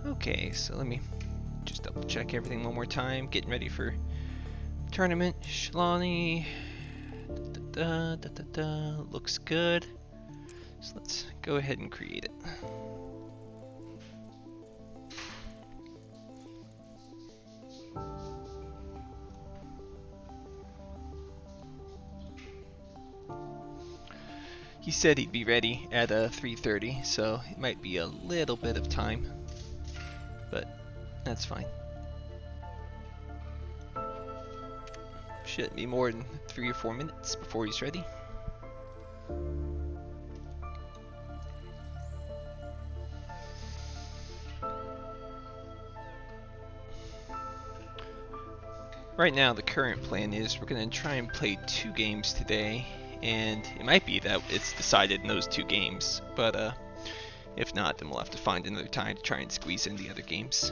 Okay, so let me just double check everything one more time. Getting ready for tournament. Shalani. Da, da, da, da, looks good. So let's go ahead and create it. He said he'd be ready at 3:30, so it might be a little bit of time, but that's fine. Shouldn't be more than 3 or 4 minutes before he's ready. Right now, the current plan is we're going to try and play 2 games today, and it might be that it's decided in those 2 games, but if not, then we'll have to find another time to try and squeeze in the other games.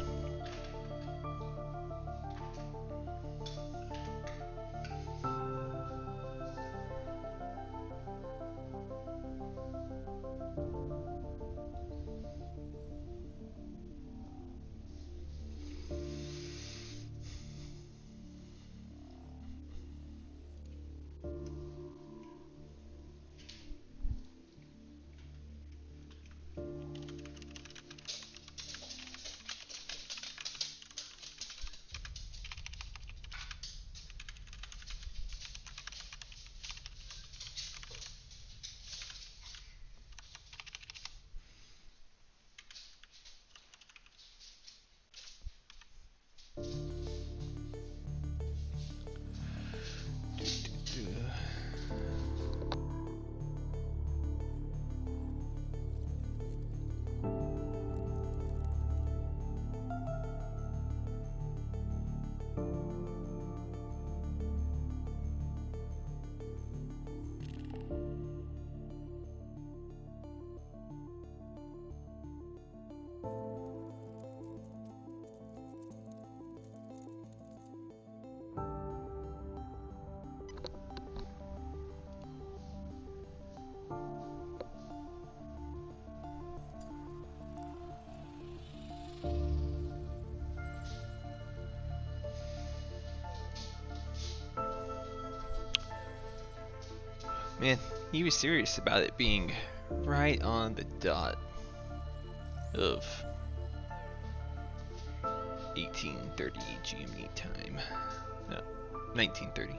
Man, he was serious about it being right on the dot of 18:30 GMT time. No, 19:30.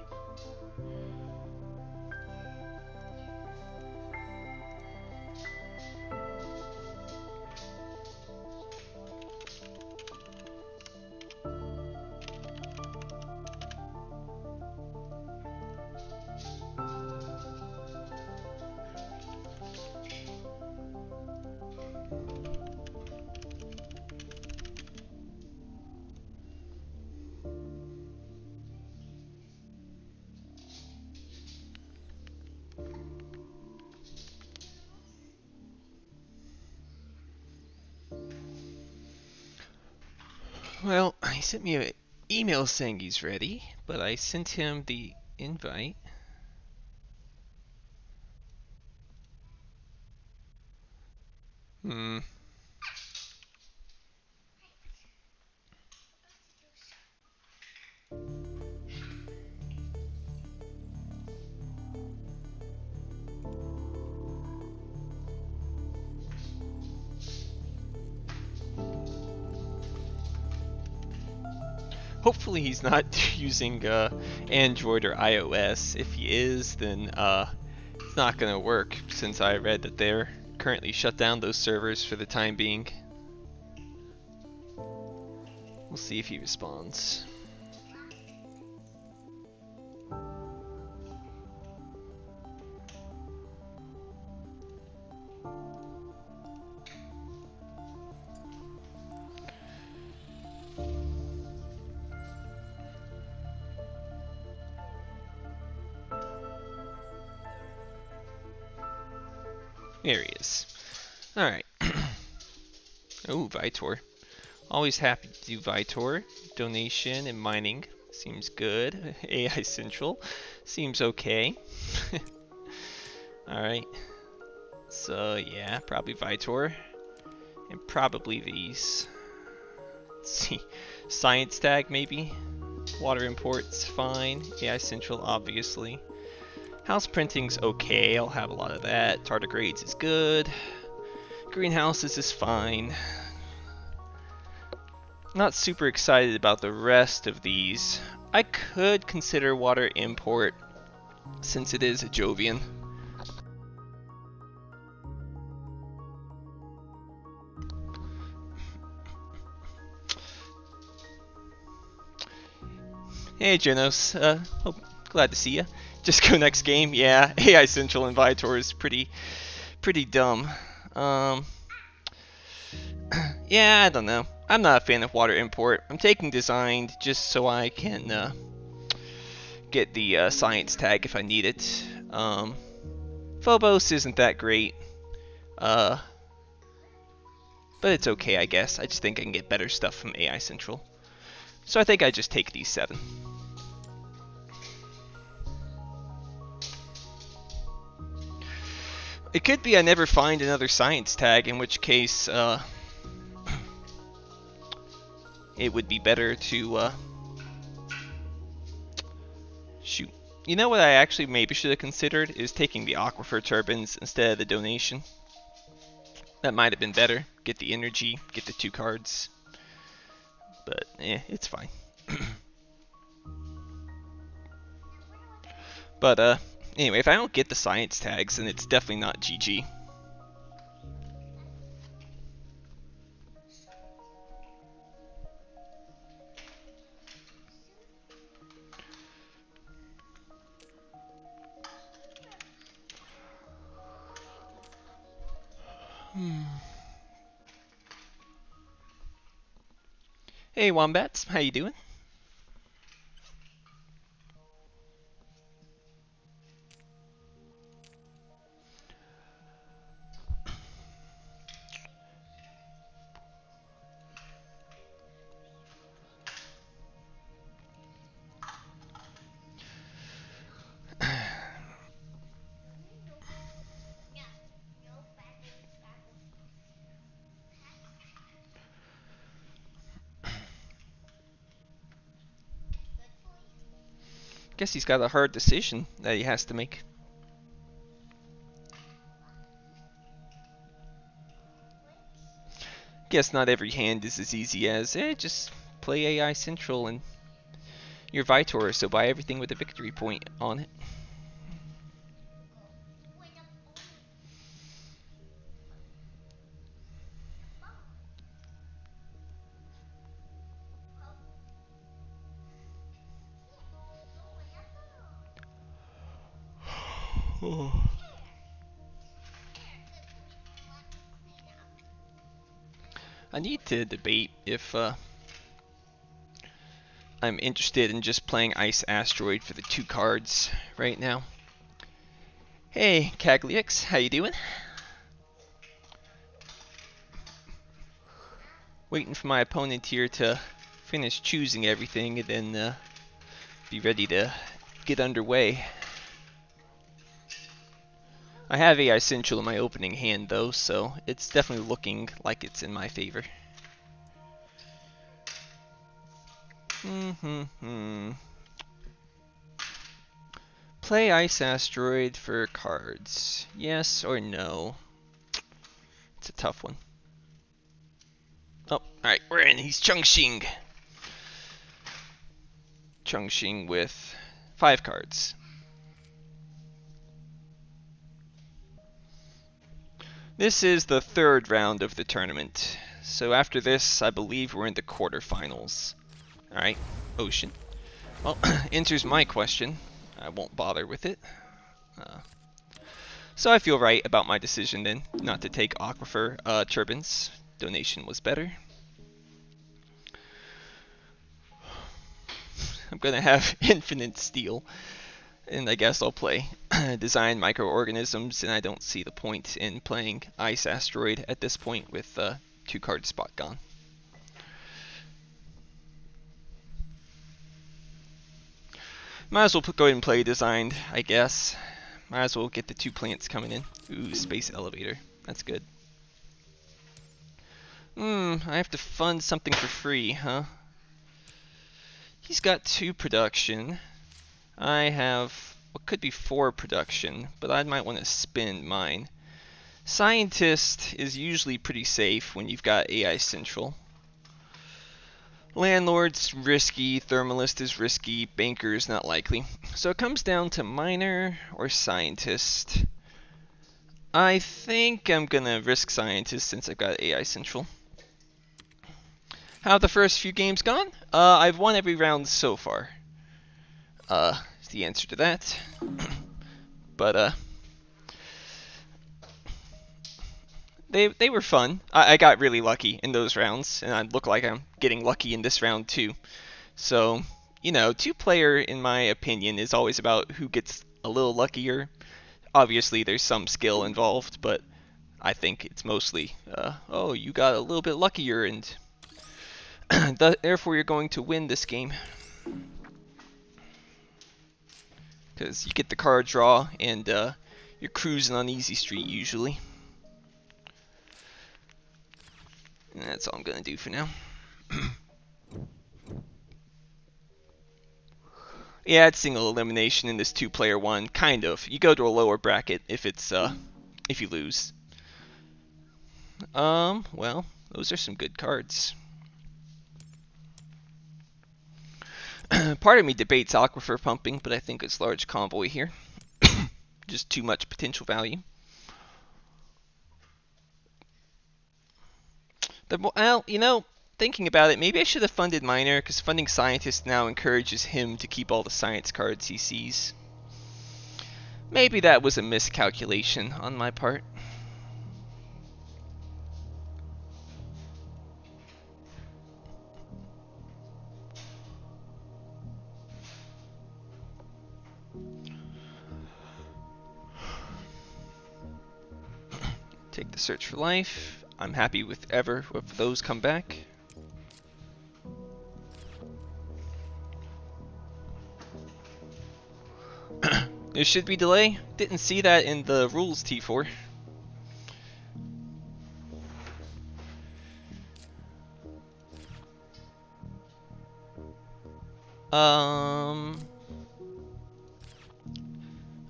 Well, he sent me an email saying he's ready, but I sent him the invite. Hopefully he's not using Android or iOS. If he is, then it's not going to work, since I read that they're currently shut down those servers for the time being. We'll see if he responds. There he is. Alright. Oh, Vitor. Always happy to do Vitor. Donation and mining seems good. AI Central seems okay. Alright. So, yeah, probably Vitor. And probably these. Let's see. Science tag, maybe? Water imports, fine. AI Central, obviously. House printing's okay, I'll have a lot of that. Tardigrades is good. Greenhouses is fine. Not super excited about the rest of these. I could consider water import since it is a Jovian. Hey Genos, glad to see ya. Just go next game. Yeah, AI Central and Viator is pretty dumb. Yeah, I don't know. I'm not a fan of water import. I'm taking designed just so I can get the science tag if I need it. Phobos isn't that great, but it's okay, I guess. I just think I can get better stuff from AI Central. So I think I just take these 7. It could be I never find another science tag, in which case it would be better to shoot. You know what I actually maybe should have considered is taking the aquifer turbines instead of the donation. That might have been better. Get the energy, get the 2 cards. But it's fine. But anyway, if I don't get the science tags, then it's definitely not GG. Hey Wombats, how you doing? Guess he's got a hard decision that he has to make. Guess not every hand is as easy as, just play AI Central and your Vitor, so buy everything with a victory point on it. I need to debate if I'm interested in just playing Ice Asteroid for the 2 cards right now. Hey, Caglix, how you doing? Waiting for my opponent here to finish choosing everything and then be ready to get underway. I have AI Central in my opening hand though, so it's definitely looking like it's in my favor. Play Ice Asteroid for cards. Yes or no? It's a tough one. Oh, alright, we're in. He's Chongqing. Chongqing with 5 cards. This is the 3rd round of the tournament. So after this, I believe we're in the quarterfinals. Alright, Ocean. Well, enters my question. I won't bother with it. So I feel right about my decision then, not to take Aquifer Turbines. Donation was better. I'm gonna have Infinite Steel. And I guess I'll play Design Microorganisms, and I don't see the point in playing Ice Asteroid at this point with 2 card spot gone. Might as well go ahead and play Designed, I guess. Might as well get the 2 plants coming in. Ooh, Space Elevator. That's good. I have to fund something for free, huh? He's got 2 production. I have what could be 4 production, but I might want to spend mine. Scientist is usually pretty safe when you've got AI Central. Landlord's risky, Thermalist is risky, Banker is not likely. So it comes down to Miner or Scientist. I think I'm gonna risk Scientist since I've got AI Central. How have the first few games gone? I've won every round so far. Is the answer to that. But they were fun. I got really lucky in those rounds, and I look like I'm getting lucky in this round too. So, you know, 2-player, in my opinion, is always about who gets a little luckier. Obviously, there's some skill involved, but I think it's mostly, oh, you got a little bit luckier, and therefore you're going to win this game. Because you get the card draw, and you're cruising on easy street usually. And that's all I'm going to do for now. Yeah, it's single elimination in this 2-player one, kind of. You go to a lower bracket if it's if you lose. Well, those are some good cards. Part of me debates Aquifer pumping, but I think it's large convoy here. Just too much potential value. Well, you know, thinking about it, maybe I should have funded Miner, because funding Scientist now encourages him to keep all the science cards he sees. Maybe that was a miscalculation on my part. Take the Search for Life. I'm happy with if those come back. There should be delay. Didn't see that in the rules T4. I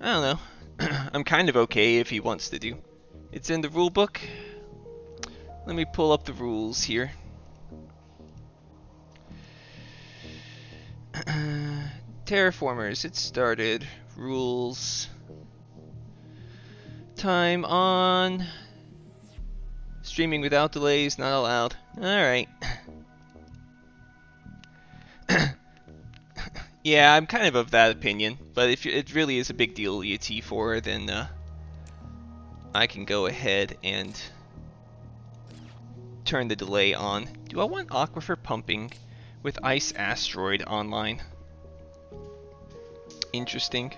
don't know. I'm kind of okay if he wants to do. It's in the rule book. Let me pull up the rules here. Terraformers, it started. Rules. Time on. Streaming without delays, not allowed. Alright. Yeah, I'm kind of that opinion. But if it really is a big deal T4, then I can go ahead and turn the delay on. Do I want Aquifer pumping with Ice Asteroid online? Interesting.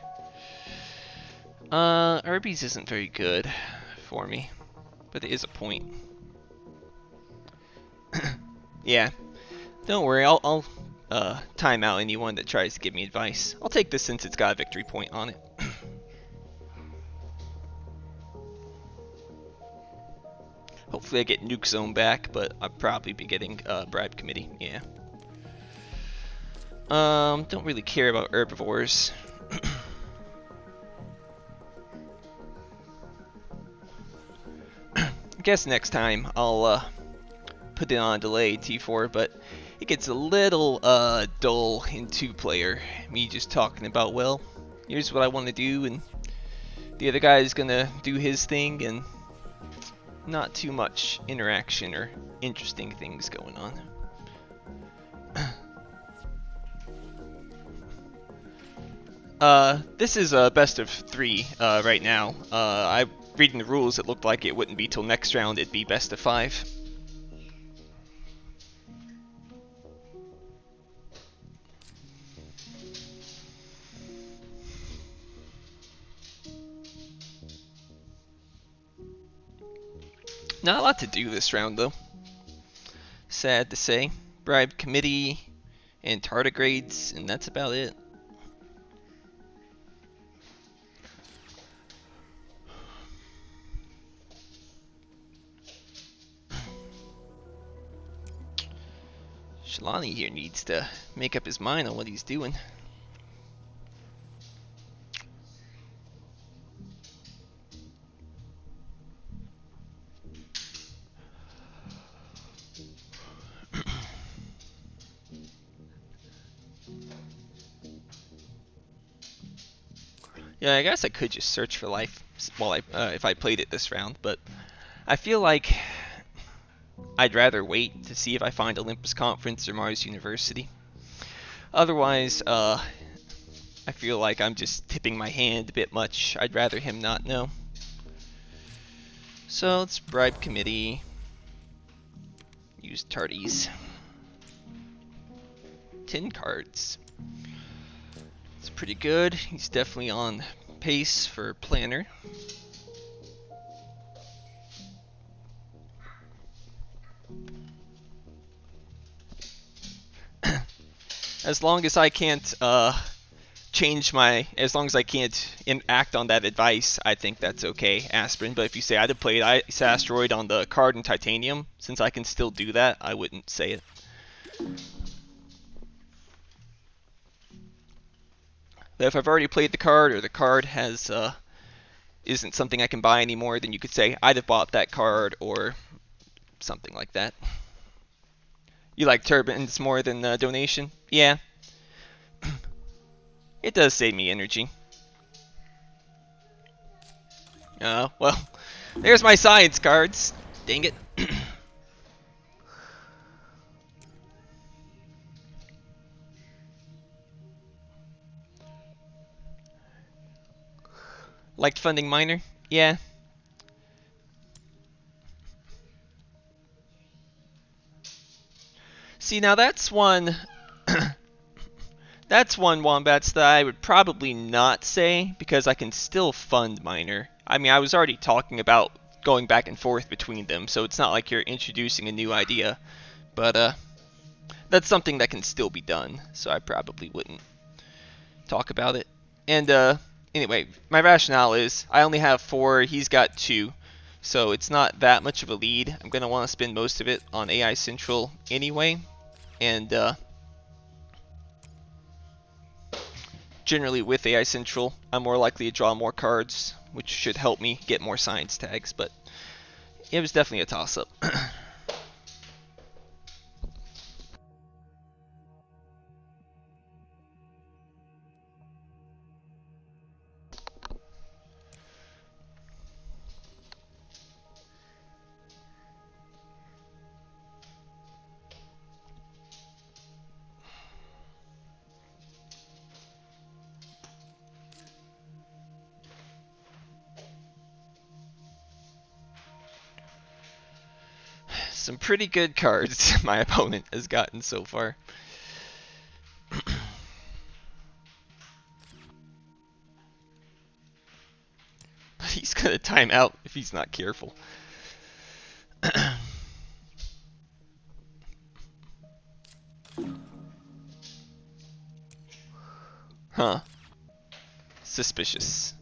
Irby's isn't very good for me, but it is a point. Yeah, don't worry, I'll time out anyone that tries to give me advice. I'll take this since it's got a victory point on it. Hopefully I get Nuke Zone back, but I'll probably be getting Bribe Committee, yeah. Don't really care about herbivores. I guess next time I'll put it on delay T4, but it gets a little dull in 2-player. Me just talking about, well, here's what I want to do, and the other guy is gonna do his thing, and not too much interaction or interesting things going on. This is a best of 3 right now. I'm reading the rules, it looked like it wouldn't be till next round, it'd be best of 5. Not a lot to do this round, though. Sad to say. Bribe Committee and tardigrades, and that's about it. Shalani here needs to make up his mind on what he's doing. Yeah, I guess I could just search for life while if I played it this round, but I feel like I'd rather wait to see if I find Olympus Conference or Mars University. Otherwise, I feel like I'm just tipping my hand a bit much. I'd rather him not know. So let's bribe committee. Use tardies. 10 cards. It's pretty good. He's definitely on pace for planner. As long as I can't as long as I can't act on that advice, I think that's okay, Aspirin. But if you say I'd have played Ice Asteroid on the card in Titanium, since I can still do that, I wouldn't say it. But if I've already played the card, or the card has isn't something I can buy anymore, then you could say I'd have bought that card, or something like that. You like turbines more than donation? Yeah. It does save me energy. Well, there's my science cards. Dang it. Liked funding Miner? Yeah. See, now that's one... That's one Wombats that I would probably not say, because I can still fund Miner. I mean, I was already talking about going back and forth between them, so it's not like you're introducing a new idea. But, that's something that can still be done, so I probably wouldn't talk about it. And, anyway, my rationale is, I only have 4, he's got 2, so it's not that much of a lead. I'm going to want to spend most of it on AI Central anyway, and, generally with AI Central, I'm more likely to draw more cards, which should help me get more science tags, but it was definitely a toss-up. Some pretty good cards my opponent has gotten so far. He's gonna time out if he's not careful. Huh. Suspicious.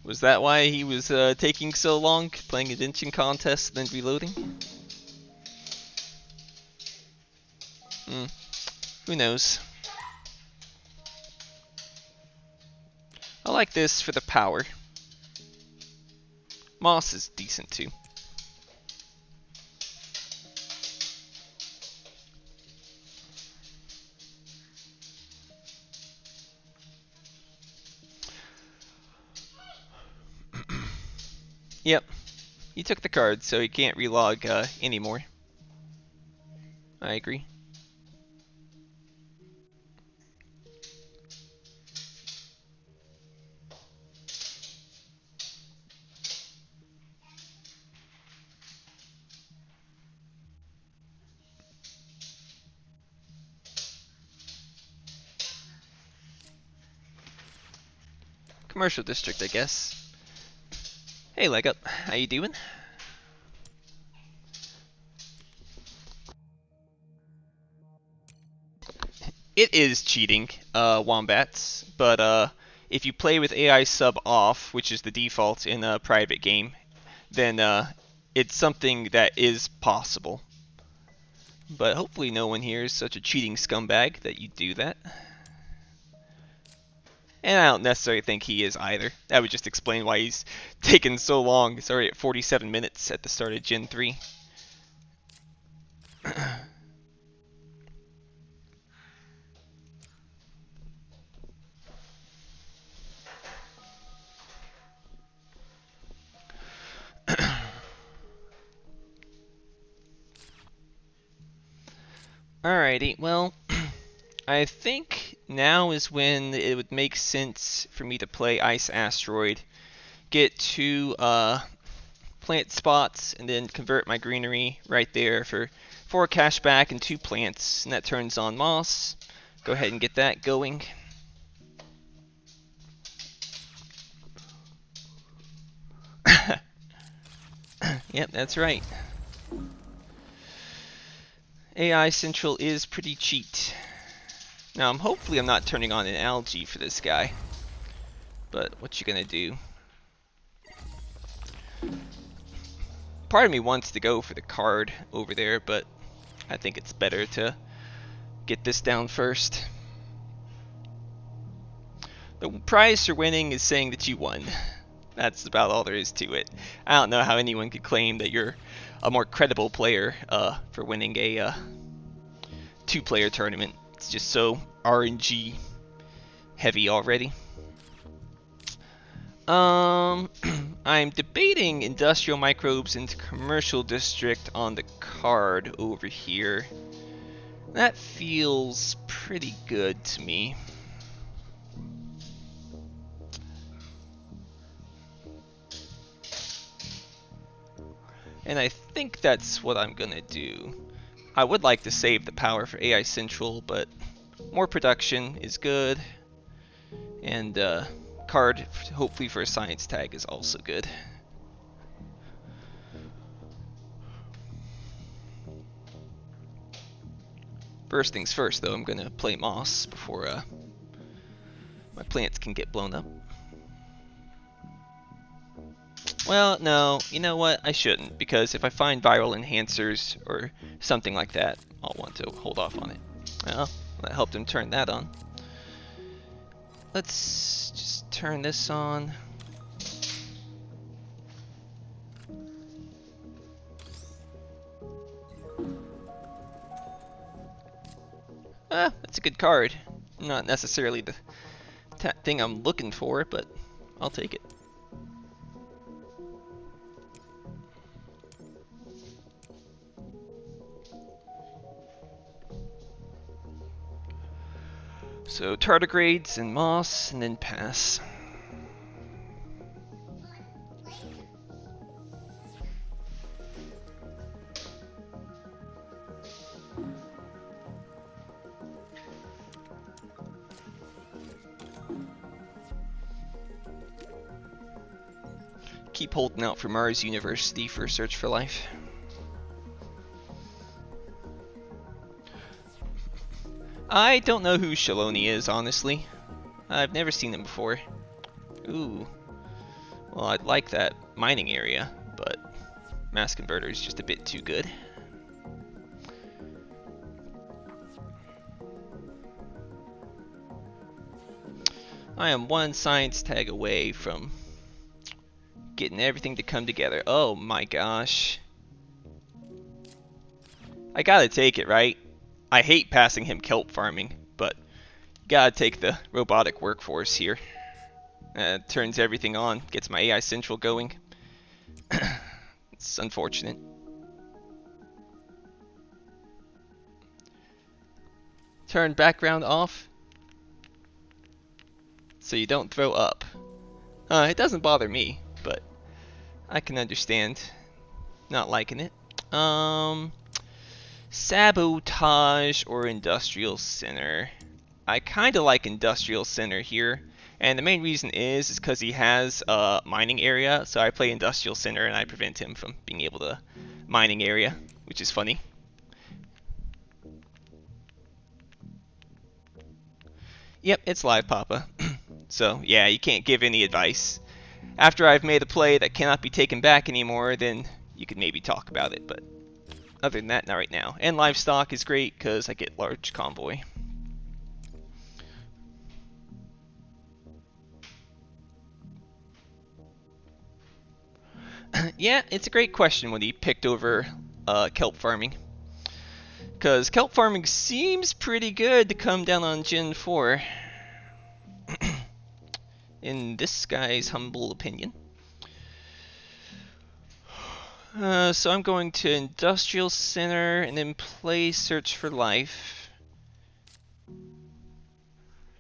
Was that why he was taking so long, playing a Dinchin contest and then reloading? Who knows? I like this for the power. Moss is decent too. Yep. He took the card, so he can't relog anymore. I agree. Commercial district, I guess. Hey, Leg Up. How you doing? It is cheating, Wombats, but if you play with AI sub off, which is the default in a private game, then it's something that is possible. but hopefully no one here is such a cheating scumbag that you do that. And I don't necessarily think he is either. That would just explain why he's taken so long. It's already at 47 minutes at the start of Gen 3. Alrighty, well, I think now is when it would make sense for me to play Ice Asteroid. Get 2 plant spots and then convert my greenery right there for 4 cashback and 2 plants, and that turns on moss. Go ahead and get that going. Yep, that's right. AI Central is pretty cheat. Now, hopefully I'm not turning on an algae for this guy. But what you gonna do? Part of me wants to go for the card over there, but I think it's better to get this down first. The prize for winning is saying that you won. That's about all there is to it. I don't know how anyone could claim that you're a more credible player for winning a 2-player tournament. It's just so RNG heavy already. I'm debating industrial microbes into commercial district on the card over here. That feels pretty good to me. And I think that's what I'm gonna do. I would like to save the power for AI Central, but more production is good. And card, hopefully for a science tag, is also good. First things first, though, I'm gonna play moss before my plants can get blown up. Well, no, you know what? I shouldn't, because if I find viral enhancers or something like that, I'll want to hold off on it. Well, that helped him turn that on. Let's just turn this on. That's a good card. Not necessarily the thing I'm looking for, but I'll take it. So tardigrades and moss, and then pass. Keep holding out for Mars University for Search for Life. I don't know who Shaloni is, honestly. I've never seen him before. Ooh. Well, I'd like that mining area, but mass converter is just a bit too good. I am 1 science tag away from getting everything to come together. Oh my gosh. I gotta take it, right? I hate passing him kelp farming, but gotta take the robotic workforce here. Turns everything on, gets my AI Central going. It's unfortunate. Turn background off so you don't throw up. It doesn't bother me, but I can understand not liking it. Sabotage or Industrial Center. I kind of like Industrial Center here, and the main reason is because he has a mining area, so I play Industrial Center and I prevent him from being able to mining area, which is funny. Yep, it's live, Papa. So yeah, you can't give any advice. After I've made a play that cannot be taken back anymore, then you could maybe talk about it, but other than that, not right now. And livestock is great because I get large convoy. Yeah, it's a great question when he picked over kelp farming. Because kelp farming seems pretty good to come down on Gen 4. In this guy's humble opinion. So I'm going to Industrial Center and then play Search for Life.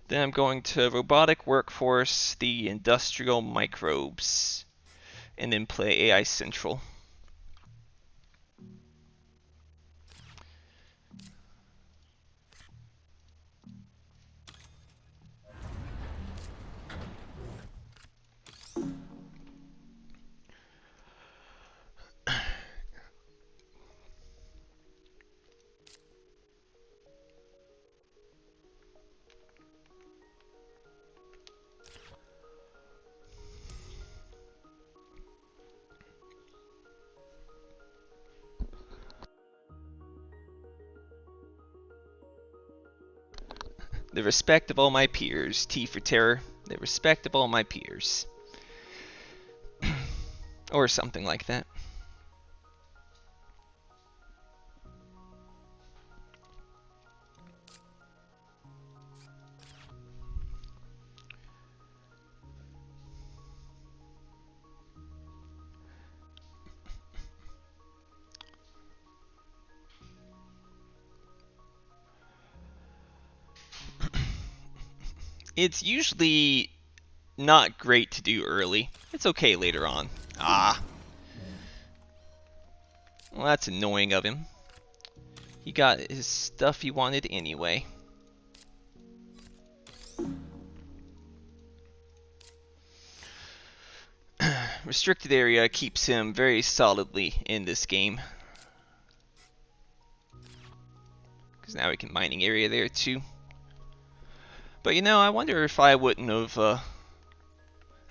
Then I'm going to Robotic Workforce, the Industrial Microbes, and then play AI Central. The respect of all my peers. T for terror. The respect of all my peers. Or something like that. It's usually not great to do early. It's okay later on. Ah. Well, that's annoying of him. He got his stuff he wanted anyway. Restricted area keeps him very solidly in this game. Because now we can mining area there too. But you know, I wonder if I wouldn't have...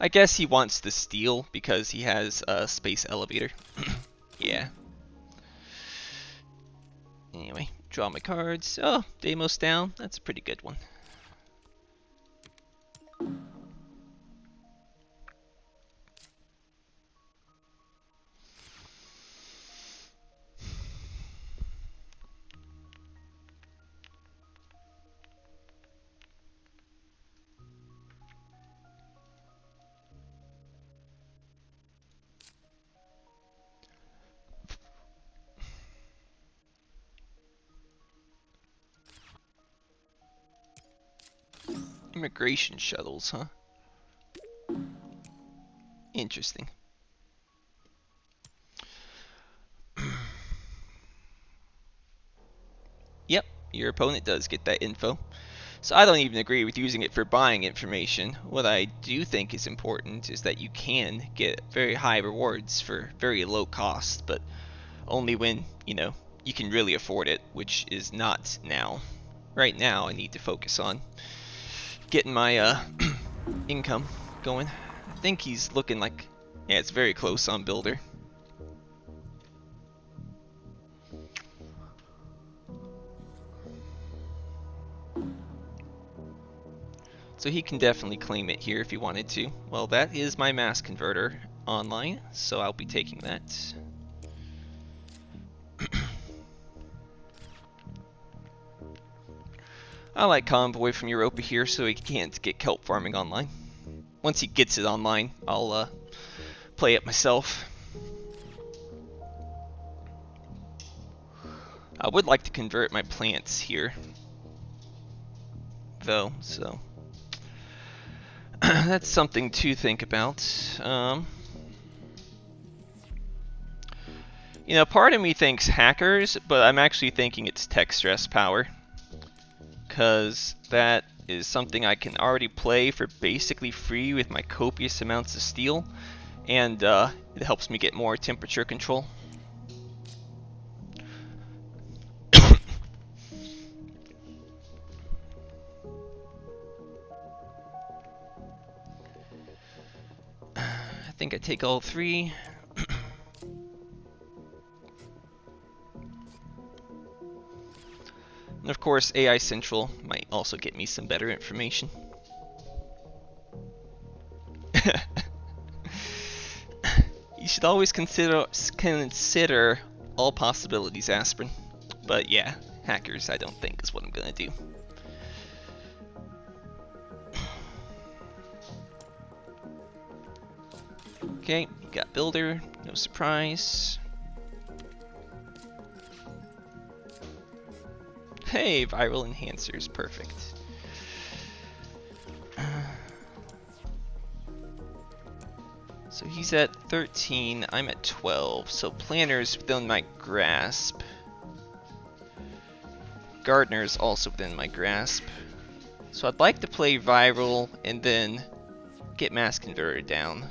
I guess he wants the steel because he has a space elevator. Yeah. Anyway, draw my cards. Oh, Deimos down. That's a pretty good one. Immigration shuttles, huh? Interesting. Yep, your opponent does get that info. So I don't even agree with using it for buying information. What I do think is important is that you can get very high rewards for very low cost, but only when, you know, you can really afford it, which is not now. Right now, I need to focus on getting my income going. I think he's looking like, yeah, it's very close on builder. So he can definitely claim it here if he wanted to. Well, that is my mass converter online, so I'll be taking that. I like Convoy from Europa here, so he can't get kelp farming online. Once he gets it online, I'll play it myself. I would like to convert my plants here, though, so that's something to think about. You know, part of me thinks hackers, but I'm actually thinking it's tech stress power. Because that is something I can already play for basically free with my copious amounts of steel, and it helps me get more temperature control. I think I take all three. And of course, AI Central might also get me some better information. You should always consider all possibilities, Aspirin. But yeah, hackers I don't think is what I'm gonna do. Okay, got builder, no surprise. Hey, viral enhancers, perfect. So he's at 13, I'm at 12, so planner's within my grasp. Gardener's also within my grasp. So I'd like to play viral and then get mass converter down.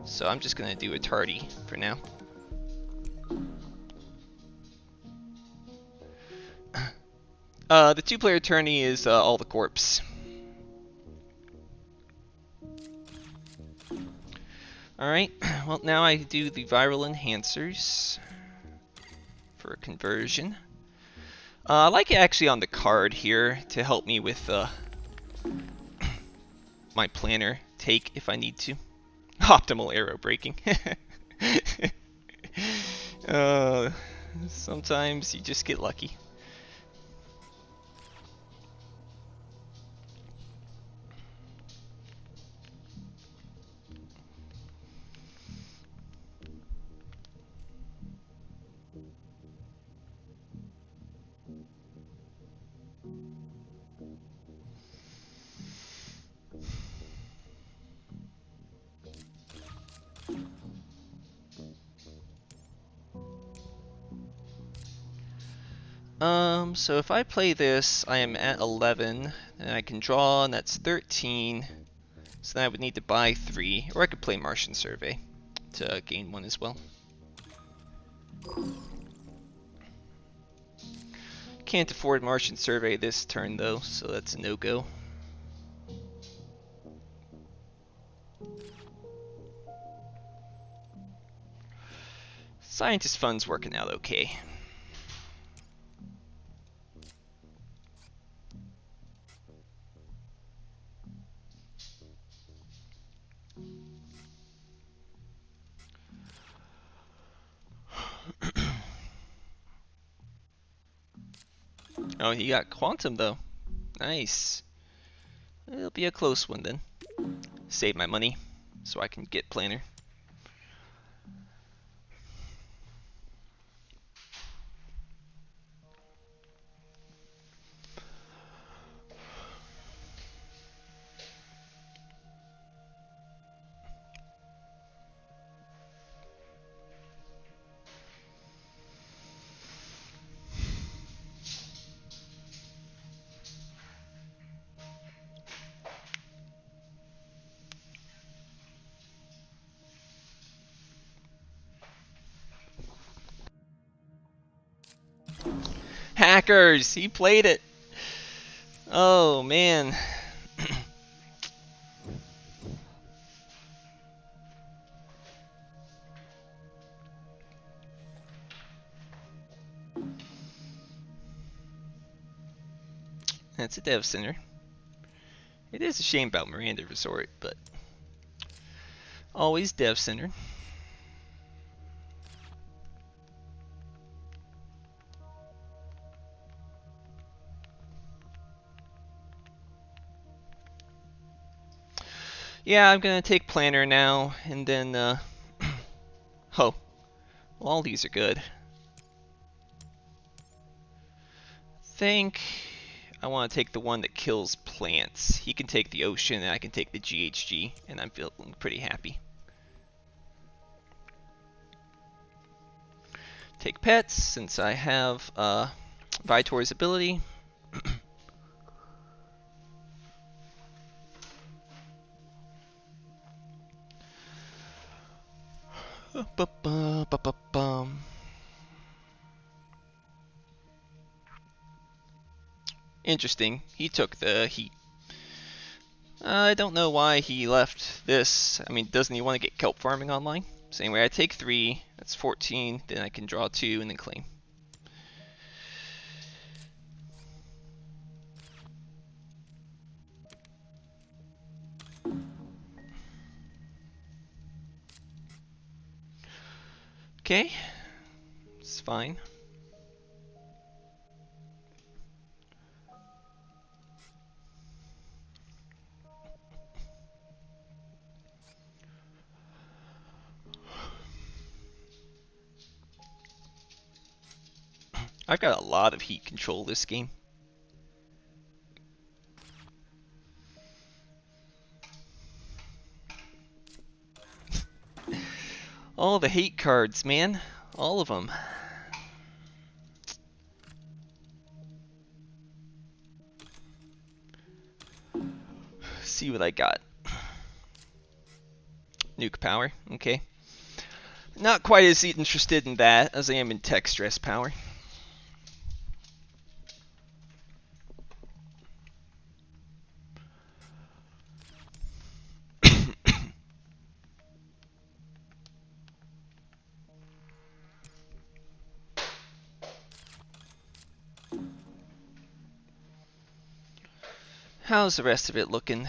So I'm just gonna do a tardy for now. The two-player tourney is all the corpse. Alright, well now I do the viral enhancers for conversion. I like it actually on the card here to help me with my planner take if I need to. Optimal arrow braking. Sometimes you just get lucky. So if I play this, I am at 11, and I can draw, and that's 13. So then I would need to buy 3, or I could play Martian Survey to gain 1 as well. Can't afford Martian Survey this turn though, so that's a no-go. Scientist Fund's working out okay. Oh, he got Quantum though. Nice. It'll be a close one then. Save my money so I can get Planner. Hackers! He played it! Oh man. That's a dev center. It is a shame about Miranda Resort, but always dev center. Yeah, I'm gonna take Planner now, and then, oh, well, all these are good. I think I want to take the one that kills plants. He can take the ocean, and I can take the GHG, and I'm feeling pretty happy. Take pets, since I have Vitor's ability. Interesting. He took the heat. I don't know why he left this. I mean, doesn't he want to get kelp farming online? So anyway, I take 3. That's 14. Then I can draw 2 and then claim. Okay, it's fine. I've got a lot of heat control this game. All the hate cards, man. All of them. See what I got. Nuke power, okay. Not quite as interested in that as I am in tech stress power. How's the rest of it looking?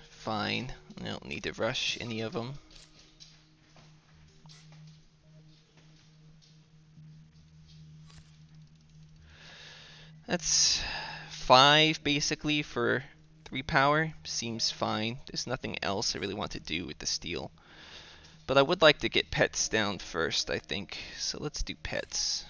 Fine. I don't need to rush any of them. That's 5 basically for 3 power. Seems fine. There's nothing else I really want to do with the steel. But I would like to get pets down first, I think. So let's do pets.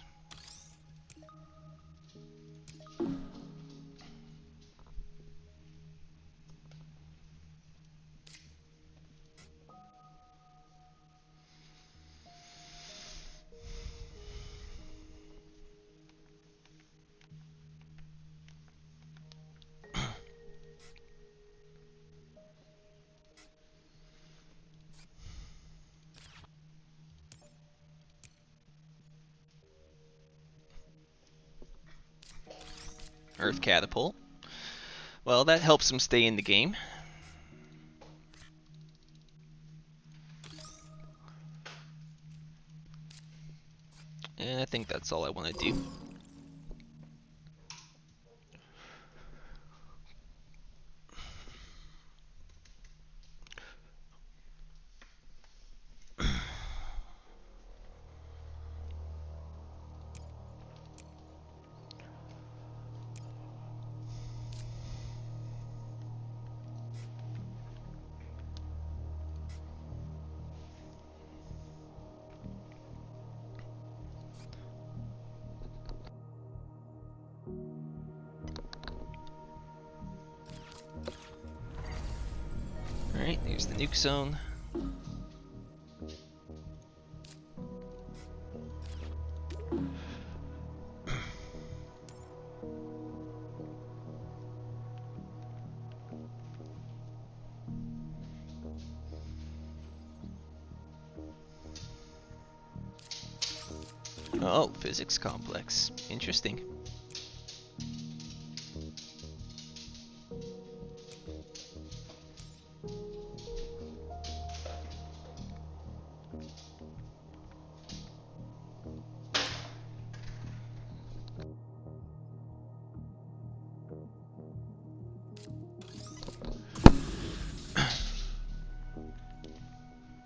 Earth Catapult. Well, that helps him stay in the game. And I think that's all I want to do. Alright, there's the nuke zone. Oh, physics complex. Interesting.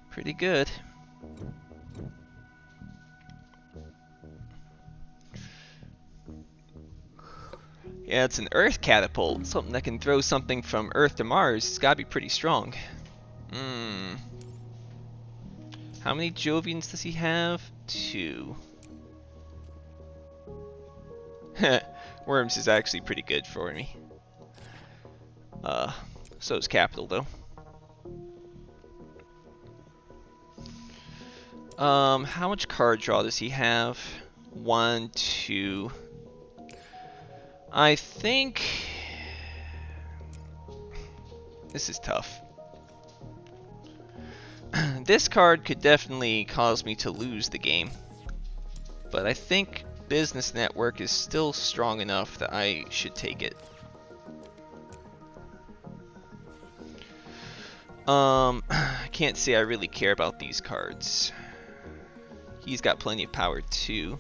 Pretty good. Yeah, it's an Earth catapult. Something that can throw something from Earth to Mars. It's gotta be pretty strong. How many Jovians does he have? 2. Worms is actually pretty good for me. So is Capital, though. How much card draw does he have? 1, 2. I think this is tough. This card could definitely cause me to lose the game, but I think Business Network is still strong enough that I should take it. I can't say I really care about these cards. He's got plenty of power too.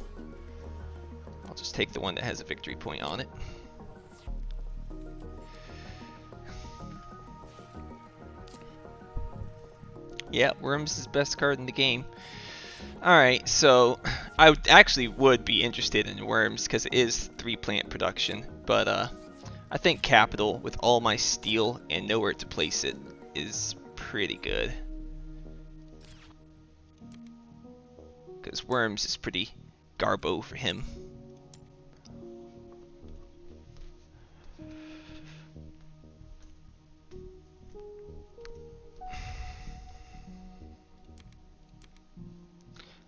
I'll just take the one that has a victory point on it. Yeah, Worms is the best card in the game. Alright, so I actually would be interested in worms because it is 3 plant production, but I think capital with all my steel and nowhere to place it is pretty good. Because worms is pretty garbo for him.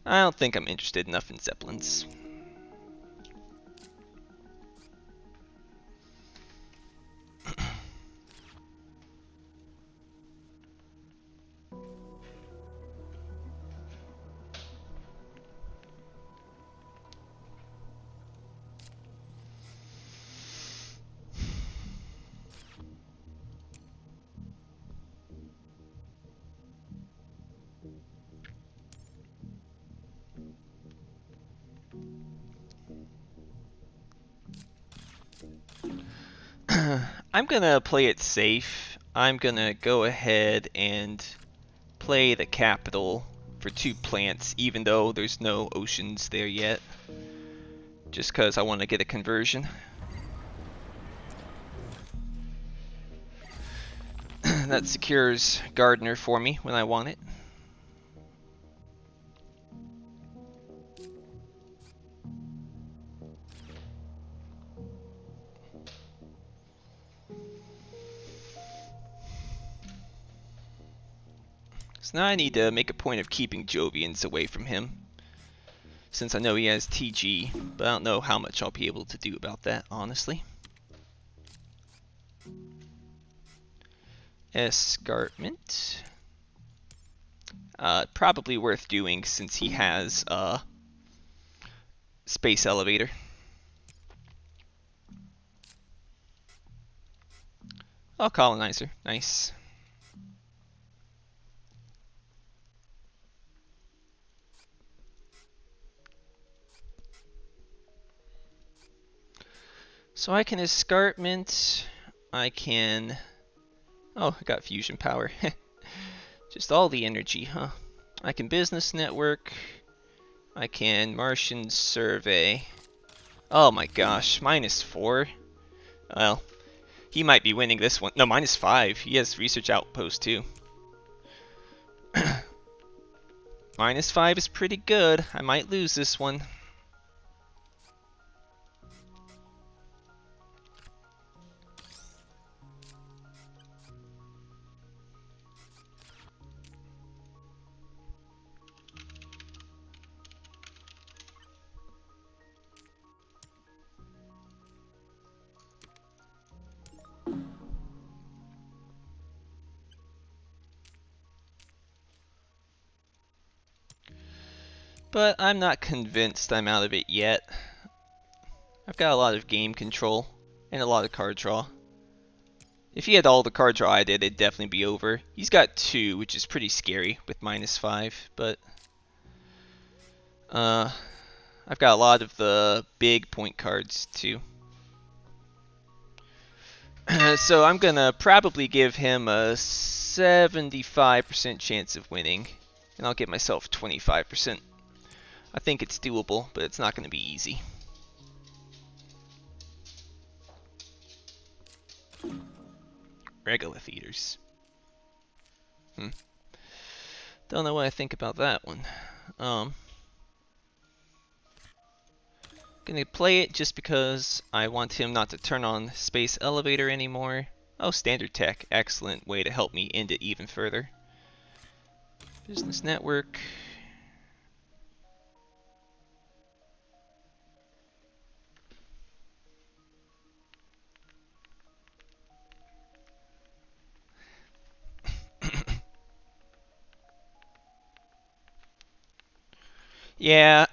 I don't think I'm interested enough in zeppelins. I'm gonna play it safe. I'm gonna go ahead and play the capital for 2 plants, even though there's no oceans there yet. Just because I want to get a conversion. That secures Gardener for me when I want it. So now I need to make a point of keeping Jovians away from him, since I know he has TG, but I don't know how much I'll be able to do about that, honestly. Escarpment. Probably worth doing since he has space elevator. Oh, colonizer. Nice. So I can escarpment. I can... Oh, I got fusion power. Just all the energy, huh? I can business network. I can Martian survey. Oh my gosh, -4. Well, he might be winning this one. No, -5. He has research outpost too. -5 is pretty good. I might lose this one. But I'm not convinced I'm out of it yet. I've got a lot of game control and a lot of card draw. If he had all the card draw I did, it'd definitely be over. He's got 2, which is pretty scary with -5, but I've got a lot of the big point cards too. So I'm gonna probably give him a 75% chance of winning, and I'll give myself 25%. I think it's doable, but it's not gonna be easy. Regolith eaters. Don't know what I think about that one. Gonna play it just because I want him not to turn on space elevator anymore. Oh, standard tech. Excellent way to help me end it even further. Business network. Yeah,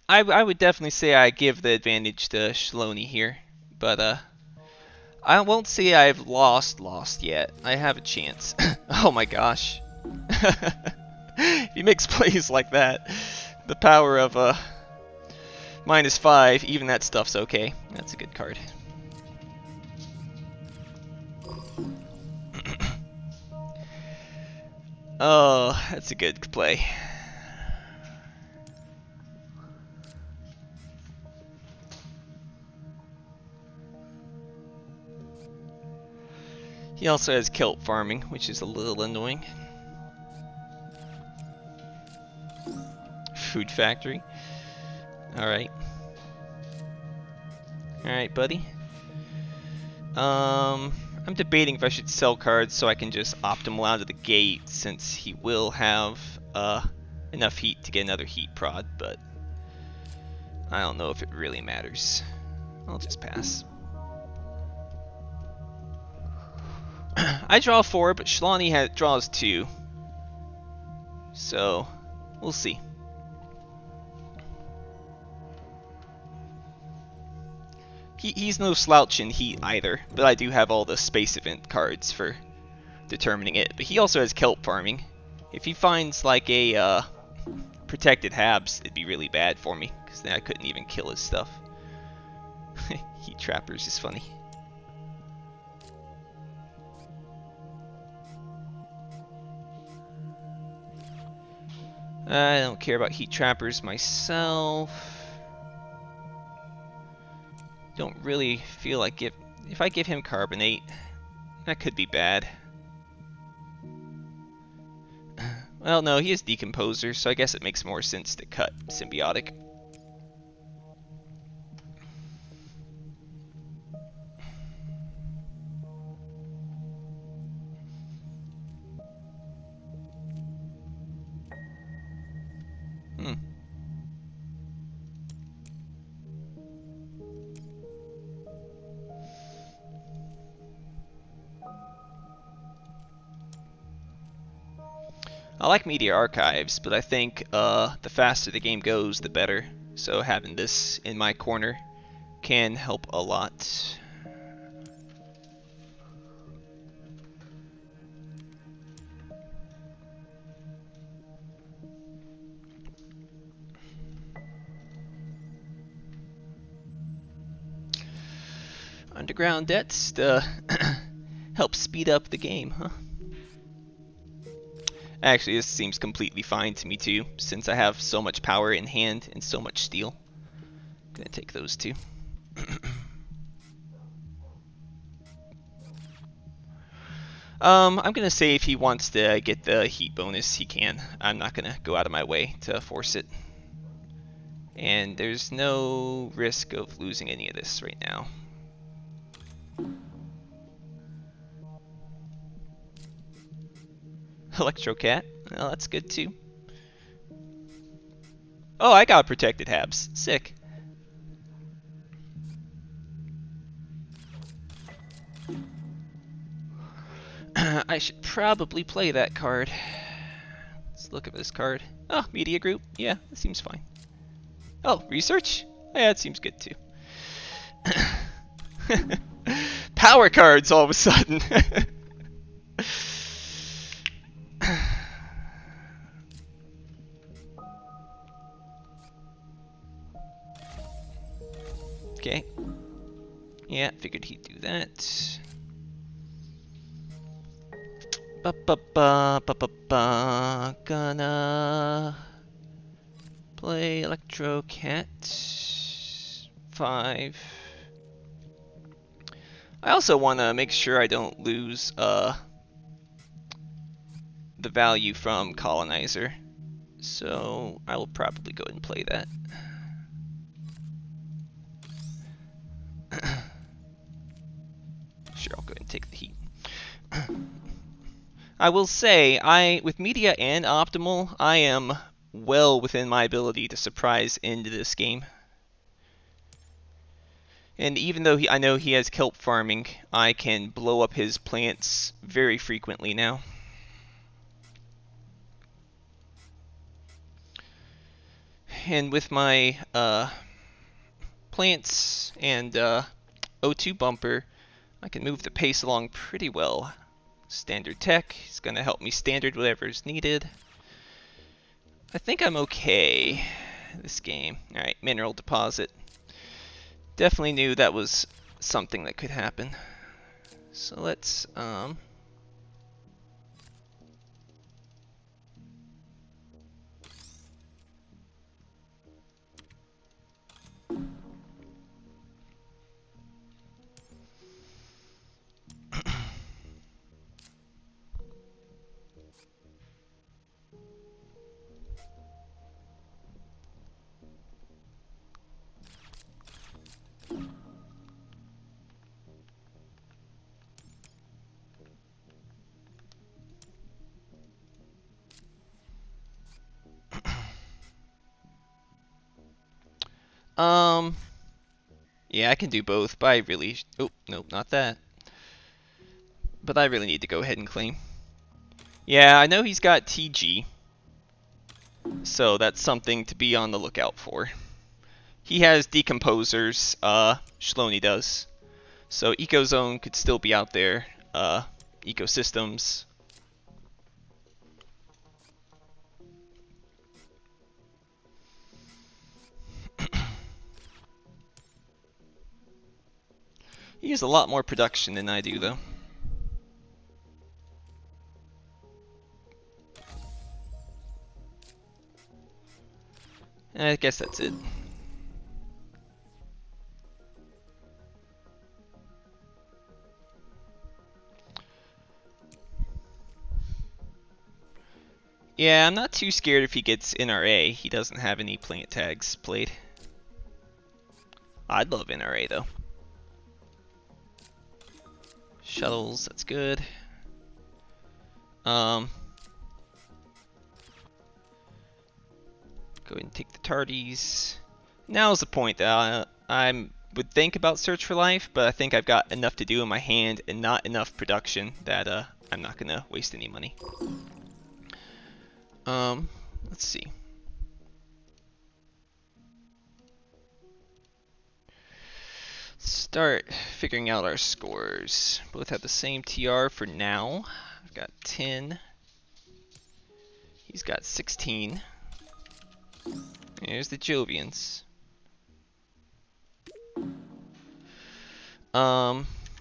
I would definitely say I give the advantage to Shaloni here, but I won't say I've lost yet. I have a chance. Oh my gosh. He makes plays like that. The power of -5, even that stuff's okay. That's a good card. Oh, that's a good play. He also has kelp farming, which is a little annoying. Food factory. Alright. Alright, buddy. I'm debating if I should sell cards so I can just opt him out of the gate, since he will have enough heat to get another heat prod, but I don't know if it really matters. I'll just pass. I draw 4, but Shalani draws 2. So, we'll see. He's no slouch in heat either, but I do have all the space event cards for determining it. But he also has kelp farming. If he finds like a protected Habs, it'd be really bad for me, because then I couldn't even kill his stuff. Heat trappers is funny. I don't care about heat trappers myself. Don't really feel like if I give him carbonate, that could be bad. Well, no, he has decomposer, so I guess it makes more sense to cut symbiotic. I like Media Archives, but I think the faster the game goes, the better. So having this in my corner can help a lot. Underground debts to help speed up the game, huh? Actually, this seems completely fine to me too, since I have so much power in hand and so much steel. Gonna take those two. I'm gonna say if he wants to get the heat bonus, he can. I'm not gonna go out of my way to force it. And there's no risk of losing any of this right now. Electrocat. Well, that's good too. Oh, I got protected Habs. Sick. I should probably play that card. Let's look at this card. Oh, media group. Yeah, that seems fine. Oh, research? Yeah, that seems good too. Power cards all of a sudden. Okay. Yeah, figured he'd do that. Gonna play Electrocat 5. I also want to make sure I don't lose the value from Colonizer, so I will probably go ahead and play that. Sure, I'll go ahead and take the heat. I will say, with Media and Optimal, I am well within my ability to surprise into this game. And even though I know he has kelp farming, I can blow up his plants very frequently now. And with my plants and O2 bumper, I can move the pace along pretty well. Standard tech is going to help me standard whatever is needed. I think I'm okay this game. Alright, mineral deposit. Definitely knew that was something that could happen. So let's Um, yeah, I can do both, but I really... Oh, nope, not that. But I really need to go ahead and claim. Yeah, I know he's got TG, so that's something to be on the lookout for. He has decomposers, Shloney does. So Ecozone could still be out there. Ecosystems. He has a lot more production than I do, though. I guess that's it. Yeah, I'm not too scared if he gets NRA. He doesn't have any plant tags played. I'd love NRA, though. Shuttles, that's good. Go ahead and take the tardies. Now's the point that I would think about Search for Life, but I think I've got enough to do in my hand and not enough production that I'm not gonna waste any money. Let's see. Start figuring out our scores. Both have the same TR for now. I've got 10. He's got 16. There's the Jovians.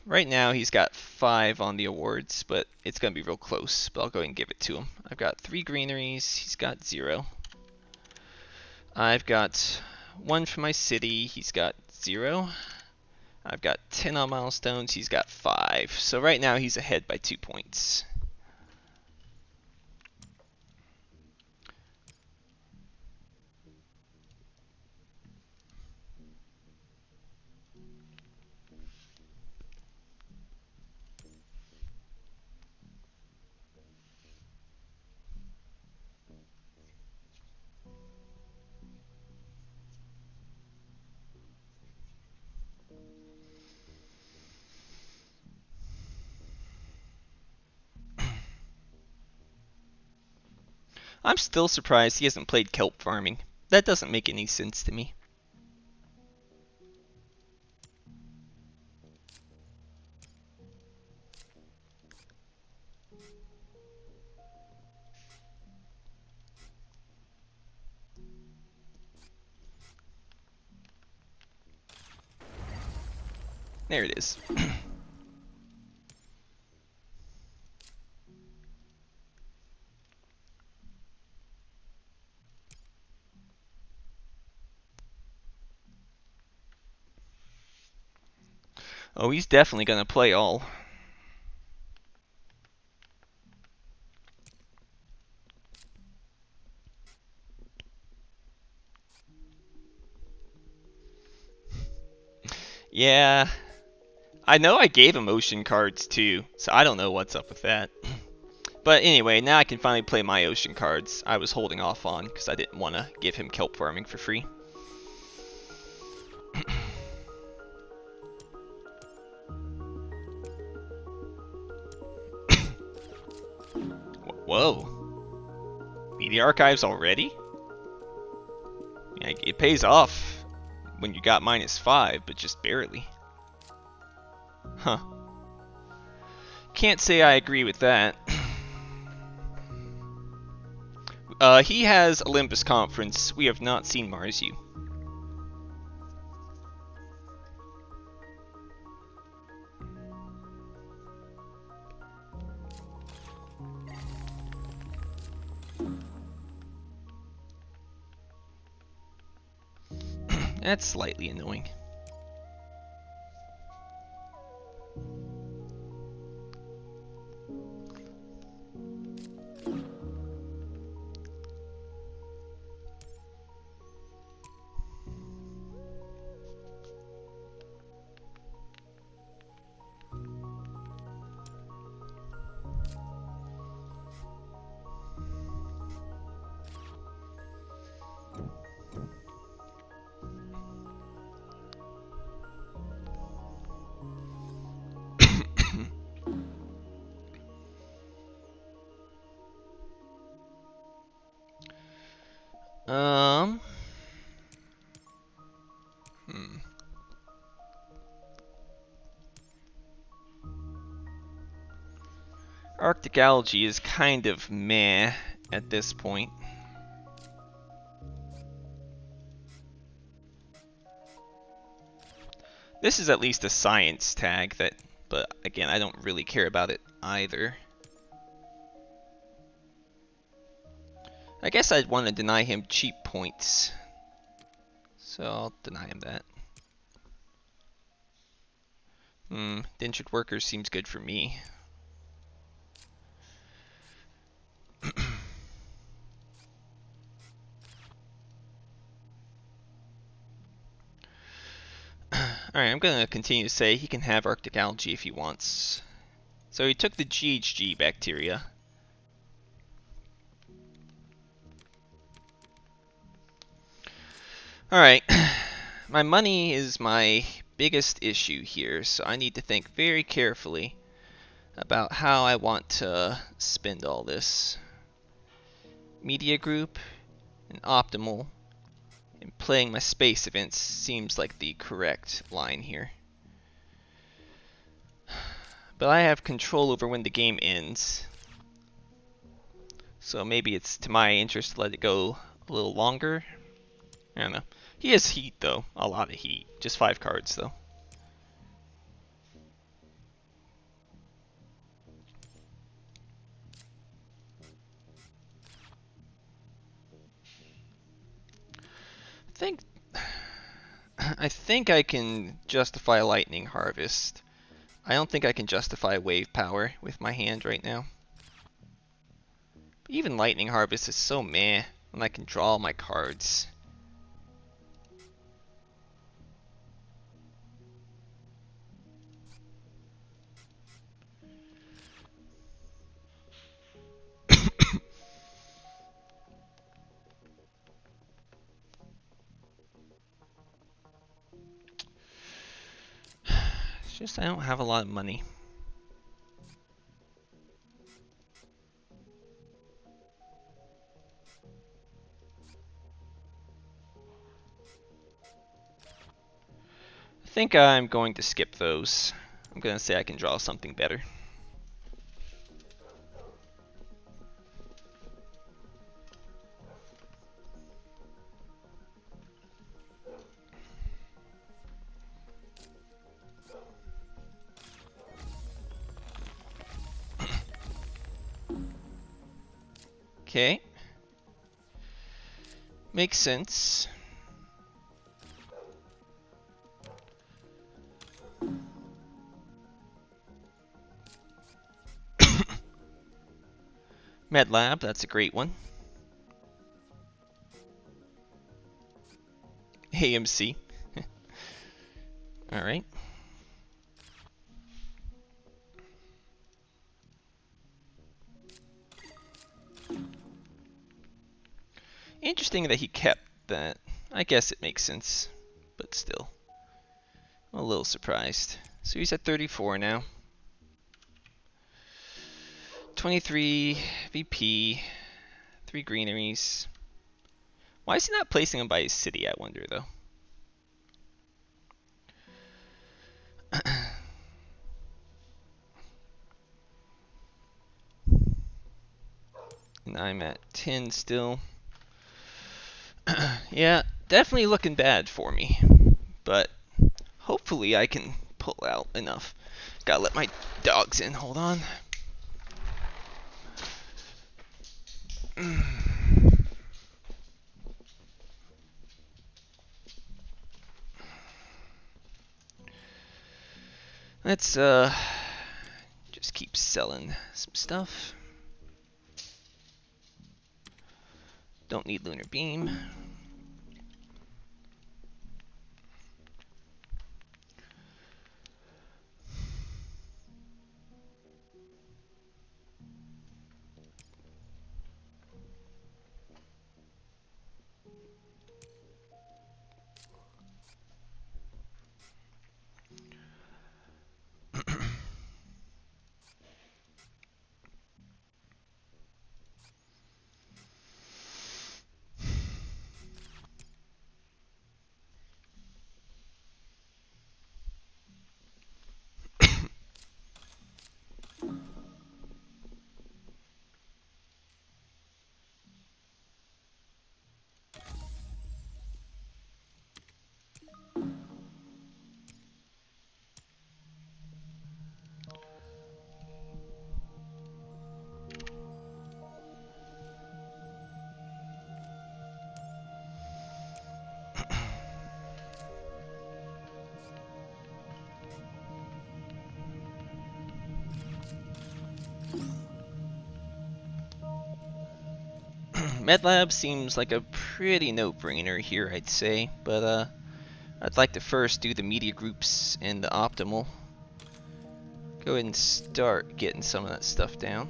Right now he's got 5 on the awards, but it's gonna be real close. But I'll go ahead and give it to him. I've got 3 greeneries. He's got 0. I've got 1 for my city. He's got 0. I've got 10 on milestones. He's got 5. So right now he's ahead by 2 points. I'm still surprised he hasn't played kelp farming. That doesn't make any sense to me. There it is. Oh, he's definitely gonna play all. Yeah, I know I gave him ocean cards too, so I don't know what's up with that. But anyway, now I can finally play my ocean cards I was holding off on because I didn't want to give him kelp farming for free. Whoa. Media archives already? Yeah, it pays off when you got -5, but just barely. Huh. Can't say I agree with that. He has Olympus Conference. We have not seen Mars U. That's slightly annoying. Arctic algae is kind of meh at this point. This is at least a science tag that, but again, I don't really care about it either. I guess I'd want to deny him cheap points. So I'll deny him that. Indentured worker seems good for me. Alright, I'm going to continue to say he can have Arctic algae if he wants. So he took the GHG bacteria. Alright, my money is my biggest issue here, so I need to think very carefully about how I want to spend all this. Media group and optimal and playing my space events seems like the correct line here. But I have control over when the game ends. So maybe it's to my interest to let it go a little longer. I don't know. He has heat though, a lot of heat. Just 5 cards though. I think I can justify Lightning Harvest. I don't think I can justify Wave Power with my hand right now. But even Lightning Harvest is so meh when I can draw my cards. It's just I don't have a lot of money. I think I'm going to skip those. I'm going to say I can draw something better. Okay. Makes sense. MedLab, that's a great one. AMC. Alright. Interesting that he kept that. I guess it makes sense, but still. I'm a little surprised. So he's at 34 now. 23 VP, 3 greeneries. Why is he not placing him by his city, I wonder, though? And I'm at 10 still. Yeah, definitely looking bad for me. But hopefully I can pull out enough. Gotta let my dogs in, hold on. Let's just keep selling some stuff. Don't need Lunar Beam. MedLab seems like a pretty no-brainer here, I'd say, but I'd like to first do the media groups and the optimal. Go ahead and start getting some of that stuff down.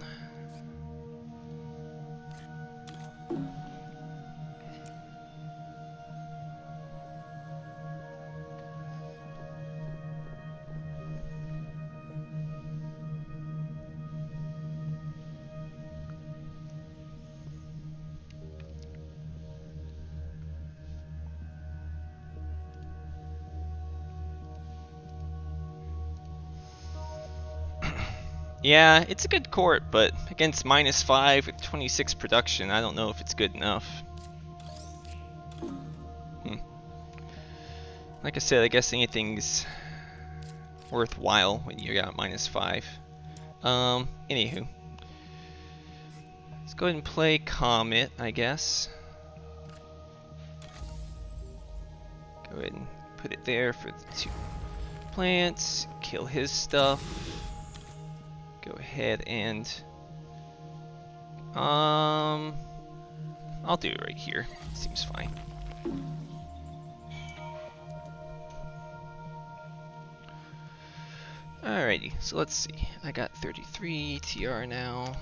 Yeah, it's a good court, but against -5 with 26 production, I don't know if it's good enough. Like I said, I guess anything's worthwhile when you got -5. Anywho. Let's go ahead and play Comet, I guess. Go ahead and put it there for the 2 plants. Kill his stuff. Go ahead and I'll do it right here. Seems fine. Alrighty, so let's see. I got 33 TR now.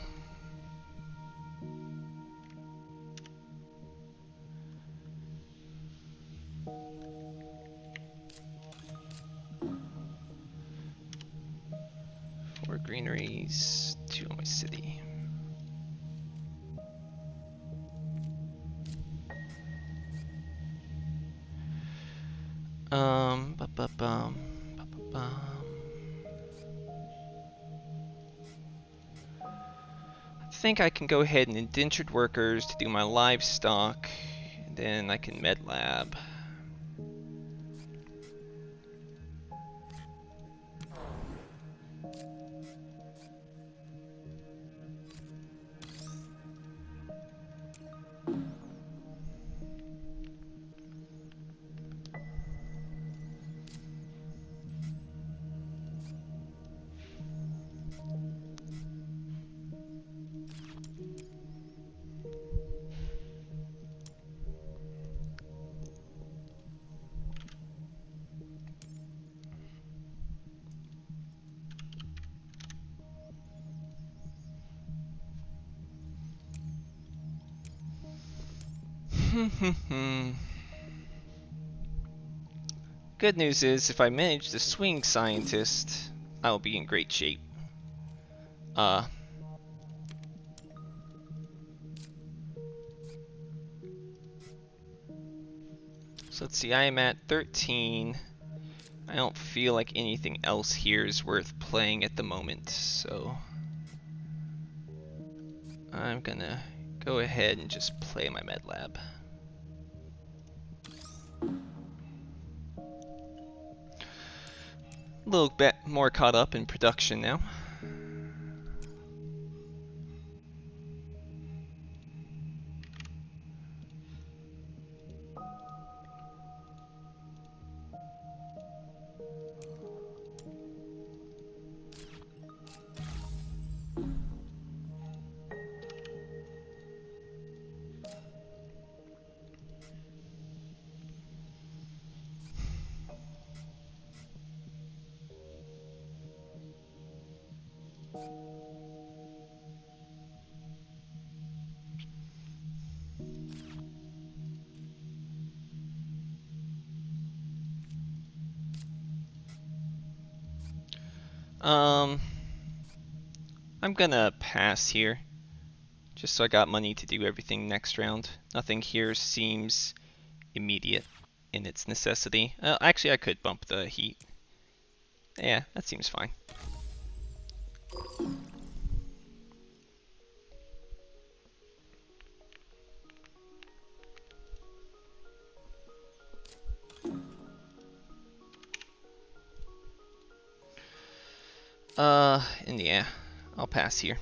Four greeneries, 2 on my city. Ba-ba-bum, ba-ba-bum. I think I can go ahead and indentured workers to do my livestock, and then I can med lab. Good news is, if I manage to swing scientist, I'll be in great shape. So let's see, I am at 13. I don't feel like anything else here is worth playing at the moment, so I'm gonna go ahead and just play my med lab. A little bit more caught up in production now. I'm gonna pass here, just so I got money to do everything next round. Nothing here seems immediate in its necessity. Actually, I could bump the heat. Yeah, that seems fine. And yeah, I'll pass here.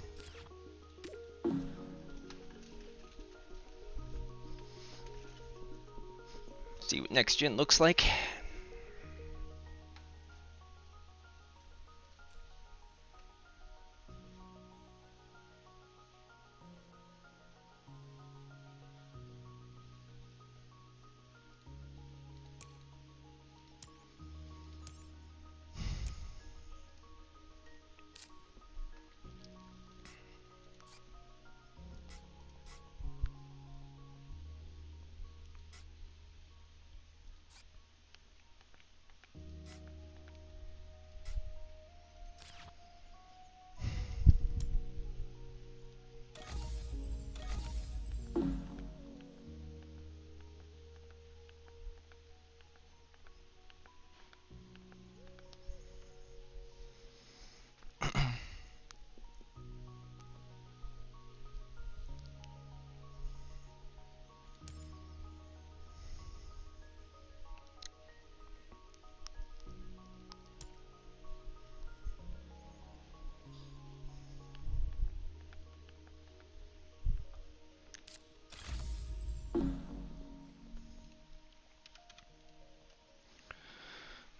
See what next gen looks like.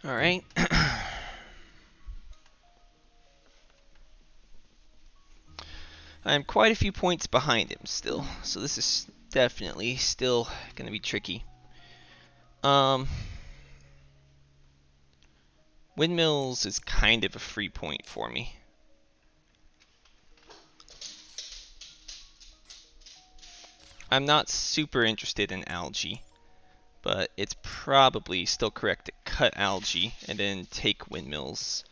Alright. I'm quite a few points behind him still, so this is definitely still going to be tricky. Windmills is kind of a free point for me. I'm not super interested in algae, but it's probably still correct to cut algae and then take windmills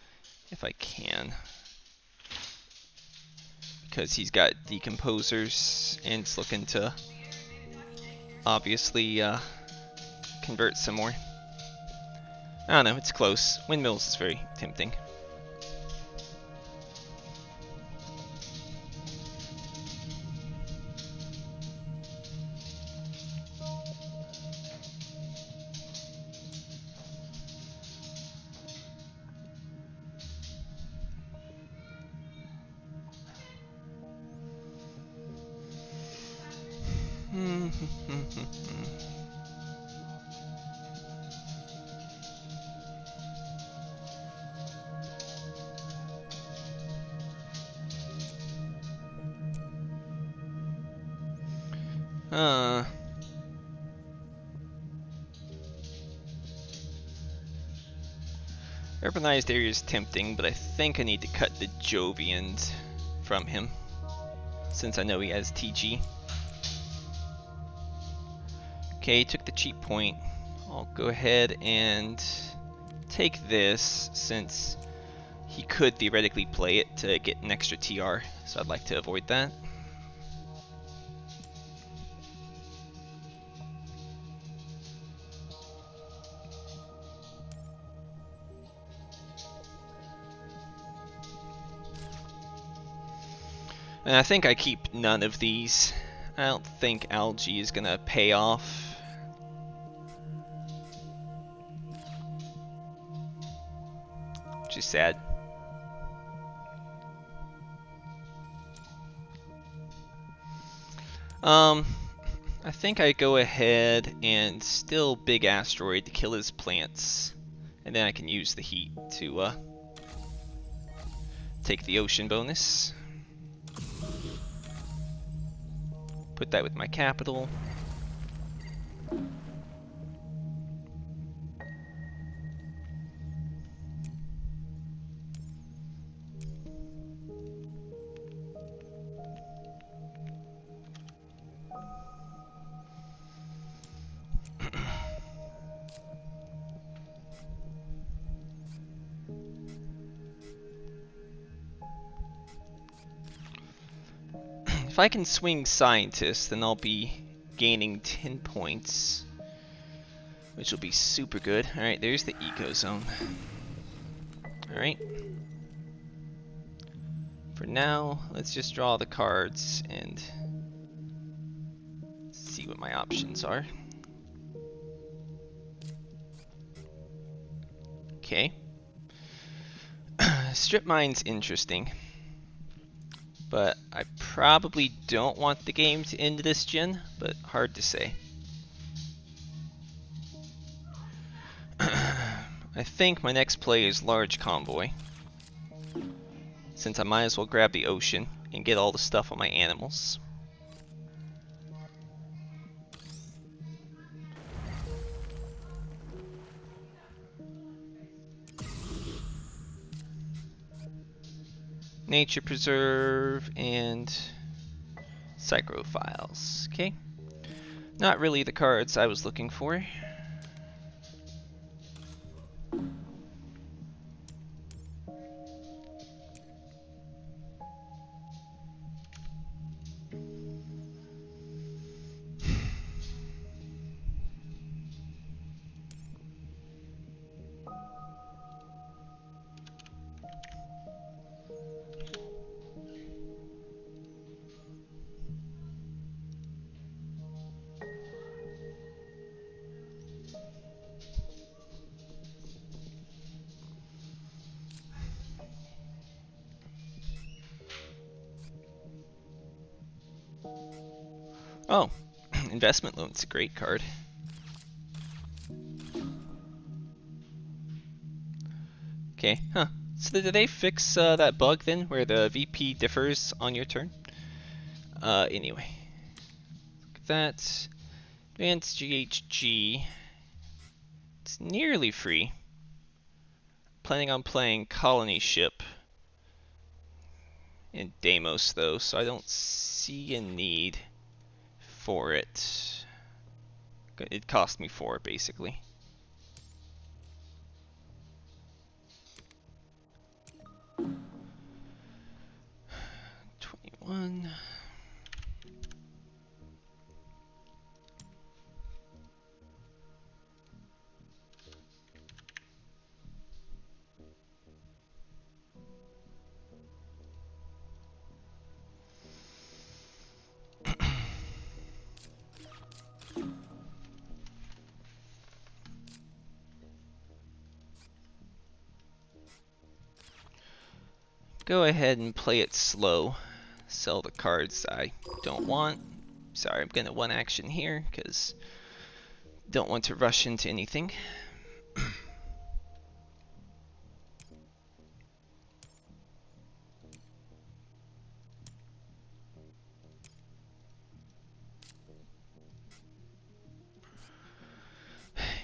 if I can. Because he's got decomposers and it's looking to obviously convert some more. I don't know, it's close. Windmills is very tempting. Urbanized area is tempting, but I think I need to cut the Jovians from him, since I know he has TG. Okay, took the cheap point. I'll go ahead and take this, since he could theoretically play it to get an extra TR, so I'd like to avoid that. And I think I keep none of these. I don't think algae is gonna pay off. Which is sad. I think I go ahead and still big asteroid to kill his plants. And then I can use the heat to take the ocean bonus. Put that with my capital. If I can swing scientists, then I'll be gaining 10 points, which will be super good. Alright, there's the eco zone. Alright. For now, let's just draw the cards and see what my options are. Okay. Strip mine's interesting, but I probably don't want the game to end this gen, but hard to say. I think my next play is Large Convoy, since I might as well grab the ocean and get all the stuff on my animals. Nature Preserve and Psychrophiles. Okay. Not really the cards I was looking for. Oh, investment loan's a great card. Okay, huh. So did they fix that bug then, where the VP differs on your turn? Anyway. Look at that. Advanced GHG. It's nearly free. Planning on playing Colony Ship in Deimos though, so I don't see a need for it. It cost me 4 basically. $21. Go ahead and play it slow. Sell the cards I don't want. Sorry, I'm gonna one action here because don't want to rush into anything.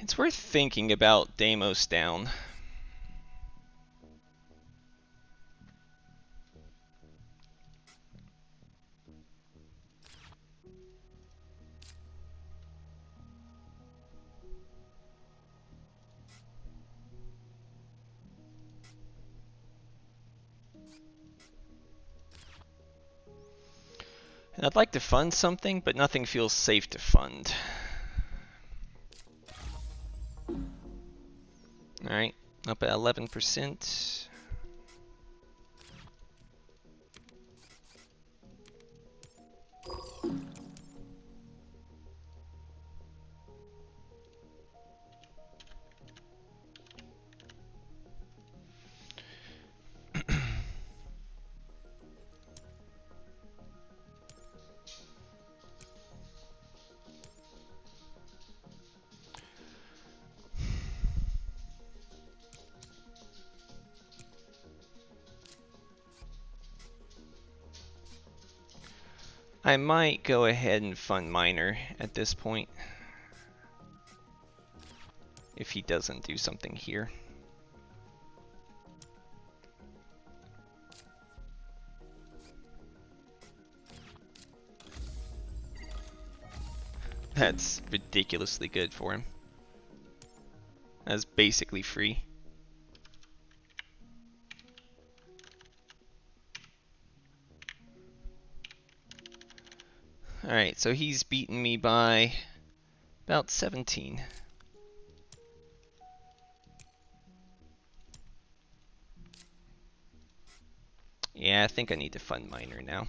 It's worth thinking about Deimos down. And I'd like to fund something, but nothing feels safe to fund. Alright, up at 11%. I might go ahead and fund Miner at this point. If he doesn't do something here. That's ridiculously good for him. That's basically free. Alright, so he's beaten me by about 17. Yeah, I think I need to fund Miner now.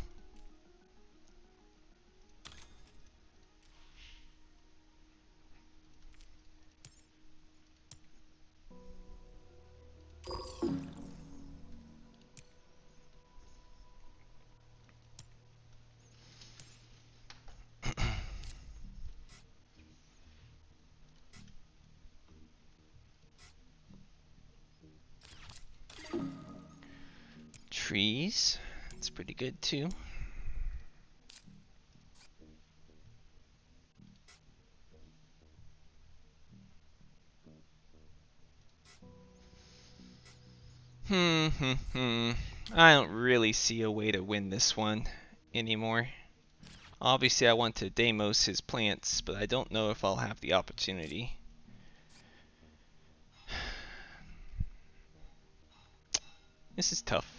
Trees, that's pretty good too. I don't really see a way to win this one anymore. Obviously I want to Deimos his plants, but I don't know if I'll have the opportunity. This is tough.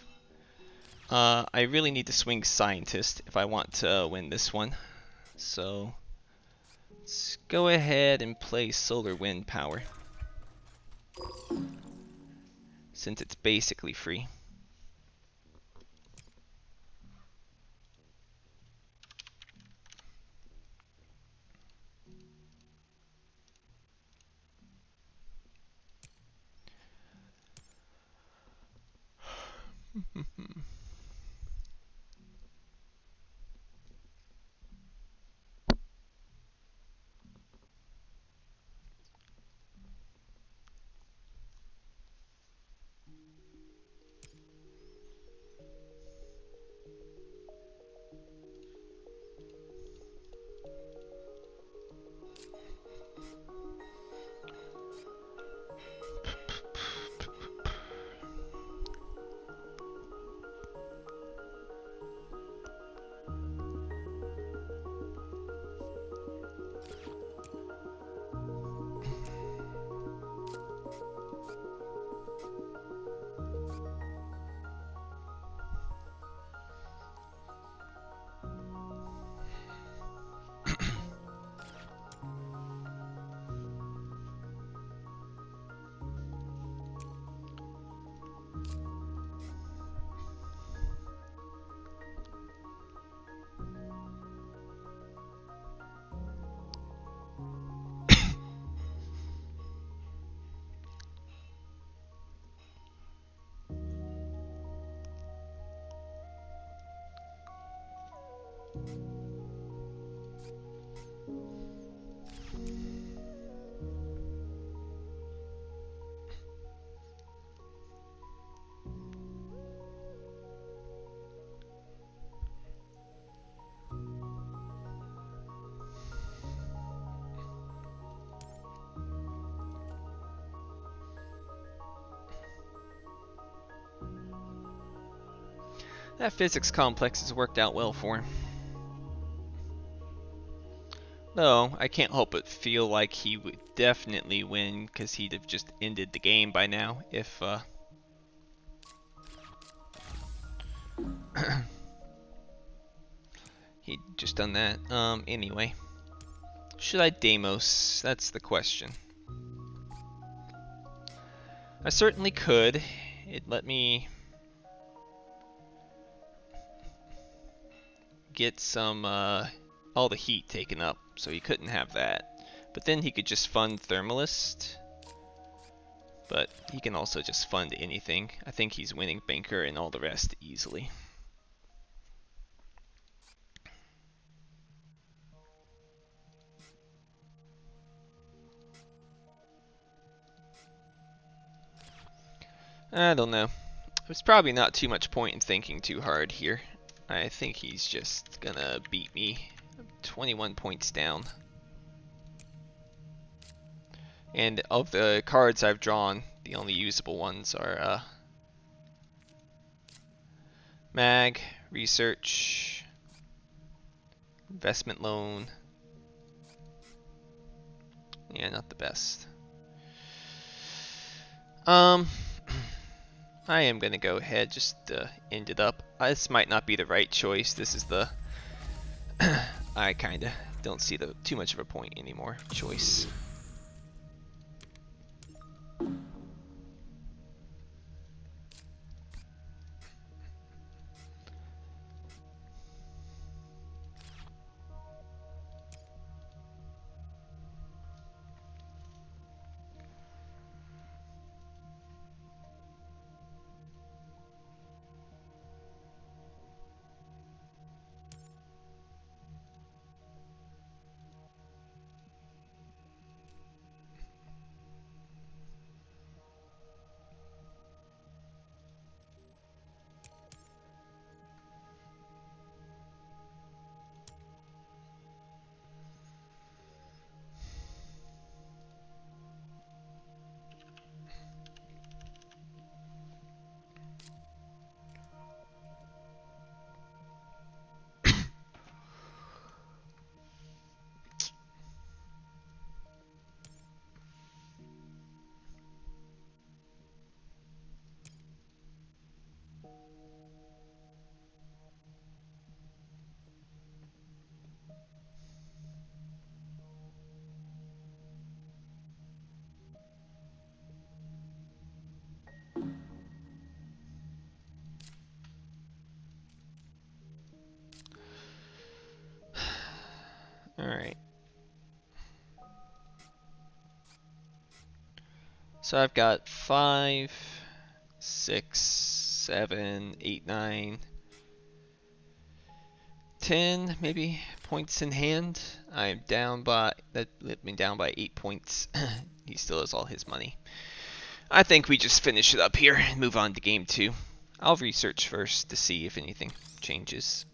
I really need to swing Scientist if I want to win this one. So let's go ahead and play Solar Wind Power, since it's basically free. That physics complex has worked out well for him. Though, I can't help but feel like he would definitely win, because he'd have just ended the game by now if he'd just done that. Anyway. Should I Deimos? That's the question. I certainly could. It let me get some, all the heat taken up, so he couldn't have that. But then he could just fund Thermalist. But he can also just fund anything. I think he's winning Banker and all the rest easily. I don't know. There's probably not too much point in thinking too hard here. I think he's just gonna beat me. I'm 21 points down. And of the cards I've drawn, the only usable ones are Mag, Research, Investment Loan. Yeah, not the best. I am gonna go ahead, just end it up. This might not be the right choice. This is the I kinda don't see too much of a point anymore choice. Alright. So I've got 5, 6, 7, 8, 9, 10 maybe points in hand. I'm down by, that let me down by 8 points. He still has all his money. I think we just finish it up here and move on to game 2. I'll research first to see if anything changes.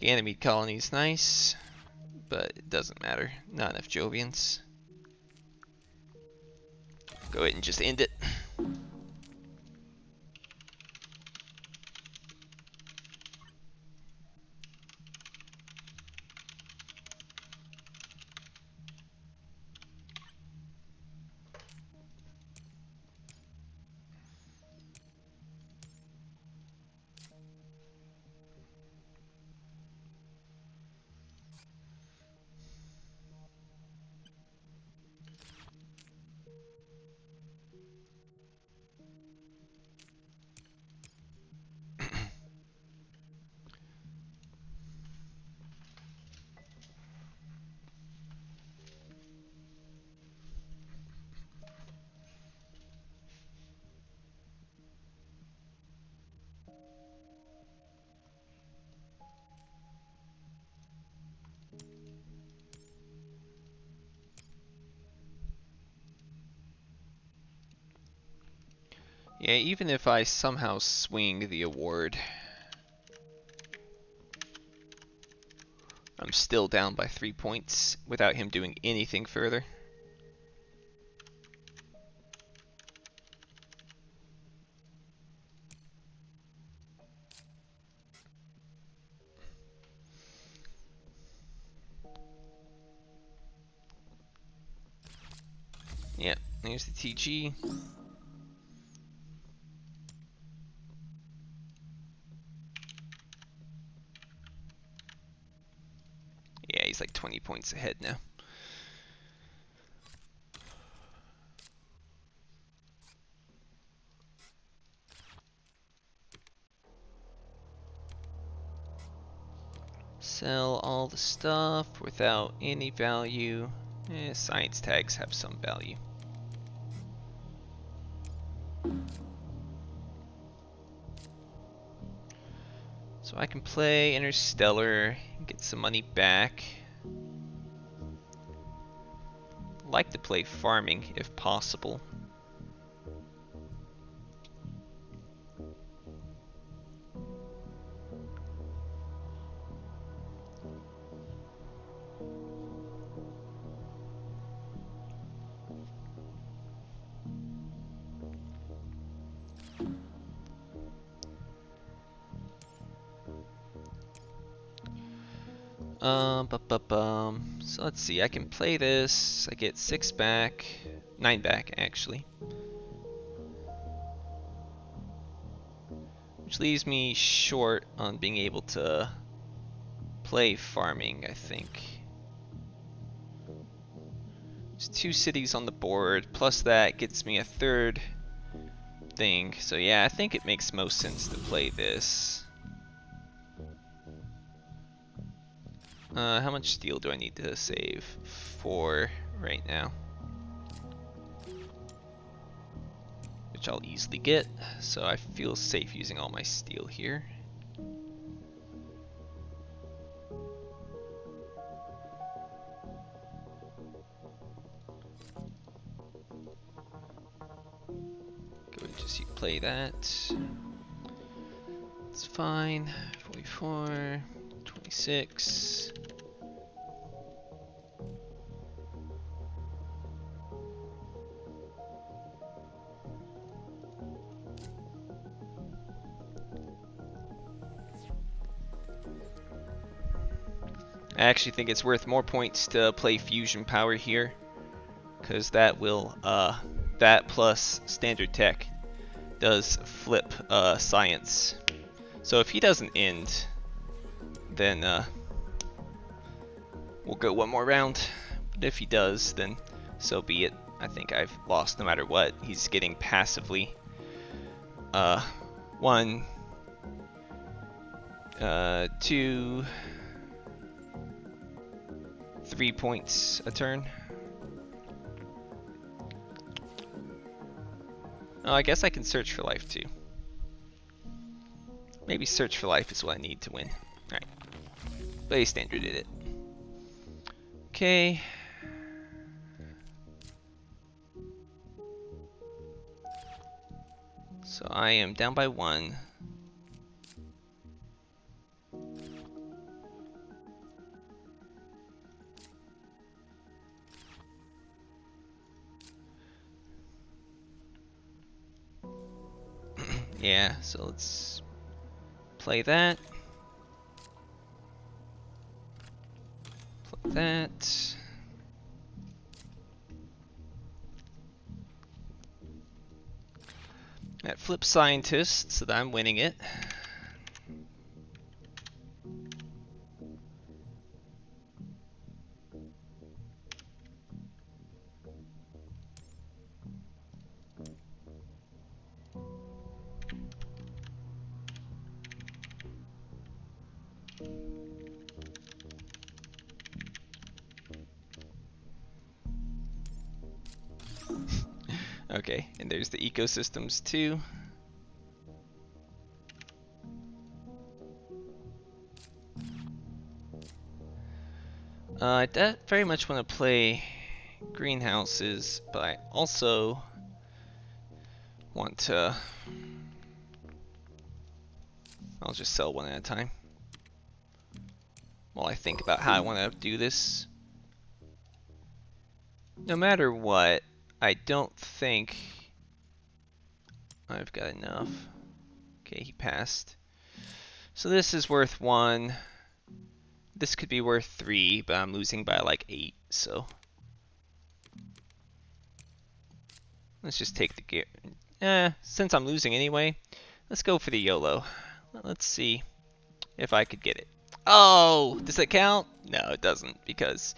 Ganymede colony is nice, but it doesn't matter. Not enough Jovians. Go ahead and just end it. Yeah, even if I somehow swing the award, I'm still down by 3 points without him doing anything further. Yep, there's the TG. Yeah, he's like 20 points ahead now. Sell all the stuff without any value. Science tags have some value. So I can play Interstellar and get some money back. Like to play farming if possible. So let's see, I can play this. I get 6 back, 9 back actually. Which leaves me short on being able to play farming, I think. There's 2 cities on the board, plus that gets me a 3rd thing. So yeah, I think it makes most sense to play this. How much steel do I need to save? 4 right now. Which I'll easily get, so I feel safe using all my steel here. Go and just play that. It's fine. 44, 26. I actually think it's worth more points to play fusion power here, because that will that plus standard tech does flip science. So if he doesn't end, then we'll go one more round. But if he does, then so be it. I think I've lost no matter what. He's getting passively 1, 2, 3 points a turn. Oh, I guess I can search for life too. Maybe search for life is what I need to win. Alright. Play standard did it. Okay. So I am down by 1. Yeah, so let's play that. Play that. That flips scientist, so that I'm winning it. Okay, and there's the ecosystems too. I very much want to play greenhouses, but I also want to... I'll just sell one at a time while I think about how I want to do this. No matter what, I don't think I've got enough. Okay, he passed. So this is worth 1. This could be worth 3, but I'm losing by like 8, so. Let's just take the gear. Since I'm losing anyway, let's go for the YOLO. Let's see if I could get it. Oh, does that count? No, it doesn't, because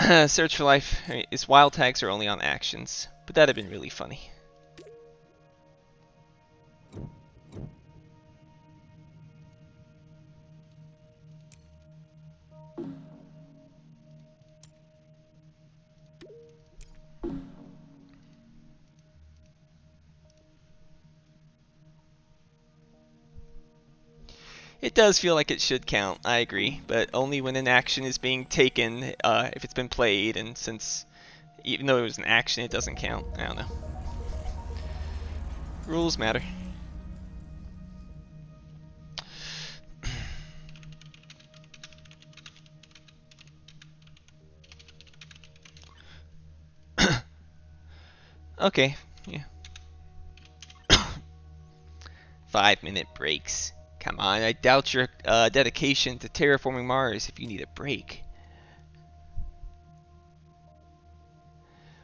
Search for Life, its wild tags are only on actions. But that'd have been really funny. It does feel like it should count, I agree, but only when an action is being taken, if it's been played, and since, even though it was an action, it doesn't count. I don't know. Rules matter. Okay, yeah. 5-minute breaks. Come on, I doubt your dedication to terraforming Mars if you need a break.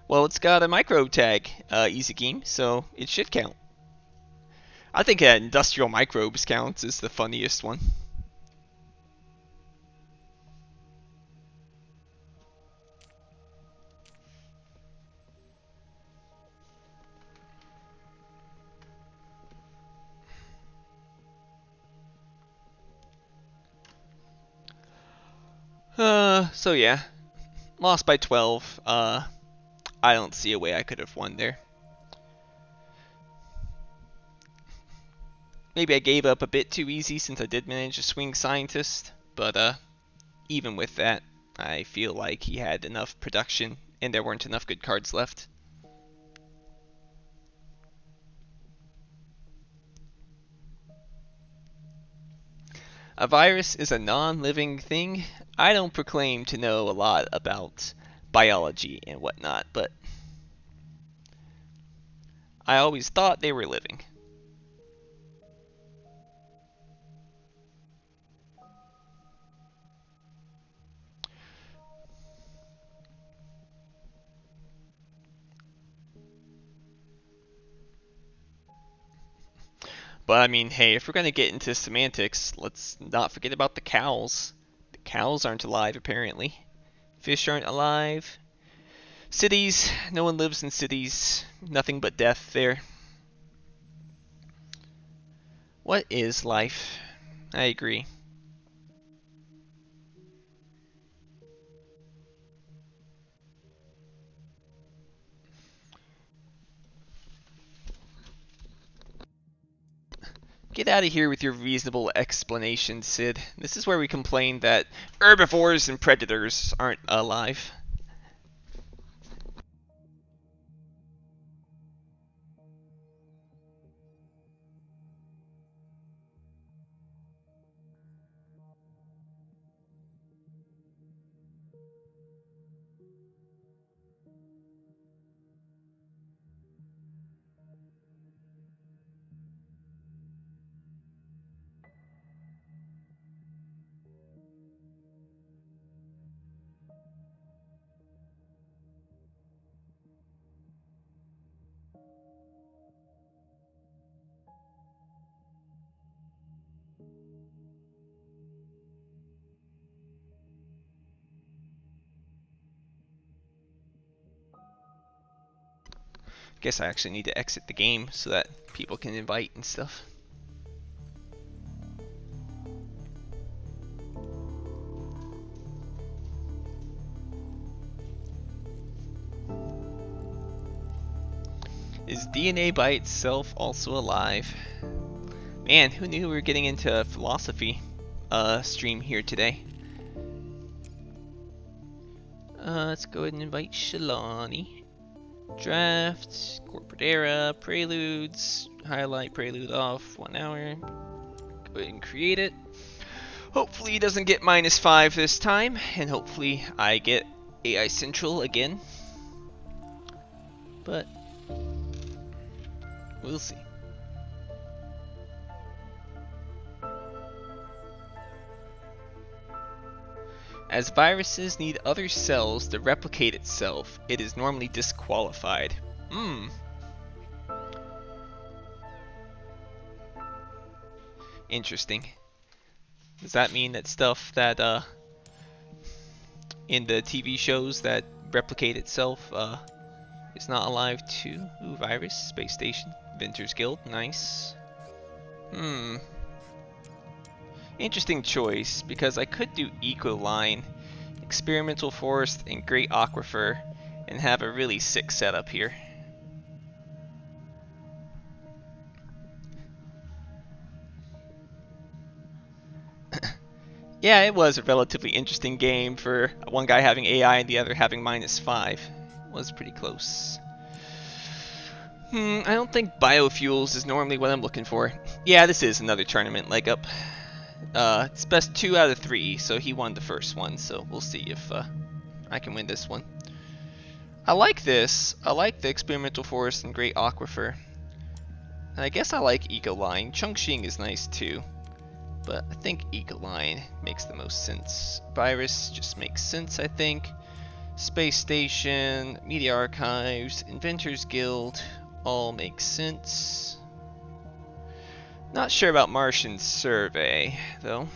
Well, it's got a microbe tag, easy game, so it should count. I think industrial microbes counts as the funniest one. So yeah, lost by 12. I don't see a way I could have won there. Maybe I gave up a bit too easy since I did manage to swing Scientist, but even with that, I feel like he had enough production and there weren't enough good cards left. A virus is a non-living thing. I don't proclaim to know a lot about biology and whatnot, but I always thought they were living. But I mean, hey, if we're gonna get into semantics, let's not forget about the cows. The cows aren't alive, apparently. Fish aren't alive. Cities, no one lives in cities. Nothing but death there. What is life? I agree. Get out of here with your reasonable explanation, Sid. This is where we complain that herbivores and predators aren't alive. Guess I actually need to exit the game so that people can invite and stuff. Is DNA by itself also alive? Man, who knew we were getting into a philosophy stream here today? Let's go ahead and invite Shalani. Draft, corporate era, preludes, highlight prelude off, 1 hour. Go ahead and create it. Hopefully he doesn't get -5 this time, and hopefully I get AI Central again. But we'll see. As viruses need other cells to replicate itself, it is normally disqualified. Hmm. Interesting. Does that mean that stuff that in the TV shows that replicate itself is not alive too? Ooh, virus, space station, Venter's Guild, nice. Hmm. Interesting choice, because I could do Ecoline, Experimental Forest, and Great Aquifer, and have a really sick setup here. Yeah, it was a relatively interesting game for one guy having AI and the other having -5. It was pretty close. I don't think biofuels is normally what I'm looking for. Yeah, this is another tournament leg up. It's best 2 out of 3, so he won the first one, so we'll see if I can win this one. I like this. I like the Experimental Forest and Great Aquifer. And I guess I like Ecoline. Chongqing is nice too, but I think Ecoline makes the most sense. Virus just makes sense, I think. Space Station, Media Archives, Inventors Guild all make sense. Not sure about Martian Survey, though.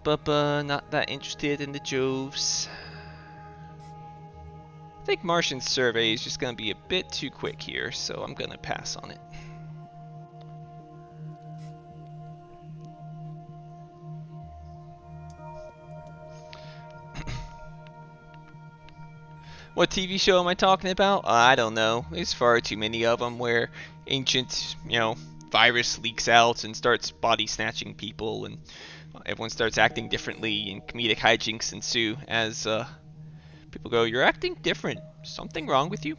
Not that interested in the Joves. I think Martian Survey is just going to be a bit too quick here, so I'm going to pass on it. What TV show am I talking about? I don't know. There's far too many of them where ancient, virus leaks out and starts body snatching people, and everyone starts acting differently, and comedic hijinks ensue as people go, "You're acting different. Something wrong with you?"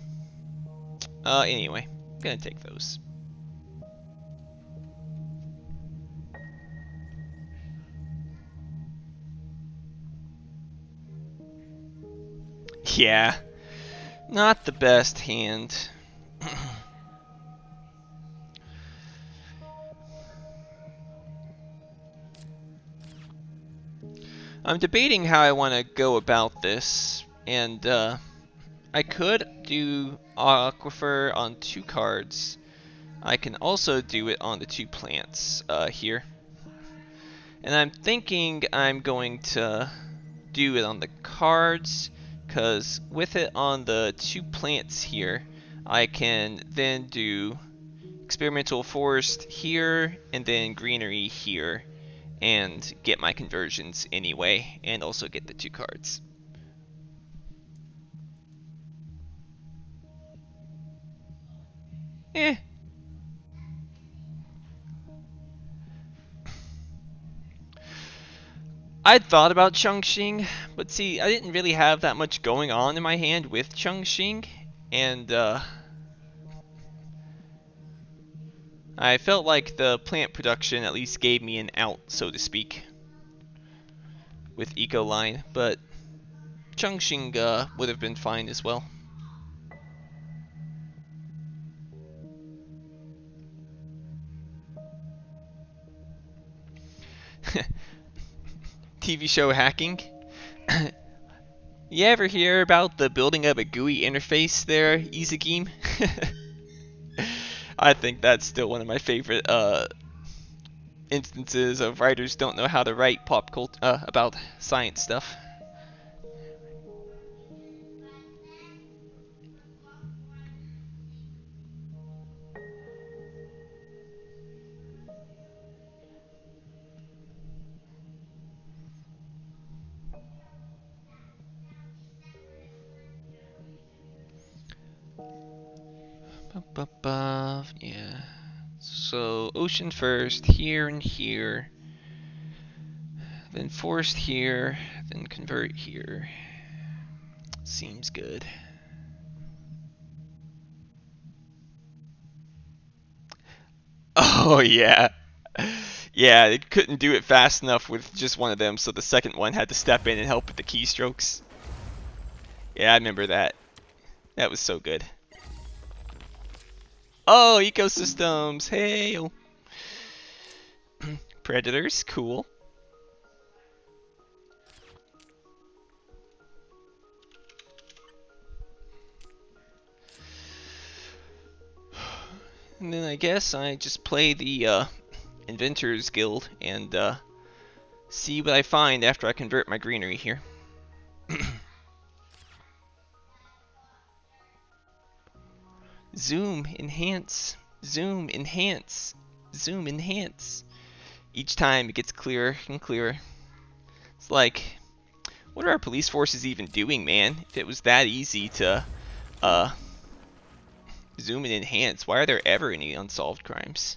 Anyway, I'm gonna take those. Yeah, not the best hand. I'm debating how I want to go about this, and I could do Aquifer on 2 cards. I can also do it on the 2 plants here. And I'm thinking I'm going to do it on the cards, because with it on the 2 plants here, I can then do Experimental Forest here, and then Greenery here, and get my conversions anyway, and also get the 2 cards. Eh. I'd thought about Chongqing, but see, I didn't really have that much going on in my hand with Chongqing, and I felt like the plant production at least gave me an out, so to speak, with Ecoline, but Chongqing would have been fine as well. TV show hacking? You ever hear about the building of a GUI interface there, Izagime? I think that's still one of my favorite instances of writers don't know how to write pop cult about science stuff. Yeah. So ocean first, here and here, then forest here, then convert here. Seems good. Oh yeah. Yeah, it couldn't do it fast enough with just one of them, so the second one had to step in and help with the keystrokes. Yeah, I remember that. That was so good. Oh, ecosystems. Hey. Predators, cool. And then I guess I just play the Inventors Guild and see what I find after I convert my greenery here. Zoom, enhance, zoom, enhance, zoom, enhance. Each time it gets clearer and clearer. It's like, what are our police forces even doing, man? If it was that easy to uh, zoom and enhance, why are there ever any unsolved crimes?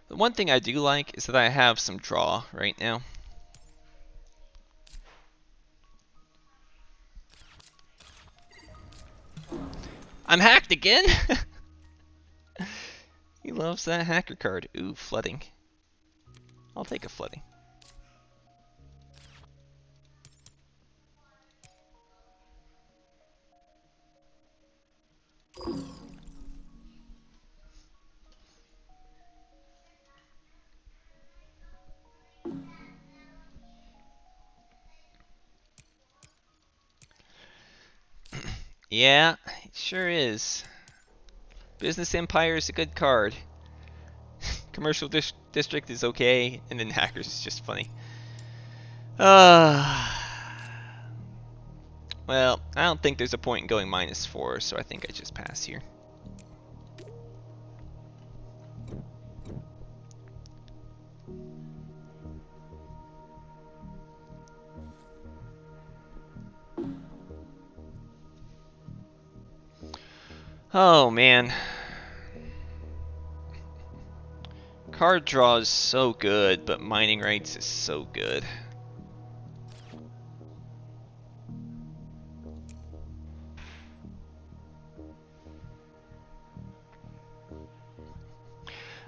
The one thing I do like is that I have some draw right now. I'm hacked again? He loves that hacker card. Ooh, flooding. I'll take a flooding. Yeah, it sure is. Business Empire is a good card. Commercial District is okay, and then Hackers is just funny. Well, I don't think there's a point in going -4, so I think I just pass here. Oh man. Card draw is so good, but mining rights is so good.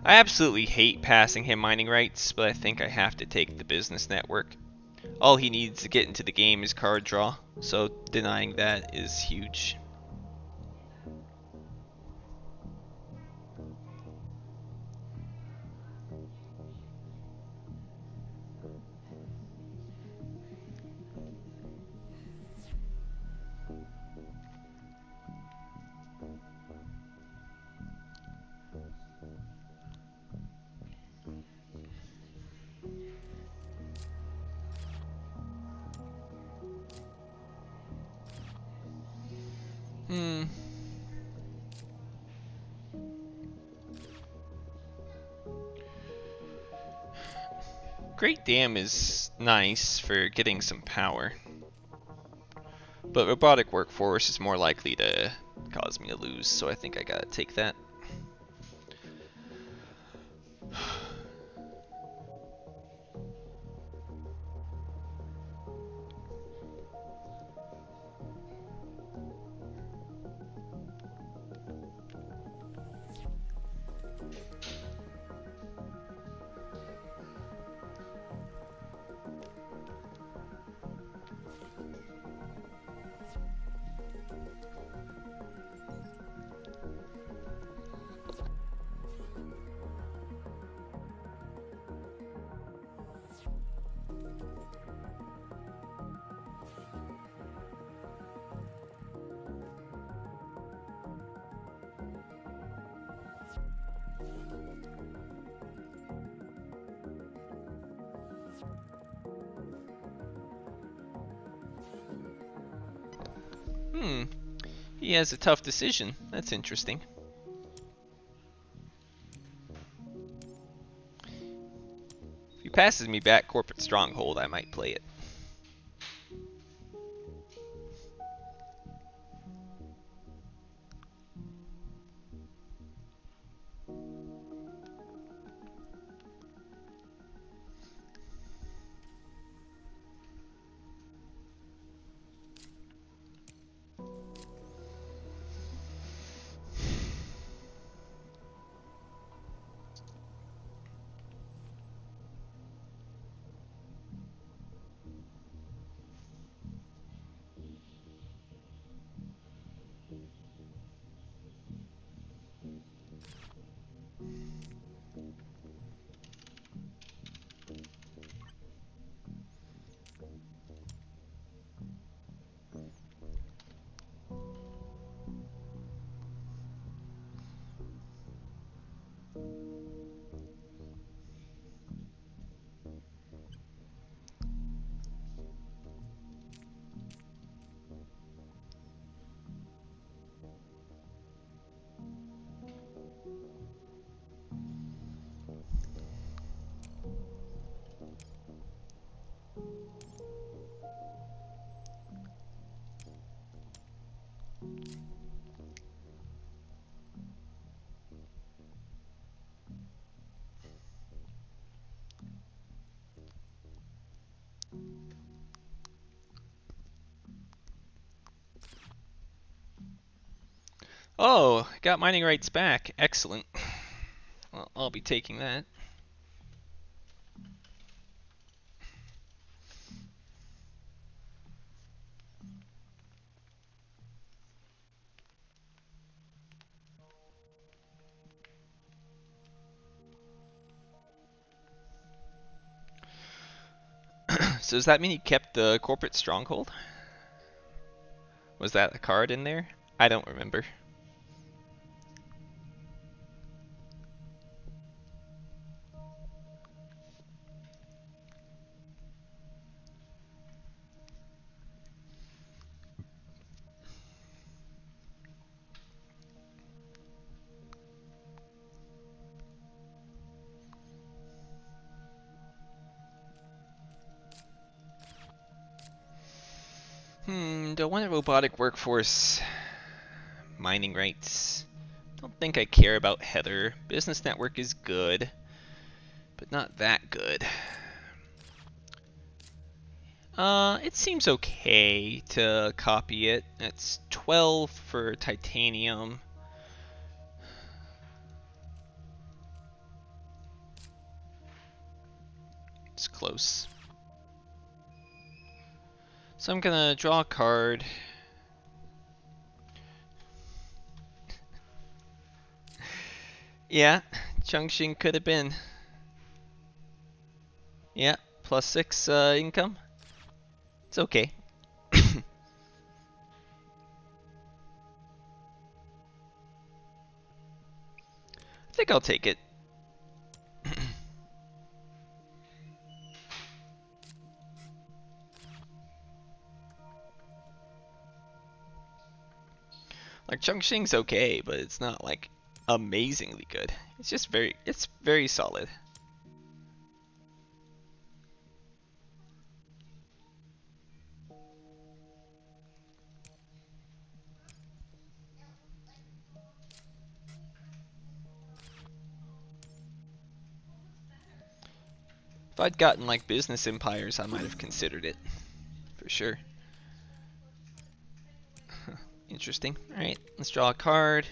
I absolutely hate passing him mining rights, but I think I have to take the business network. All he needs to get into the game is card draw, so denying that is huge. Great Dam is nice for getting some power, but Robotic Workforce is more likely to cause me to lose, so I think I gotta take that. He has a tough decision. That's interesting. If he passes me back Corporate Stronghold, I might play it. Oh, got mining rights back. Excellent. Well, I'll be taking that. So does that mean he kept the Corporate Stronghold? Was that a card in there? I don't remember. Don't want a robotic workforce. Mining rights. Don't think I care about Heather. Business network is good, but not that good. It seems okay to copy it. That's 12 for titanium. It's close. So I'm gonna draw a card. Yeah, Chongqing could have been. Yeah, +6 income. It's okay. I think I'll take it. Like Chongqing's okay, but it's not like amazingly good. It's just it's very solid. If I'd gotten like business empires, I might have considered it for sure. Interesting. All right, let's draw a card.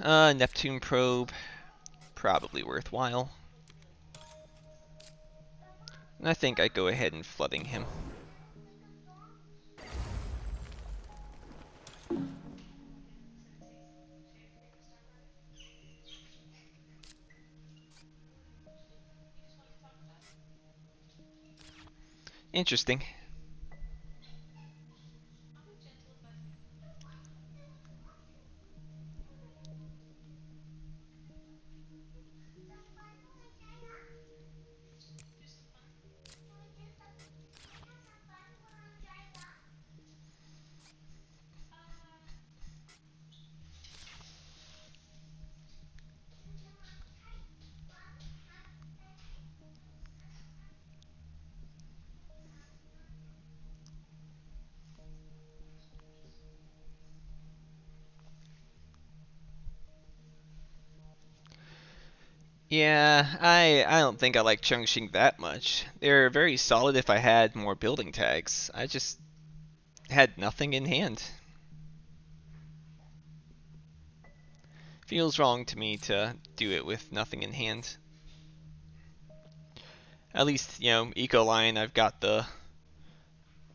Neptune probe, probably worthwhile. And I think I go ahead and flooding him. Interesting. Yeah, I don't think I like Chongqing that much. They're very solid if I had more building tags. I just had nothing in hand. Feels wrong to me to do it with nothing in hand. At least, you know, Eco Line, I've got the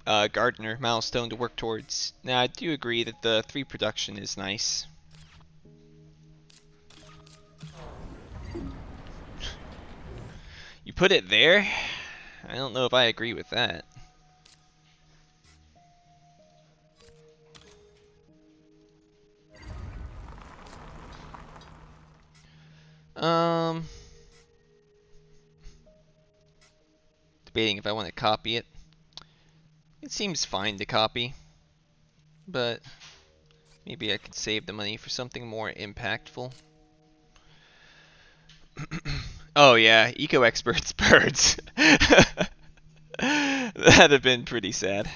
Gardener milestone to work towards. Now, I do agree that the 3 production is nice. You put it there? I don't know if I agree with that. Um, Debating if I want to copy it. It seems fine to copy, but maybe I could save the money for something more impactful. Oh yeah, Eco Experts birds. That'd have been pretty sad.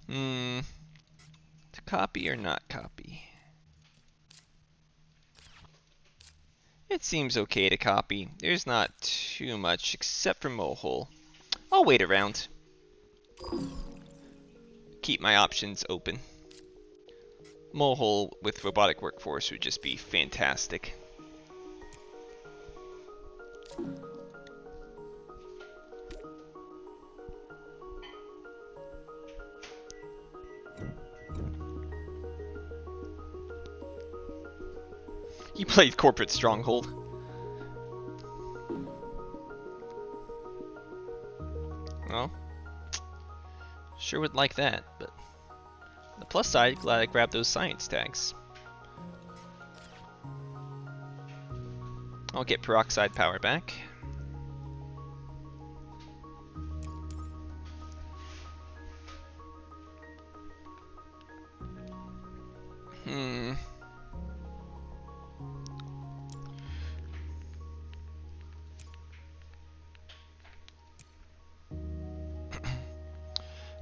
Hmm. To copy or not copy? It seems okay to copy. There's not too much except for Mohole. I'll wait around. Keep my options open. Mohole with robotic workforce would just be fantastic. He played Corporate Stronghold. Well, sure would like that, but on the plus side, glad I grabbed those science tags. I'll get peroxide power back. Hmm.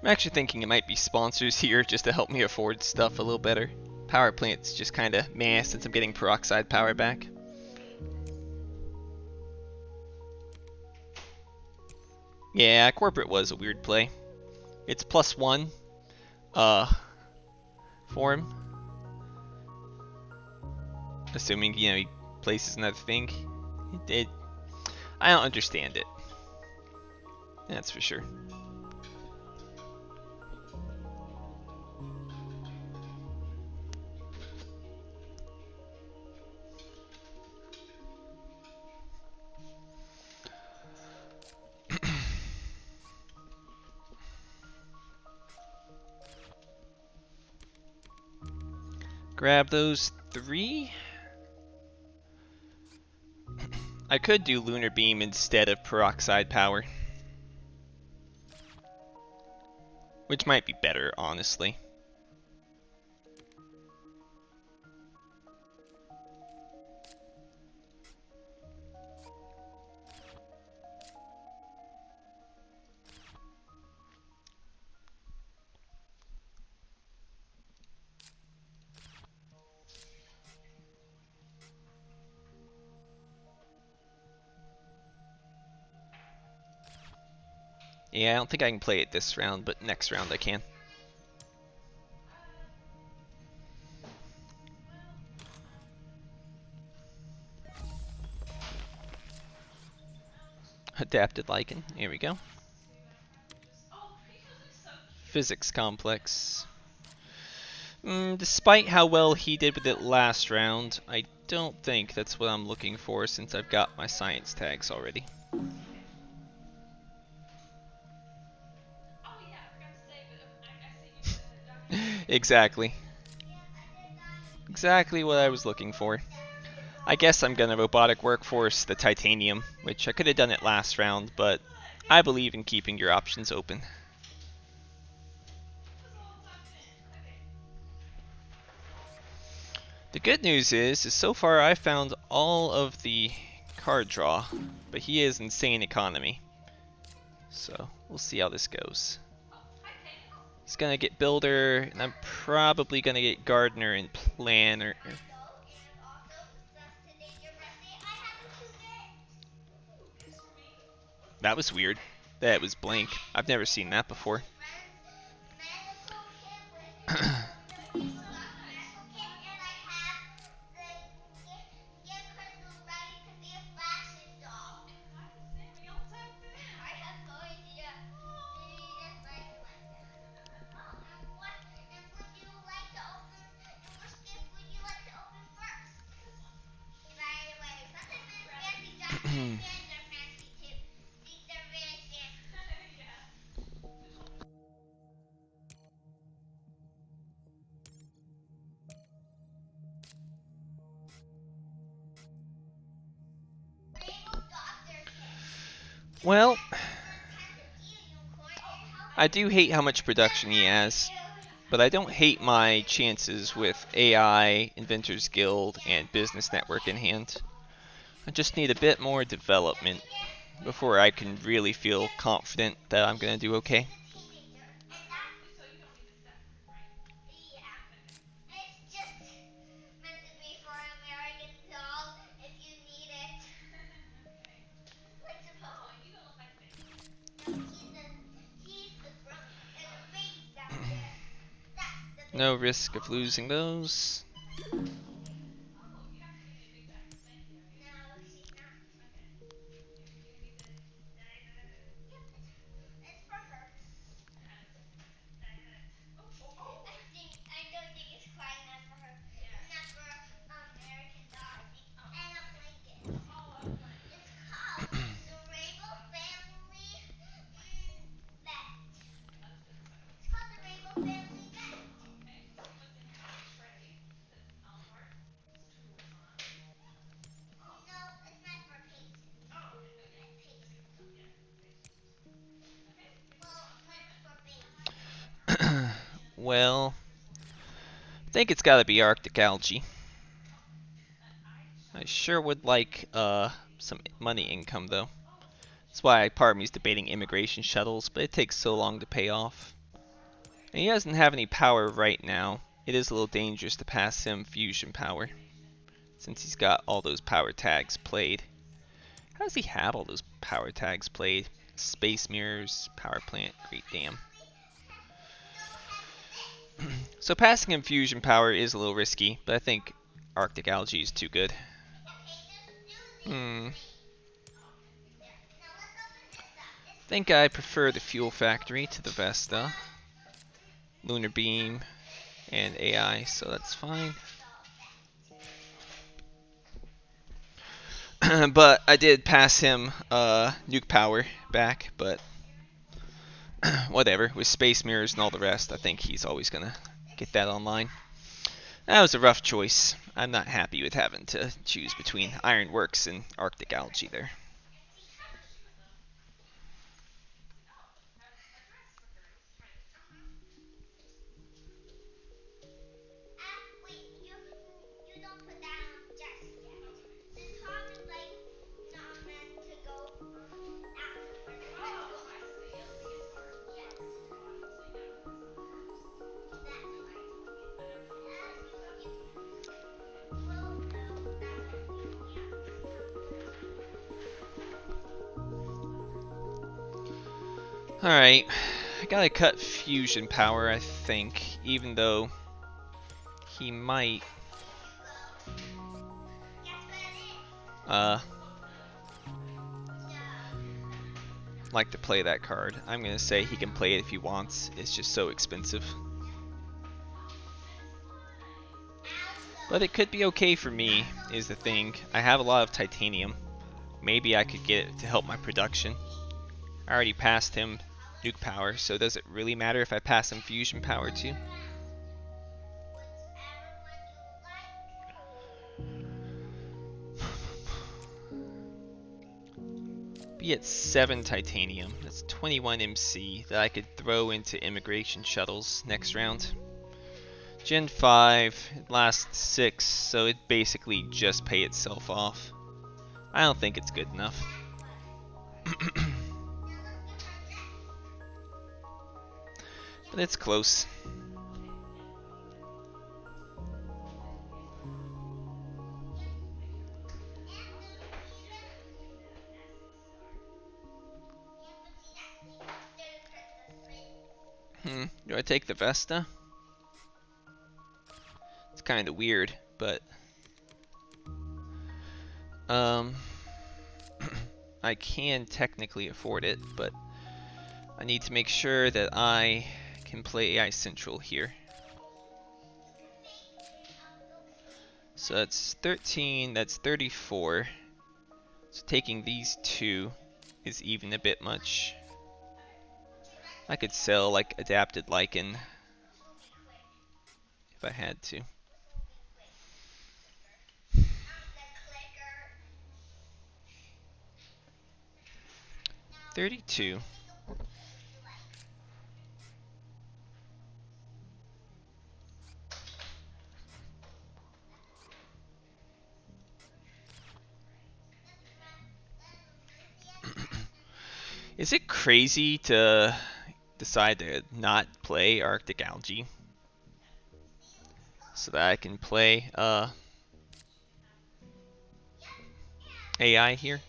I'm actually thinking it might be sponsors here just to help me afford stuff a little better. Power plant's just kinda meh since I'm getting peroxide power back. Yeah, corporate was a weird play. It's +1 uh for him. Assuming, you know, he places another thing. I don't understand it. That's for sure. Grab those 3. I could do Lunar Beam instead of Peroxide Power. Which might be better, honestly. Yeah, I don't think I can play it this round, but next round I can. Adapted Lichen, here we go. Physics Complex. Despite how well he did with it last round, I don't think that's what I'm looking for since I've got my science tags already. Exactly. Exactly what I was looking for. I guess I'm gonna robotic workforce the titanium, which I could have done it last round, but I believe in keeping your options open. The good news is so far I've found all of the card draw, but he has insane economy. So we'll see how this goes. He's gonna get Builder, and I'm probably gonna get Gardener and Planner. That was weird. That was blank. I've never seen that before. Well, I do hate how much production he has, but I don't hate my chances with AI, Inventors Guild, and Business Network in hand. I just need a bit more development before I can really feel confident that I'm going to do okay. No risk of losing those. Well, I think it's got to be Arctic algae. I sure would like some money income though. That's why part of me is debating immigration shuttles, but it takes so long to pay off. And he doesn't have any power right now. It is a little dangerous to pass him fusion power, since he's got all those power tags played. How does he have all those power tags played? Space mirrors, power plant, great damn. So passing him fusion power is a little risky, but I think Arctic algae is too good. I think I prefer the fuel factory to the Vesta. Lunar beam and AI, so that's fine. But I did pass him nuke power back, but whatever. With space mirrors and all the rest, I think he's always gonna get that online. That was a rough choice. I'm not happy with having to choose between Ironworks and Arctic algae there. Alright, I gotta cut fusion power, I think, even though he might uh, like to play that card. I'm gonna say he can play it if he wants, it's just so expensive. But it could be okay for me, is the thing. I have a lot of titanium. Maybe I could get it to help my production. I already passed him nuke power, so does it really matter if I pass him fusion power too? Be at 7 titanium. That's 21 MC that I could throw into immigration shuttles next round. Gen 5, it lasts 6, so it basically just pay itself off. I don't think it's good enough. But it's close. Do I take the Vesta? It's kind of weird, but um, I can technically afford it, but I need to make sure that I can play AI Central here. So that's 13, that's 34. So taking these two is even a bit much. I could sell like adapted lichen if I had to. 32. Is it crazy to decide to not play Arctic Algae so that I can play AI here?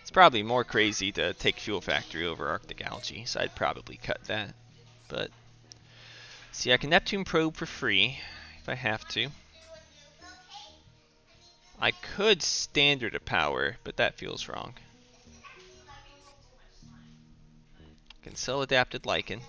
It's probably more crazy to take Fuel Factory over Arctic Algae, so I'd probably cut that. But see, I can Neptune probe for free if I have to. I could standard a power, but that feels wrong. Can sell adapted lichen.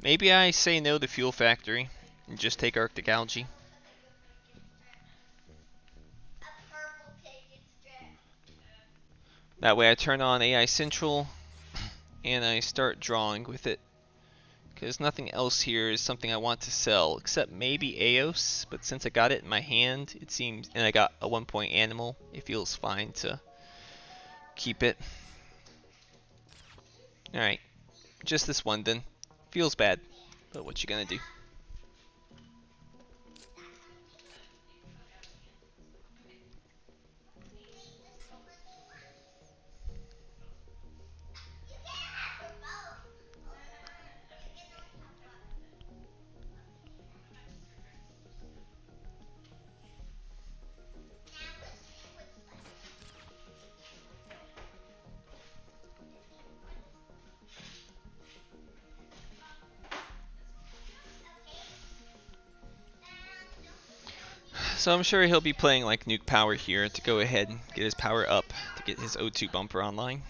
Maybe I say no to Fuel Factory and just take Arctic Algae. That way I turn on AI Central and I start drawing with it. Because nothing else here is something I want to sell, except maybe Eos, but since I got it in my hand, it seems, and I got a 1-point animal, it feels fine to keep it. Alright, just this one then. Feels bad, but what you gonna do? So I'm sure he'll be playing like Nuke Power here to go ahead and get his power up to get his O2 bumper online.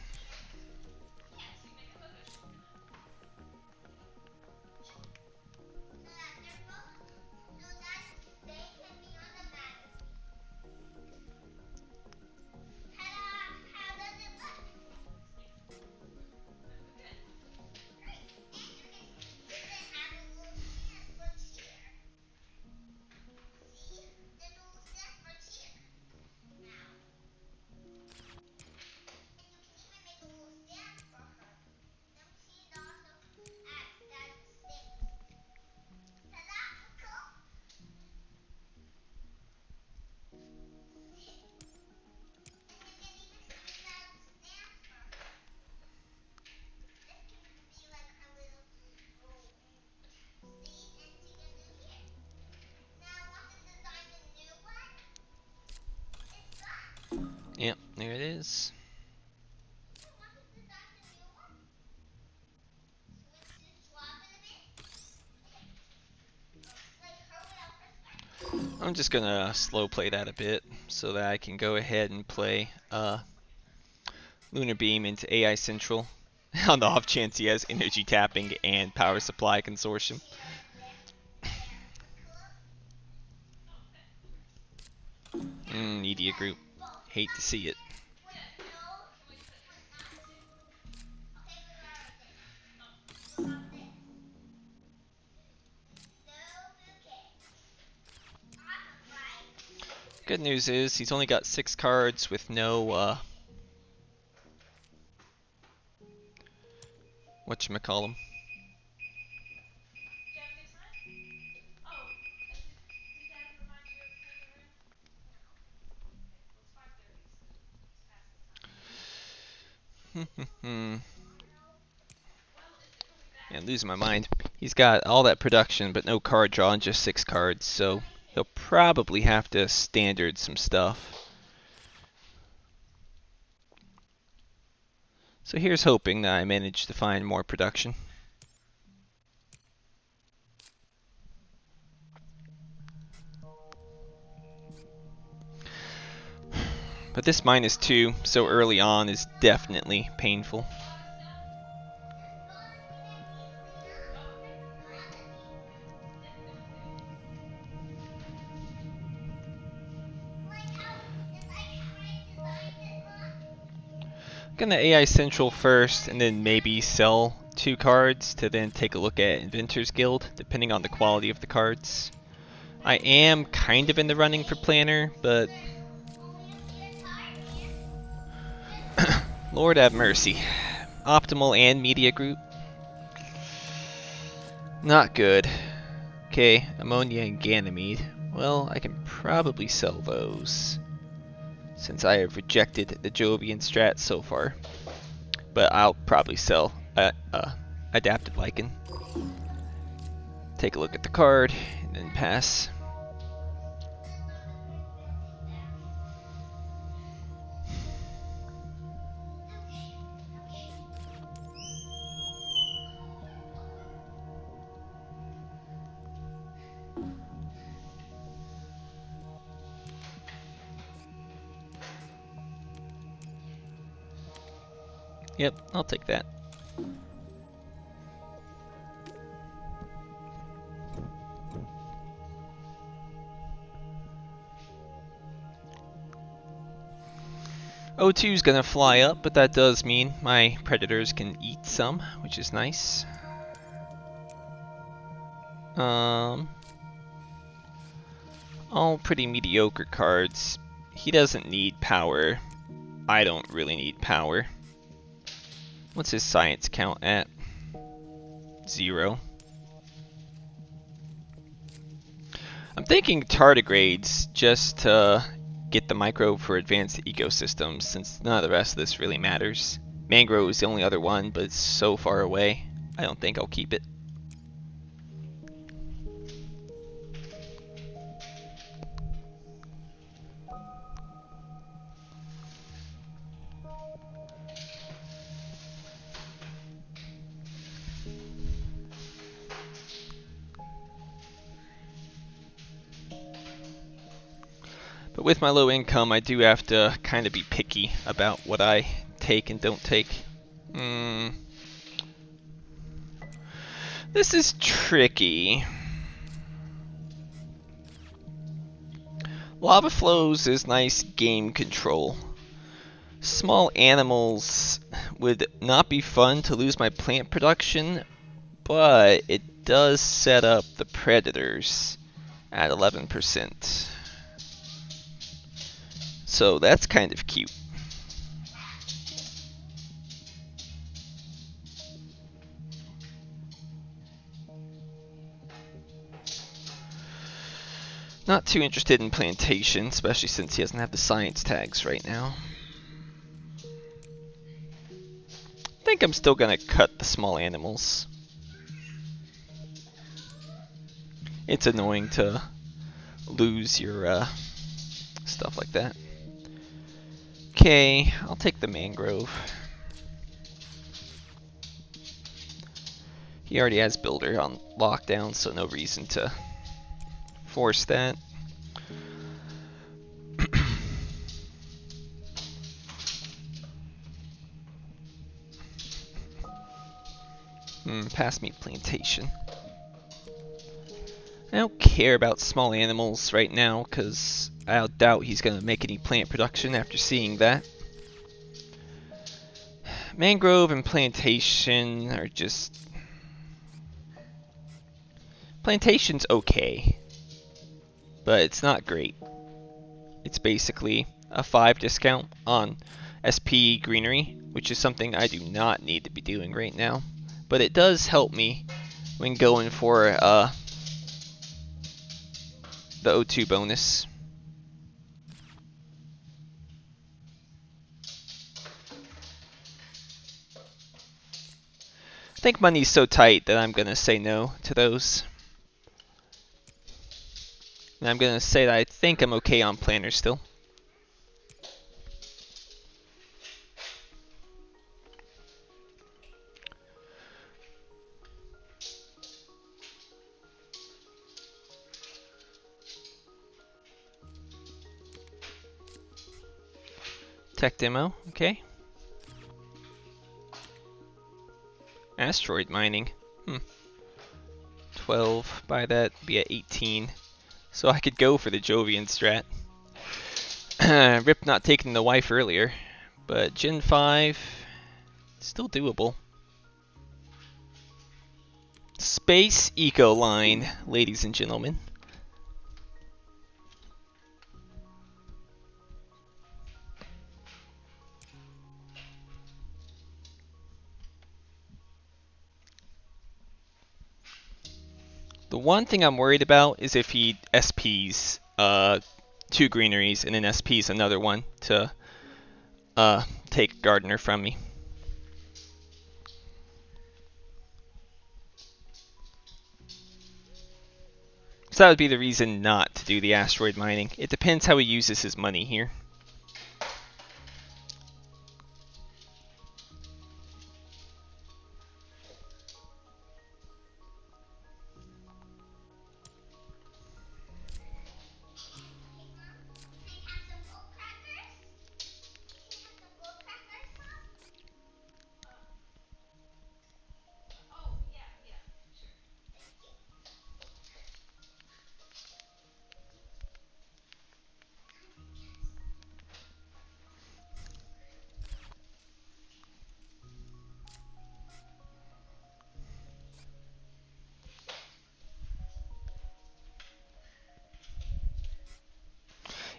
Yep, there it is. I'm just gonna slow play that a bit so that I can go ahead and play Lunar Beam into AI Central on the off chance he has energy tapping and power supply consortium. Media group. Hate to see it. Good news is he's only got 6 cards with no whatchamacallem. And losing my mind. He's got all that production, but no card draw and just 6 cards, so he'll probably have to standard some stuff. So here's hoping that I manage to find more production. But this -2 so early on is definitely painful. Gonna AI Central first, and then maybe sell 2 cards to then take a look at Inventor's Guild, depending on the quality of the cards. I am kind of in the running for Planner, but Lord have mercy. Optimal and Media Group. Not good. Okay, Ammonia and Ganymede. Well, I can probably sell those, since I have rejected the Jovian strat so far. But I'll probably sell Adapted Lichen. Take a look at the card, and then pass. Yep, I'll take that. O2's gonna fly up, but that does mean my predators can eat some, which is nice. All pretty mediocre cards. He doesn't need power. I don't really need power. What's his science count at? 0. I'm thinking tardigrades just to get the micro for advanced ecosystems, since none of the rest of this really matters. Mangrove is the only other one, but it's so far away. I don't think I'll keep it. But with my low income, I do have to kind of be picky about what I take and don't take. This is tricky. Lava flows is nice game control. Small animals would not be fun to lose my plant production, but it does set up the predators at 11%. So that's kind of cute. Not too interested in plantation, especially since he doesn't have the science tags right now. I think I'm still gonna cut the small animals. It's annoying to lose your stuff like that. Okay, I'll take the mangrove. He already has builder on lockdown, so no reason to force that. Pass me plantation. I don't care about small animals right now, because I doubt he's going to make any plant production after seeing that. Mangrove and plantation are just... Plantation's okay, but it's not great. It's basically a 5 discount on SP greenery, which is something I do not need to be doing right now. But it does help me when going for the O2 bonus. think money's so tight that I'm gonna say no to those. And I'm gonna say that I think I'm okay on planners still. Tech demo, okay. Asteroid mining. 12, buy that, be at 18. So I could go for the Jovian strat. Rip not taking the wife earlier, but Gen 5, still doable. Space Eco Line, ladies and gentlemen. The one thing I'm worried about is if he SPs 2 greeneries and then SPs another one to take Gardener from me. So that would be the reason not to do the asteroid mining. It depends how he uses his money here.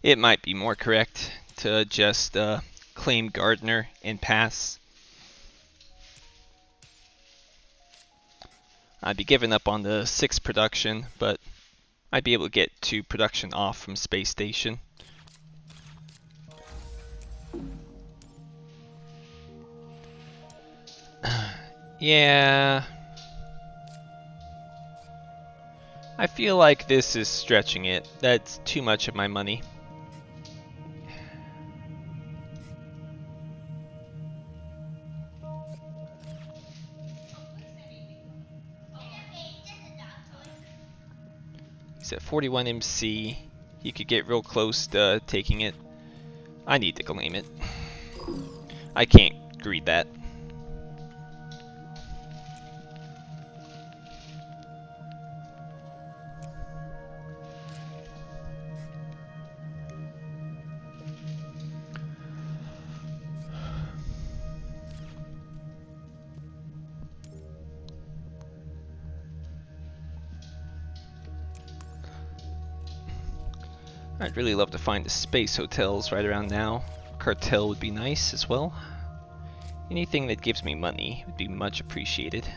It might be more correct to just claim Gardener and pass. I'd be giving up on the 6 production, but I'd be able to get 2 production off from Space Station. Yeah. I feel like this is stretching it. That's too much of my money. He's at 41 MC. He could get real close to taking it. I need to claim it. I can't greed that. I'd really love to find the space hotels right around now. Cartel would be nice as well. Anything that gives me money would be much appreciated.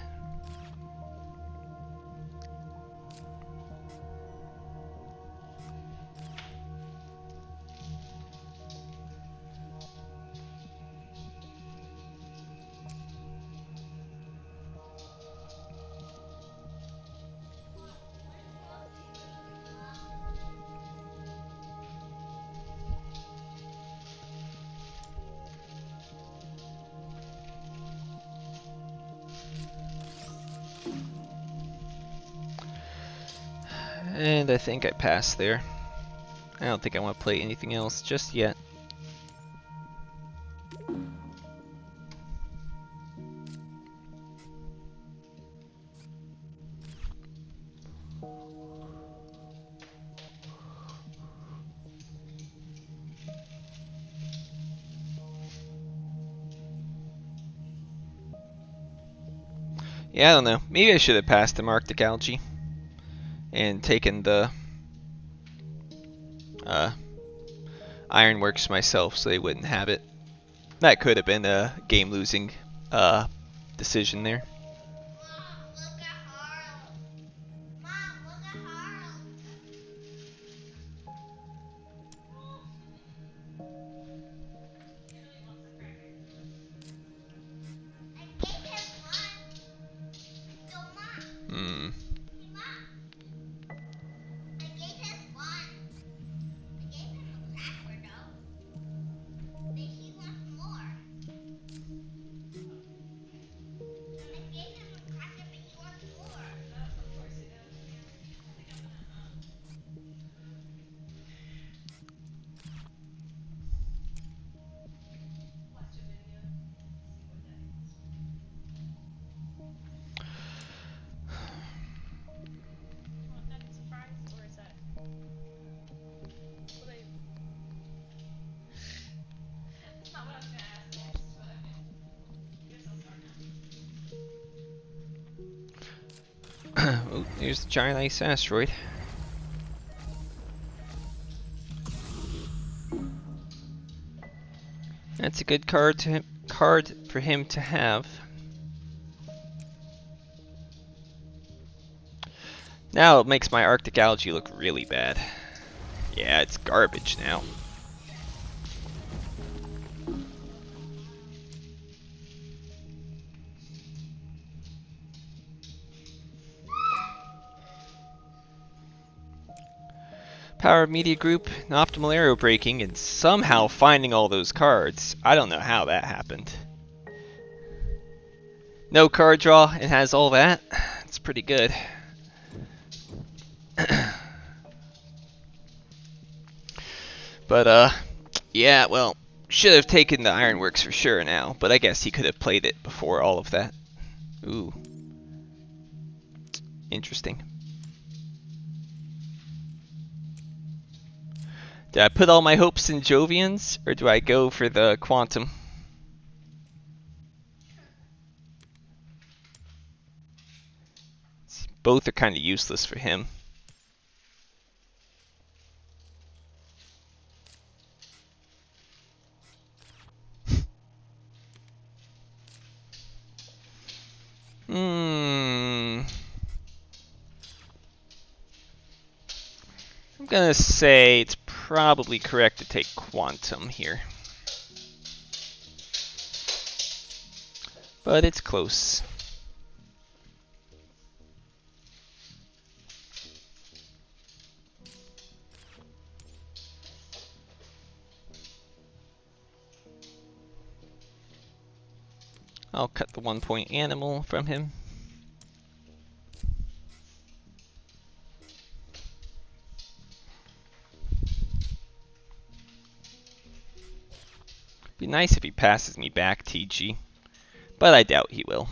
And I think I passed there. I don't think I want to play anything else just yet. Yeah, I don't know. Maybe I should have passed the Arctic algae and taken the Ironworks myself so they wouldn't have it. That could have been a game-losing decision there. Oh, there's the giant ice asteroid. That's a good card for him to have. Now it makes my Arctic algae look really bad. Yeah, it's garbage now. Power of Media Group, an optimal arrow breaking, and somehow finding all those cards. I don't know how that happened. No card draw and has all that. It's pretty good. But, yeah, well, should have taken the Ironworks for sure now, but I guess he could have played it before all of that. Ooh. Interesting. Do I put all my hopes in Jovians, or do I go for the Quantum? Both are kind of useless for him. I'm gonna say it's probably correct to take Quantum here. But it's close. I'll cut the 1-point animal from him. Be nice if he passes me back, TG. But I doubt he will.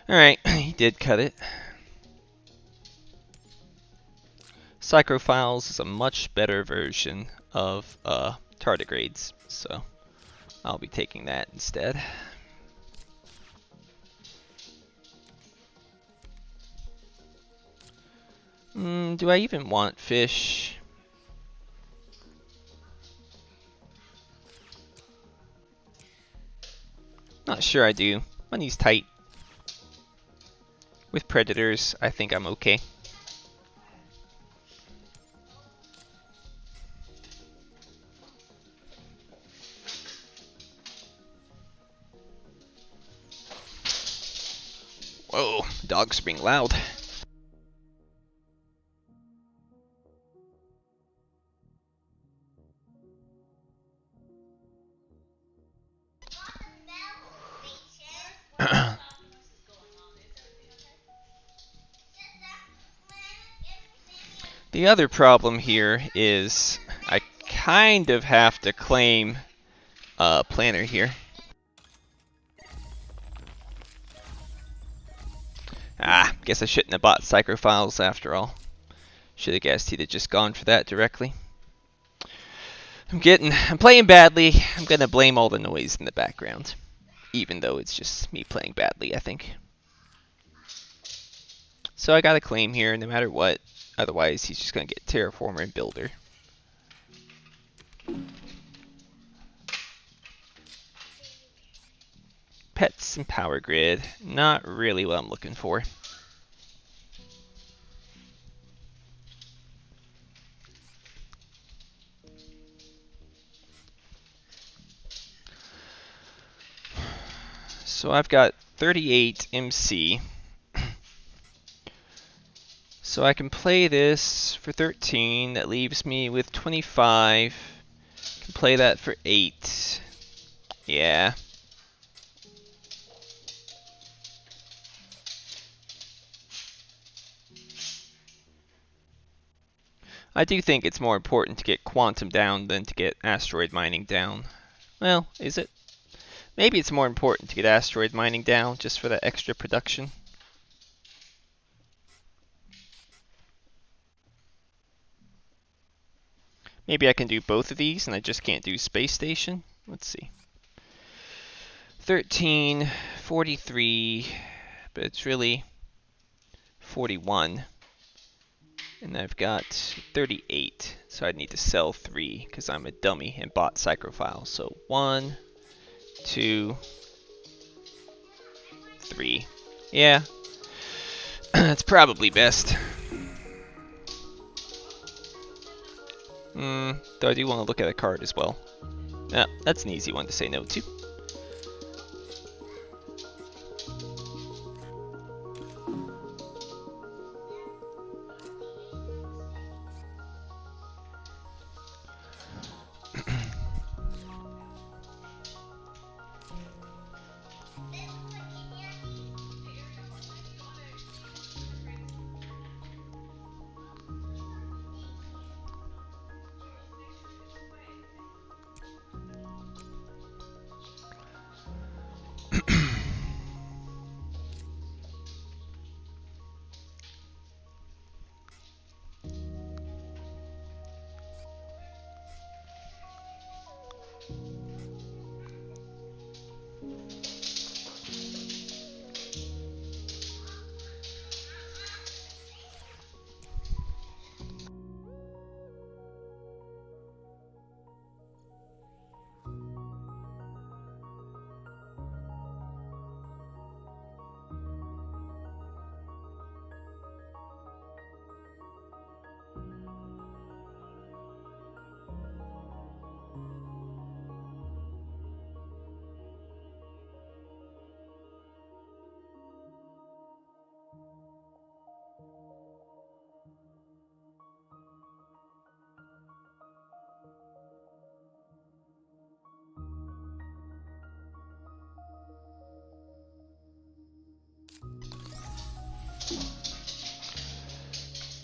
Alright, he did cut it. Psychrophiles is a much better version of tardigrades, so I'll be taking that instead. Do I even want fish? Not sure I do. Money's tight. With predators, I think I'm okay. Whoa, dogs are being loud. The other problem here is I kind of have to claim Planner here. Guess I shouldn't have bought Psychrophiles after all. Should have guessed he'd have just gone for that directly. I'm playing badly. I'm gonna blame all the noise in the background. Even though it's just me playing badly, I think. So I got a claim here no matter what. Otherwise, he's just going to get Terraformer and Builder. Pets and Power Grid. Not really what I'm looking for. So I've got 38 MC. So I can play this for 13. That leaves me with 25. Can play that for 8. Yeah. I do think it's more important to get quantum down than to get asteroid mining down. Well, is it? Maybe it's more important to get asteroid mining down just for that extra production. Maybe I can do both of these and I just can't do space station. Let's see. 13, 43, but it's really 41. And I've got 38, so I'd need to sell 3 because I'm a dummy and bought Psychrophile. So 1, 2, 3. Yeah, that's probably best. Though I do want to look at a card as well. That's an easy one to say no to.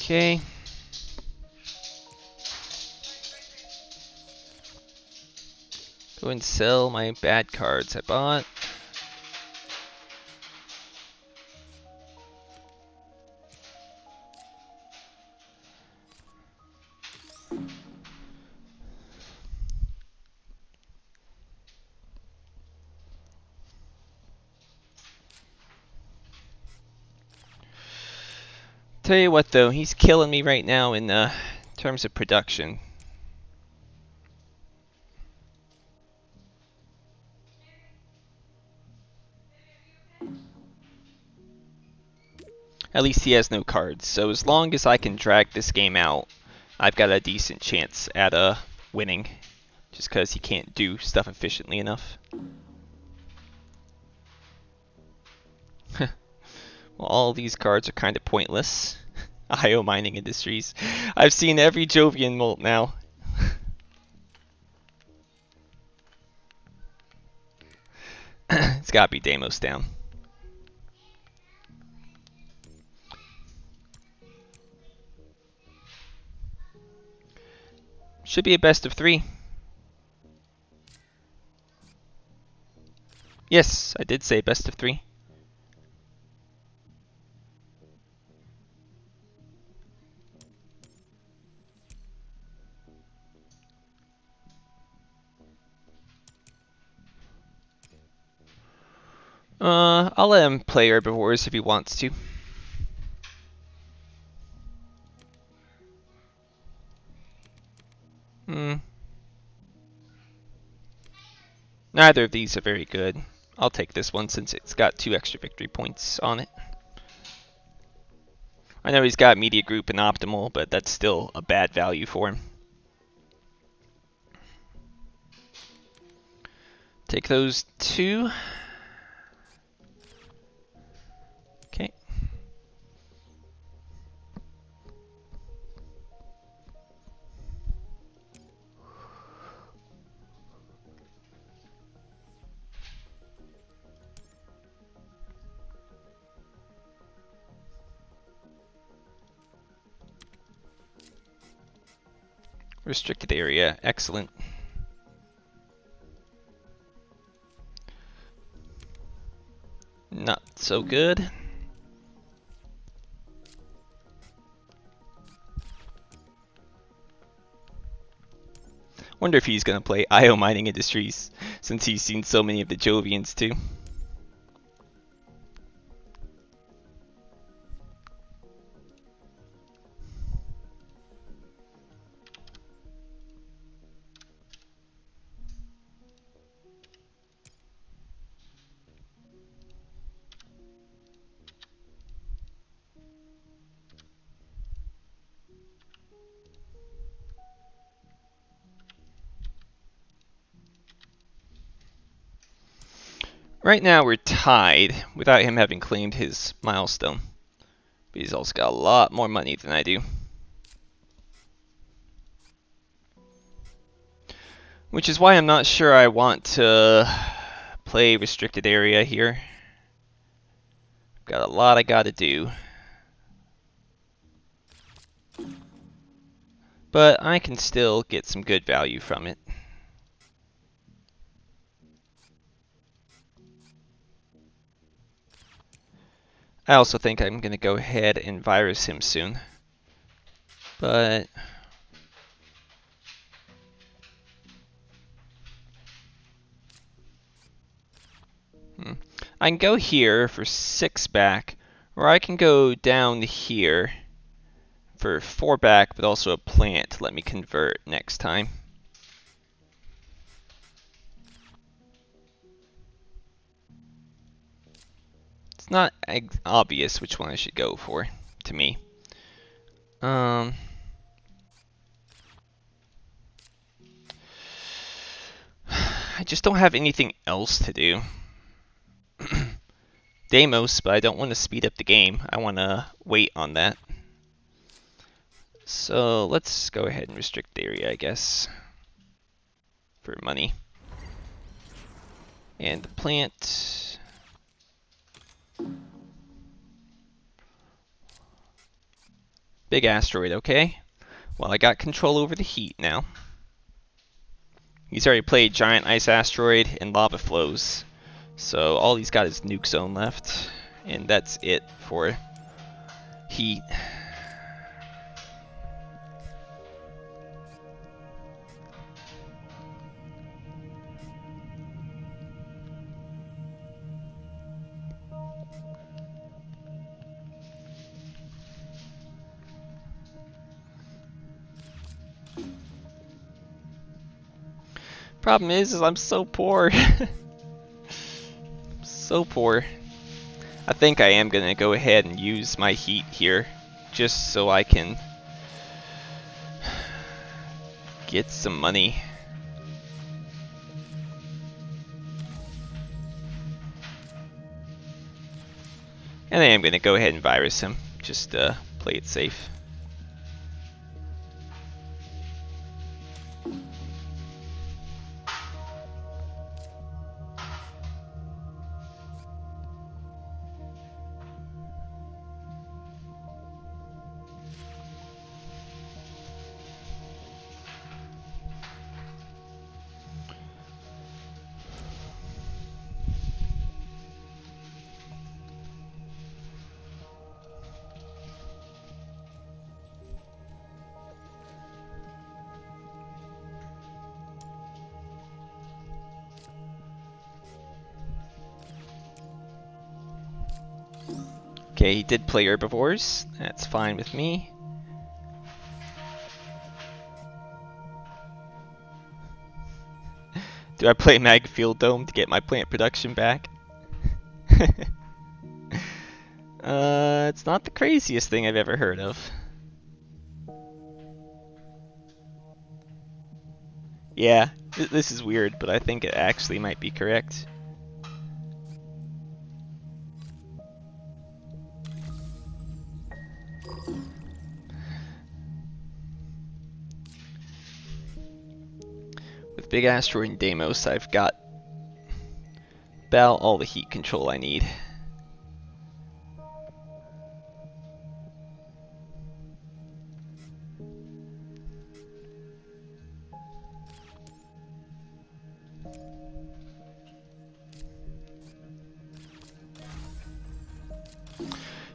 Okay. Go and sell my bad cards I bought. Tell you what though, he's killing me right now in terms of production. At least he has no cards, so as long as I can drag this game out, I've got a decent chance at winning. Just because he can't do stuff efficiently enough. Well, all these cards are kind of pointless. IO Mining Industries. I've seen every Jovian molt now. It's gotta be Deimos down. Should be a best of 3. Yes, I did say best of 3. I'll let him play Herbivores if he wants to. Neither of these are very good. I'll take this one since it's got 2 extra victory points on it. I know he's got Media Group and Optimal, but that's still a bad value for him. Take those 2. Restricted area, excellent. Not so good. Wonder if he's gonna play IO Mining Industries, since he's seen so many of the Jovians too. Right now we're tied without him having claimed his milestone. But he's also got a lot more money than I do. Which is why I'm not sure I want to play restricted area here. Got a lot I gotta do. But I can still get some good value from it. I also think I'm going to go ahead and virus him soon. But I can go here for 6 back, or I can go down here for 4 back, but also a plant to let me convert next time. It's not obvious which one I should go for, to me. I just don't have anything else to do. Deimos, but I don't want to speed up the game. I want to wait on that. So let's go ahead and restrict the area, I guess, for money. And the plant. Big asteroid, okay. Well, I got control over the heat now. He's already played giant ice asteroid and lava flows. So all he's got is nuke zone left. And that's it for heat. Problem is I'm so poor. So poor. I think I am gonna go ahead and use my heat here, just so I can get some money. And I am gonna go ahead and virus him, just play it safe. Okay, he did play herbivores. That's fine with me. Do I play Magfield Dome to get my plant production back? It's not the craziest thing I've ever heard of. Yeah, this is weird, but I think it actually might be correct. With Big Asteroid and Deimos, I've got about all the heat control I need.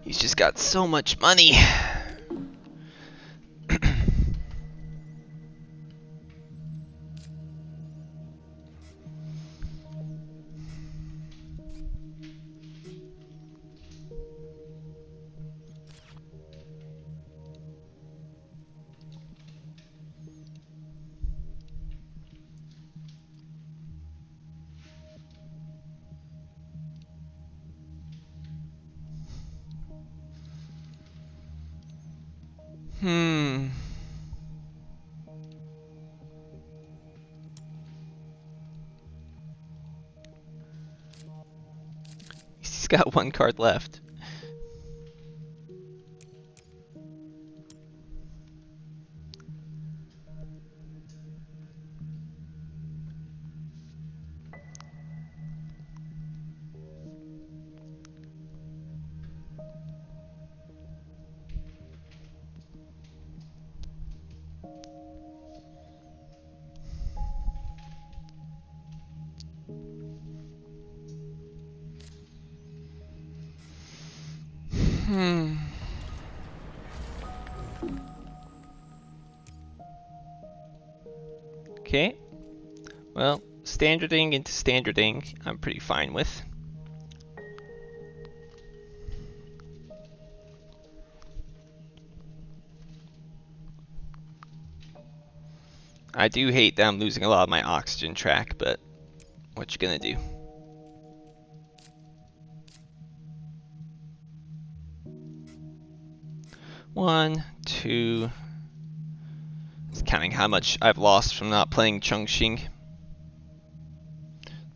He's just got so much money. He's got one card left. Okay. Well, standarding into standarding, I'm pretty fine with. I do hate that I'm losing a lot of my oxygen track, but what you gonna do? One, two. Just counting how much I've lost from not playing Chongqing.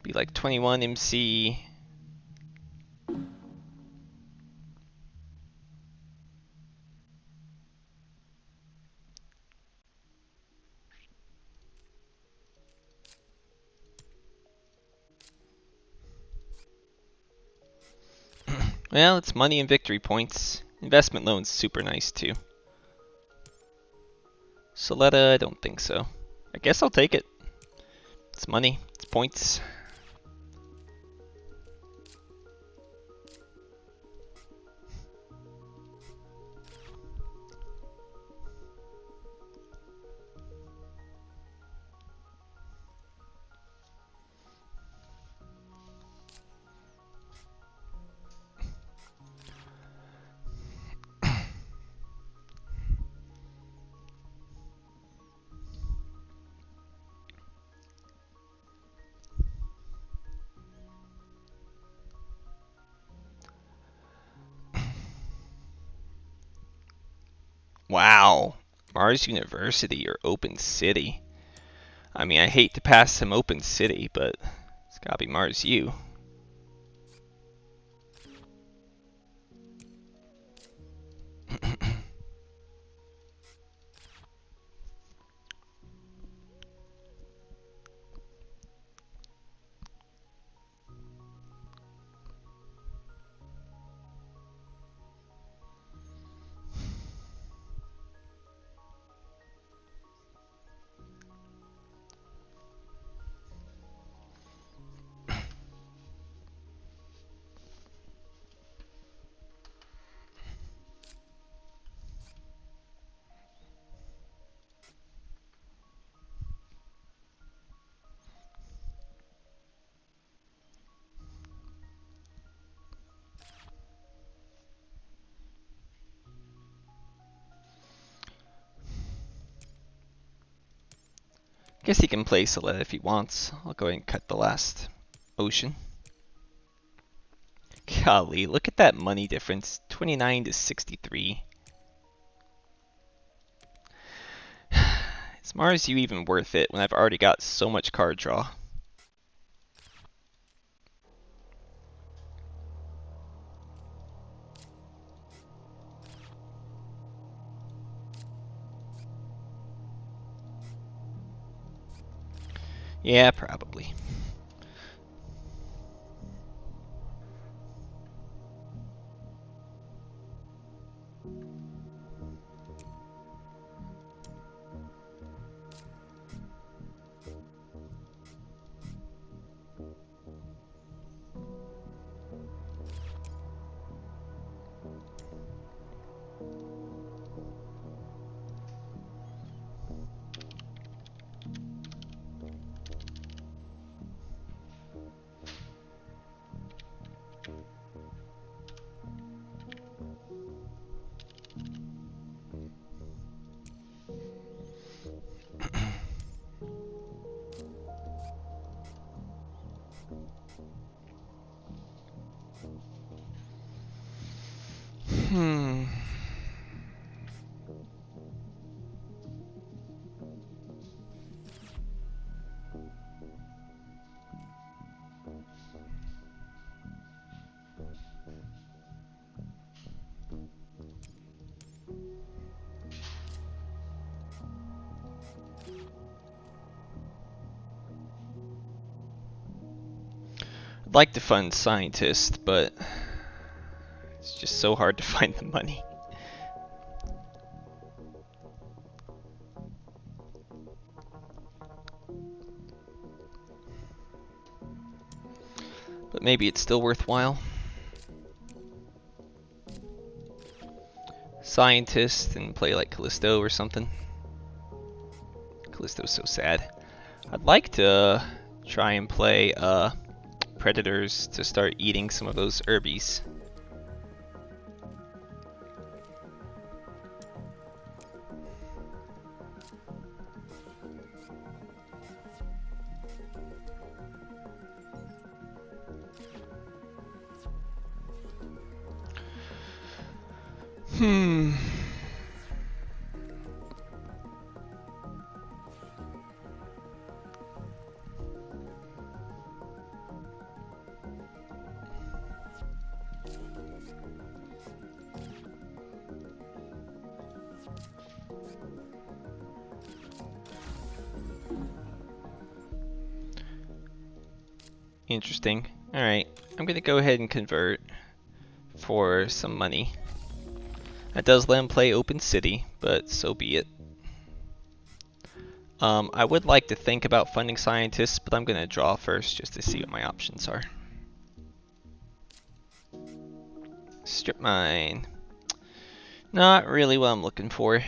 Be like 21 MC. Well, it's money and victory points. Investment loan's super nice too. Soletta, I don't think so. I guess I'll take it. It's money, it's points. Wow. Mars University or Open City. I mean, I hate to pass some Open City, but it's gotta be Mars U. Guess he can play Soletta if he wants. I'll go ahead and cut the last ocean. Golly, look at that money difference. 29 to 63. Is Mars U even worth it when I've already got so much card draw? Yeah, probably. Hmm. I'd like to fund scientists, but it's just so hard to find the money. But maybe it's still worthwhile. Scientist and play like Callisto or something. Callisto's so sad. I'd like to try and play Predators to start eating some of those herbies. Hmm. Interesting. Alright, I'm gonna go ahead and convert for some money. That does let him play Open City, but so be it. I would like to think about funding scientists, but I'm gonna draw first just to see what my options are. Strip mine. Not really what I'm looking for.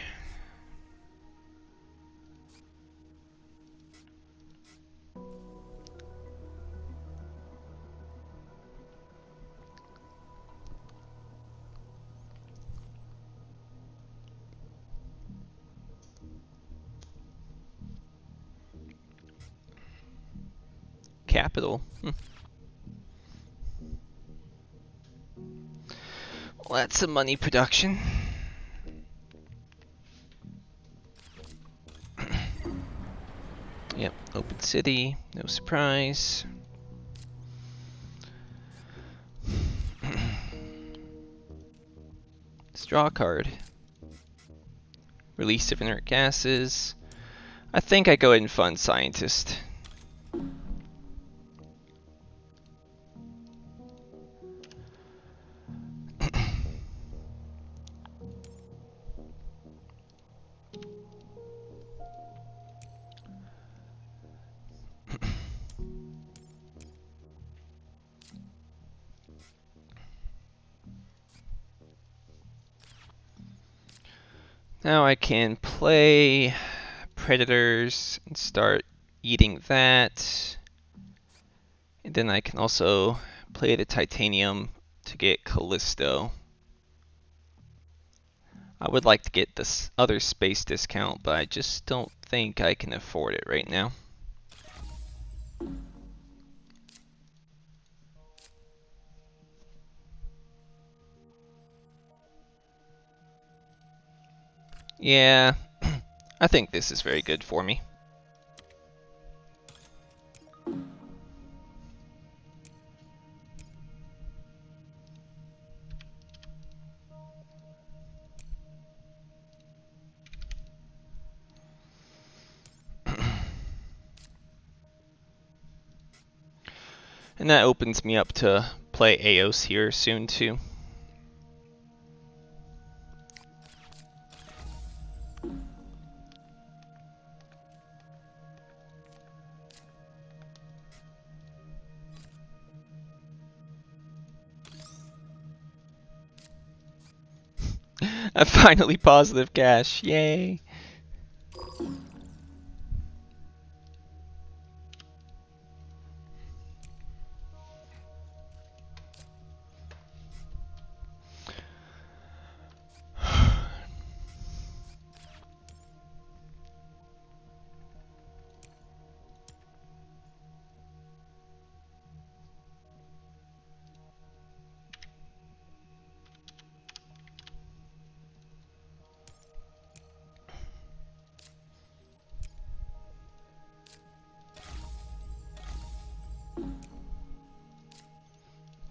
Capital. Well, that's some money production. Yep, Open City, no surprise. Let's draw a card. Release of inert gases. I think I go ahead and fund Scientist. Now I can play Predators and start eating that. And then I can also play the Titanium to get Callisto. I would like to get this other space discount, but I just don't think I can afford it right now. Yeah, I think this is very good for me. And that opens me up to play Eos here soon too. A finally positive cash, yay!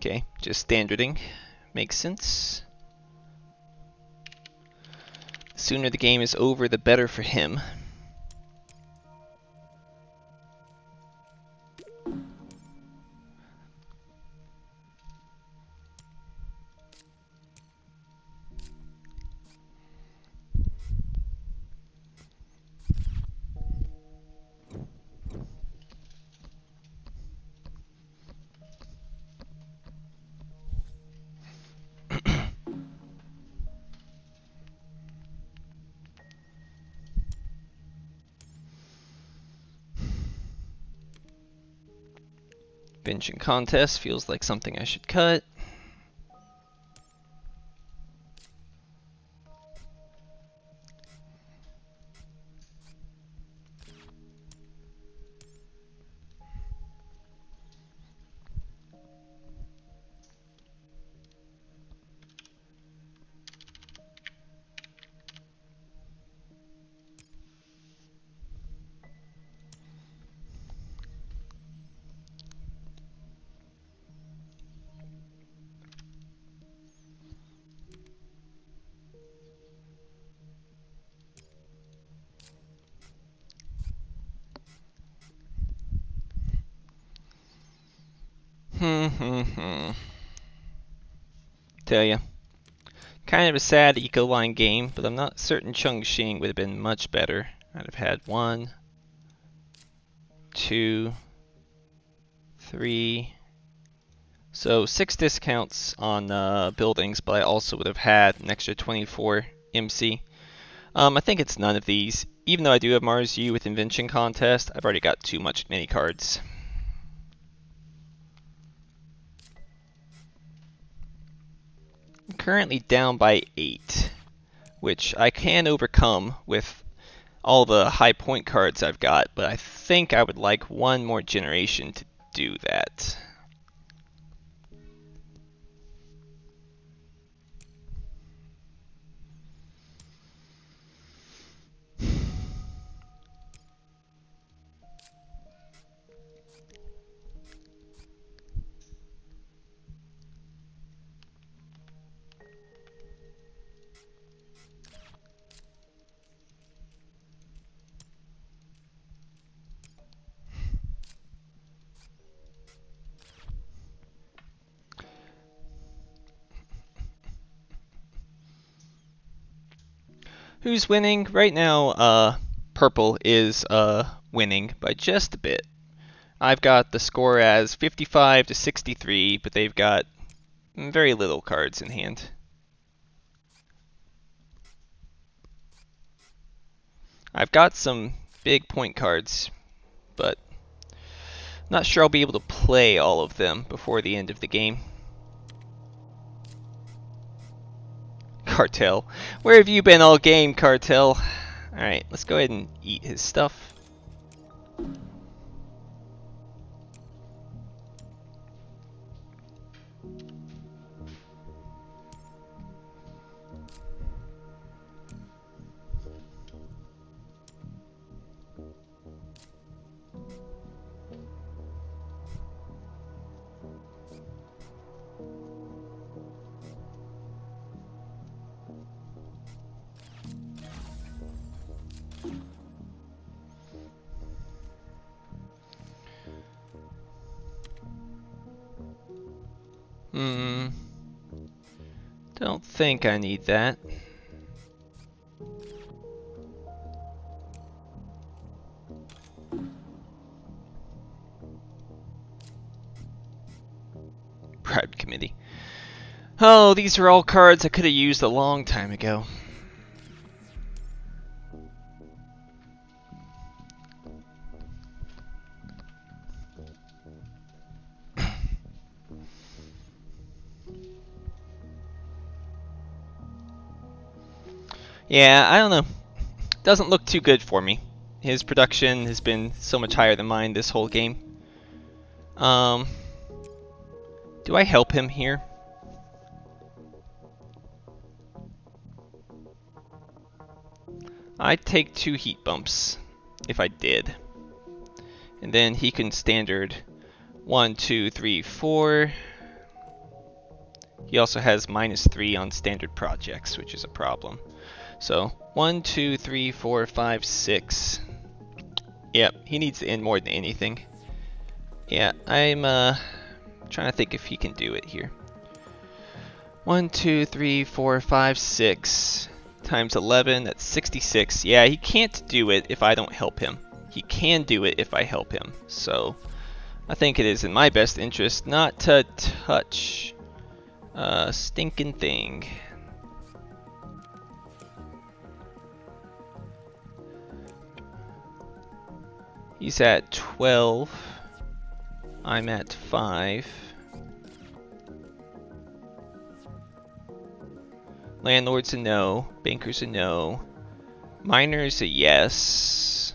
Okay, just standarding. Makes sense. The sooner the game is over, the better for him. Benching contest feels like something I should cut. Tell ya. Kind of a sad eco line game, but I'm not certain Chung Xing would have been much better. I'd have had 1, 2, 3. So 6 discounts on buildings, but I also would have had an extra 24 MC. I think it's none of these. Even though I do have Mars U with Invention Contest, I've already got too much mini cards. I'm currently down by 8, which I can overcome with all the high point cards I've got, but I think I would like one more generation to do that. Who's winning? Right now, purple is winning by just a bit. I've got the score as 55 to 63, but they've got very little cards in hand. I've got some big point cards, but not sure I'll be able to play all of them before the end of the game. Cartel. Where have you been all game, Cartel? Alright, let's go ahead and eat his stuff. Don't think I need that. Bribe committee. Oh, these are all cards I could have used a long time ago. Yeah, I don't know. Doesn't look too good for me. His production has been so much higher than mine this whole game. Do I help him here? I'd take 2 heat bumps if I did. And then he can standard 1, 2, 3, 4. He also has -3 on standard projects, which is a problem. So 1, 2, 3, 4, 5, 6. Yep, he needs to end more than anything. Yeah, I'm trying to think if he can do it here. 1, 2, 3, 4, 5, 6 times 11, that's 66. Yeah, he can't do it if I don't help him. He can do it if I help him. So I think it is in my best interest not to touch a stinking thing. He's at 12. I'm at 5. Landlord's a no. Banker's a no. Miner's a yes.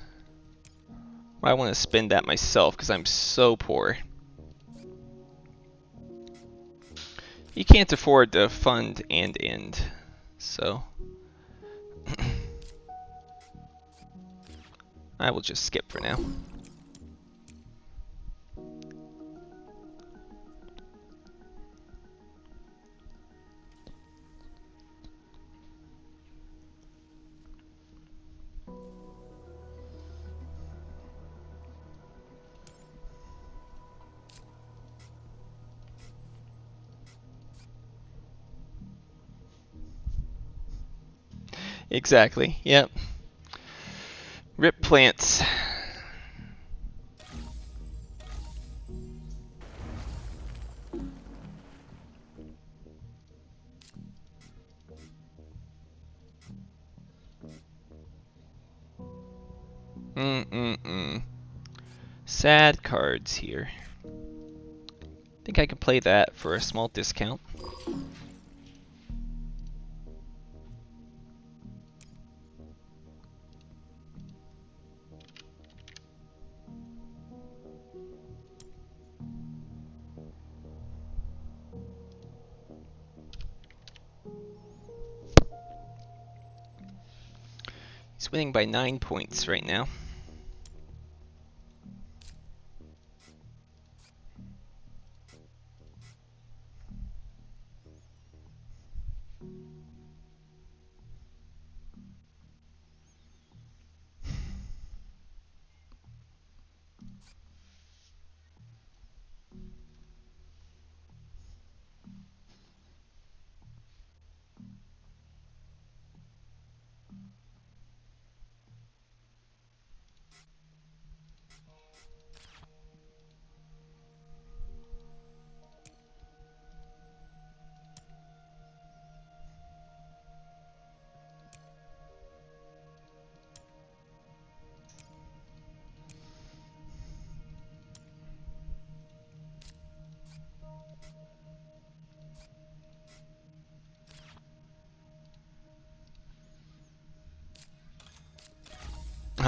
I want to spend that myself because I'm so poor. He can't afford to fund and end. So I will just skip for now. Exactly, yep. Rip plants. Sad cards here. Think I can play that for a small discount. He's winning by 9 points right now.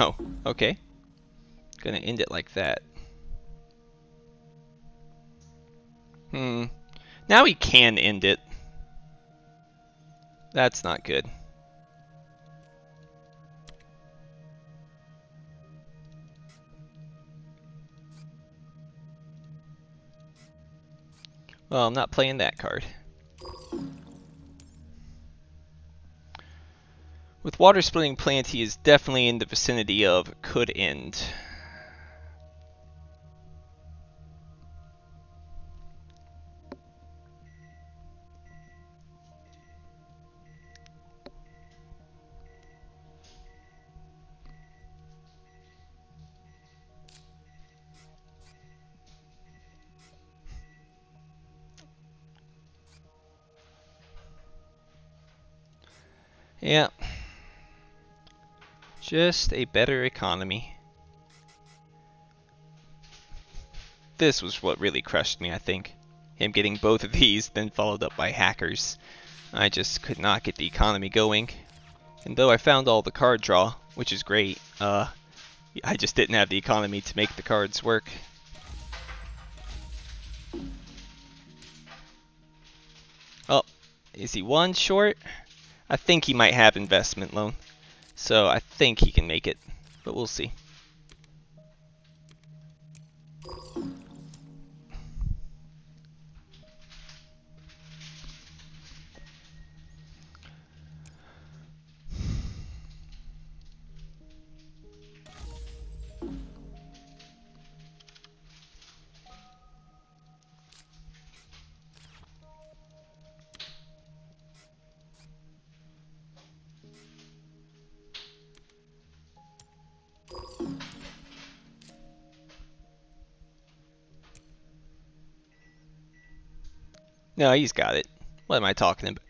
Oh, okay. Gonna end it like that. Now he can end it. That's not good. Well, I'm not playing that card. With water splitting plant, he is definitely in the vicinity of could end. Yeah. Just a better economy. This was what really crushed me, I think. Him getting both of these, then followed up by hackers. I just could not get the economy going. And though I found all the card draw, which is great, I just didn't have the economy to make the cards work. Oh, is he one short? I think he might have investment loan. So I think he can make it, but we'll see. No, he's got it. What am I talking about?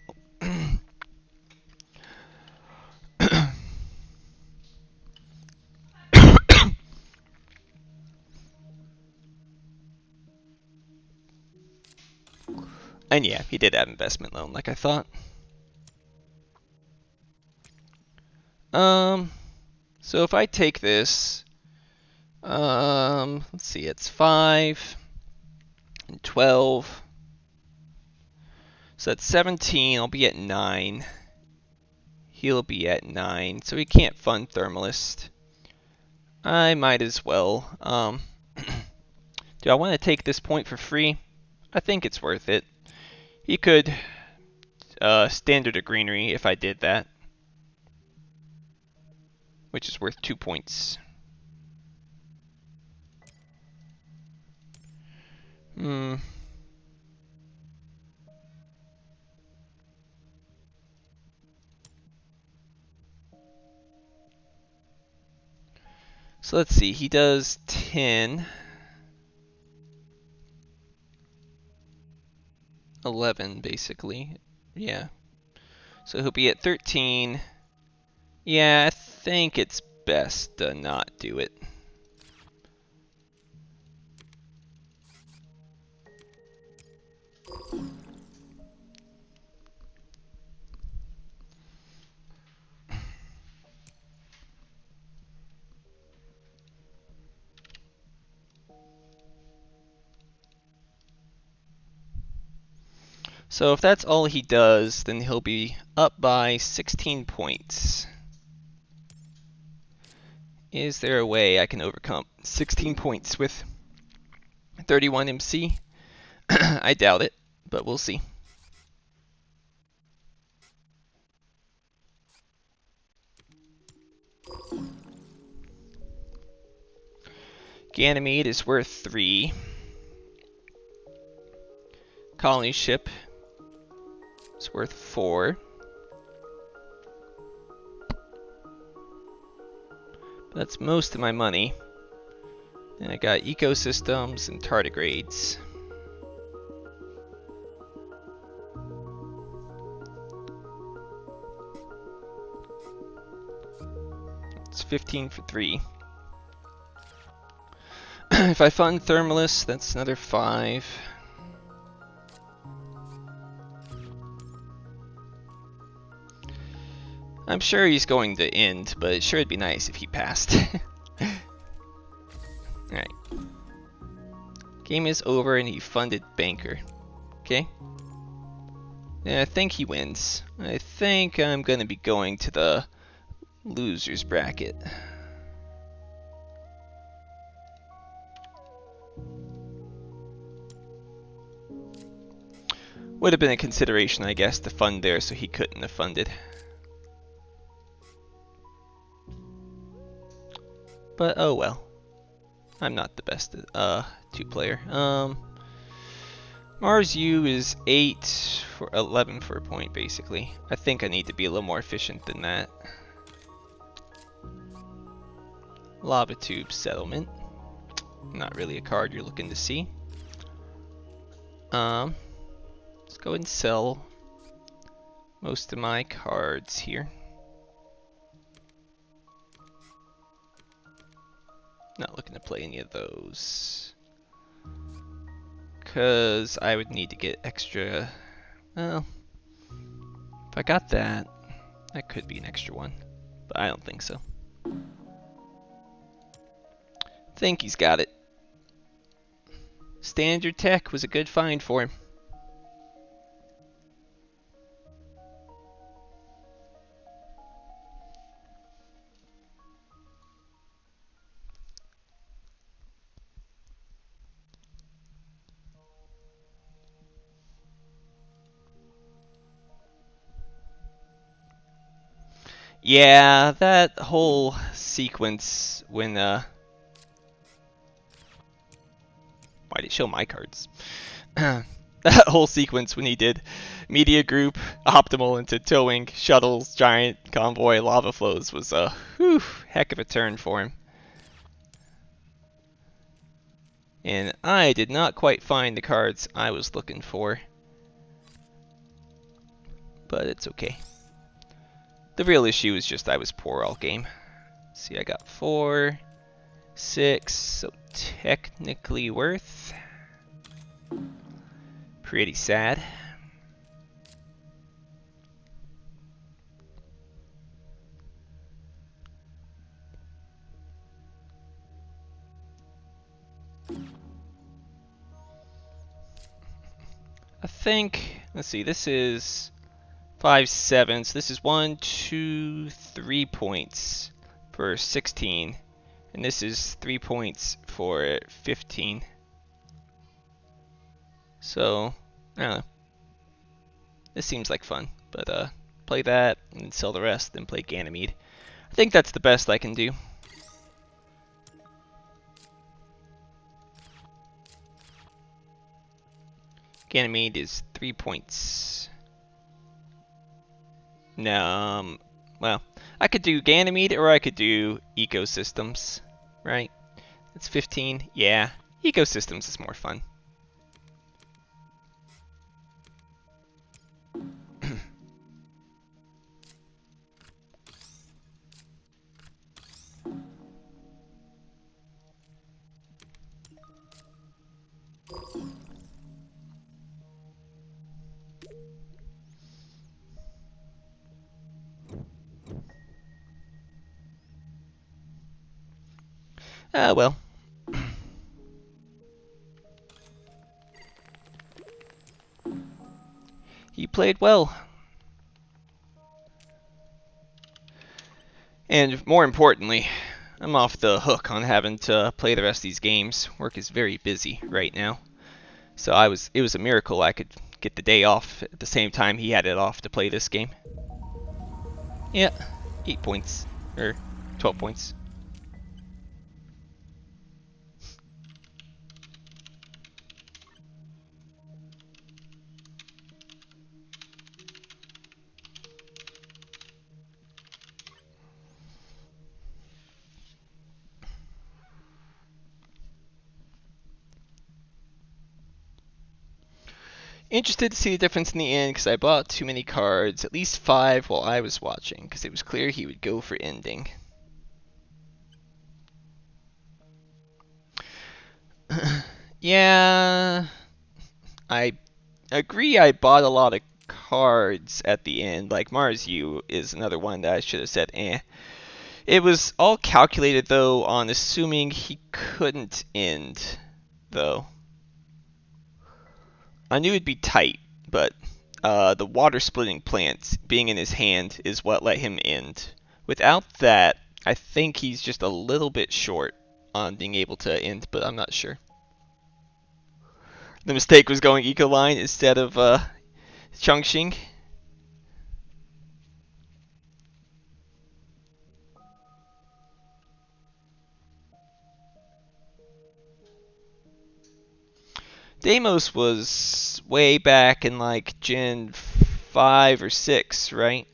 And yeah, he did have investment loan, like I thought. So if I take this, let's see, it's 5 and 12. So that's 17. I'll be at 9. He'll be at 9. So he can't fund Thermalist. I might as well. Do I want to take this point for free? I think it's worth it. He could standard a greenery if I did that, which is worth 2 points. So let's see, he does 10, 11 basically. Yeah. So he'll be at 13. Yeah, I think it's best to not do it. So if that's all he does, then he'll be up by 16 points. Is there a way I can overcome 16 points with 31 MC? I doubt it, but we'll see. Ganymede is worth 3. Colony ship is worth 4. That's most of my money. And I got ecosystems and tardigrades. It's 15 for 3. If I fund Thermalist, that's another 5. I'm sure he's going to end, but it sure would be nice if he passed. Alright. Game is over and he funded Banker. Okay. And I think he wins. I think I'm going to be going to the losers bracket. Would have been a consideration, I guess, to fund there so he couldn't have funded. But oh well. I'm not the best two-player. Mars U is 8 for 11 for a point, basically. I think I need to be a little more efficient than that. Lava Tube Settlement. Not really a card you're looking to see. Let's go and sell most of my cards here. Not looking to play any of those. Because I would need to get extra. Well, if I got that, that could be an extra one. But I don't think so. Think he's got it. Standard Tech was a good find for him. Yeah, that whole sequence when why'd it show my cards? That whole sequence when he did Media Group, Optimal into Towing, Shuttles, Giant, Convoy, Lava Flows was a heck of a turn for him. And I did not quite find the cards I was looking for. but it's okay. The real issue is just I was poor all game. See, I got 4, 6, so technically worth. Pretty sad. I think, let's see, this is 5, 7, so this is 1, 2, 3 points for 16, and this is 3 points for 15. So, I don't know. This seems like fun, but play that and sell the rest, then play Ganymede. I think that's the best I can do. Ganymede is 3 points. No, well, I could do Ganymede or I could do Ecosystems, right? It's 15. Yeah, Ecosystems is more fun. Well. He played well. And more importantly, I'm off the hook on having to play the rest of these games. Work is very busy right now. So it was a miracle I could get the day off at the same time he had it off to play this game. Yeah, 8 points, or 12 points. Interested to see the difference in the end because I bought too many cards, at least 5 while I was watching, because it was clear he would go for ending. Yeah, I agree I bought a lot of cards at the end. Like Mars U is another one that I should have said eh. It was all calculated though on assuming he couldn't end though. I knew it'd be tight, but the water splitting plants being in his hand is what let him end. Without that, I think he's just a little bit short on being able to end, but I'm not sure. The mistake was going Ecoline instead of Chongqing. Deimos was way back in like Gen 5 or 6, right?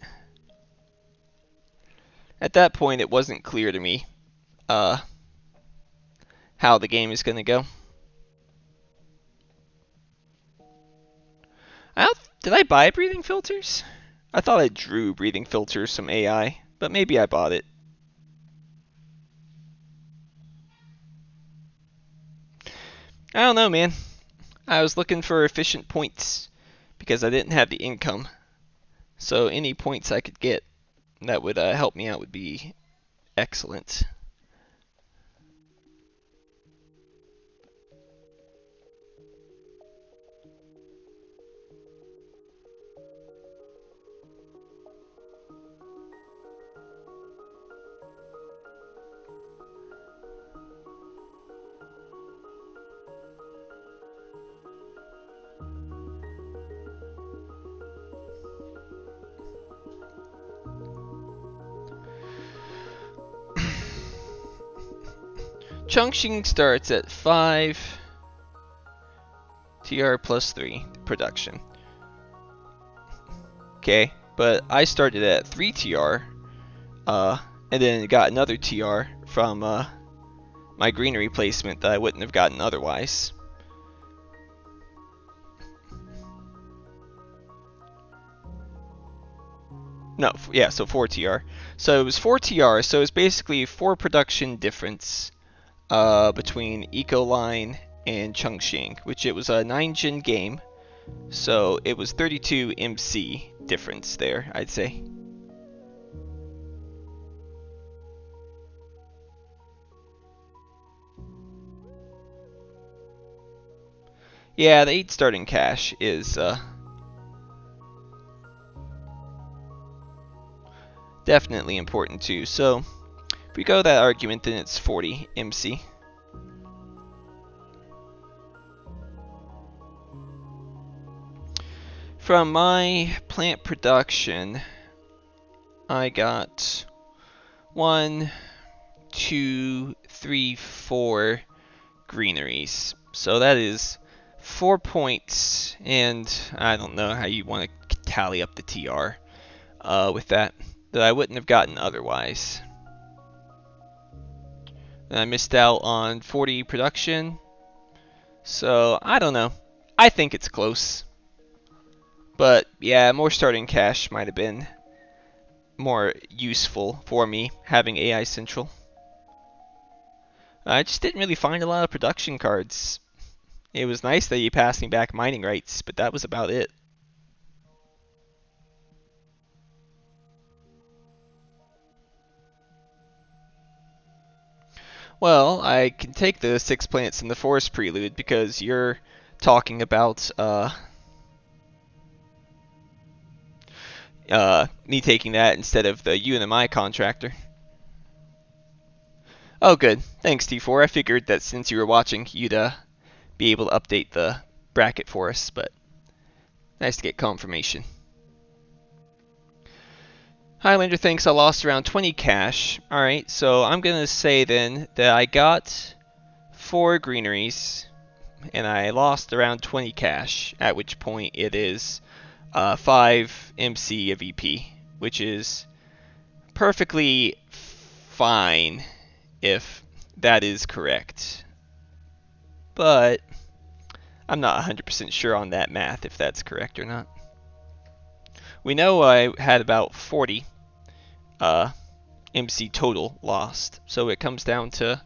At that point, it wasn't clear to me how the game is going to go. Did I buy breathing filters? I thought I drew breathing filters from AI, but maybe I bought it. I don't know, man. I was looking for efficient points because I didn't have the income. So any points I could get that would help me out would be excellent. Chongqing starts at 5 TR plus 3 production. Okay, but I started at 3 TR, and then got another TR from my greenery placement that I wouldn't have gotten otherwise. No, yeah, so 4 TR. So it was 4 TR, so it's basically 4 production difference between Ecoline and Chongqing, which it was a 9 gen game, so it was 32 MC difference there, I'd say. Yeah, the 8 starting cash is definitely important too. So if we go that argument, then it's 40 MC. From my plant production, I got 1, 2, 3, 4 greeneries. So that is 4 points, and I don't know how you want to tally up the TR with that I wouldn't have gotten otherwise. And I missed out on 40 production, so I don't know. I think it's close. But yeah, more starting cash might have been more useful for me having AI Central. I just didn't really find a lot of production cards. It was nice that you passed me back mining rights, but that was about it. Well, I can take the 6 plants in the forest prelude because you're talking about me taking that instead of the UNMI contractor. Oh, good. Thanks, T4. I figured that since you were watching, you'd be able to update the bracket for us, but nice to get confirmation. Highlander thinks I lost around 20 cash. Alright, so I'm going to say then that I got 4 greeneries and I lost around 20 cash, at which point it is 5 MC of EP, which is perfectly fine if that is correct. But I'm not 100% sure on that math if that's correct or not. We know I had about 40 MC total lost, so it comes down to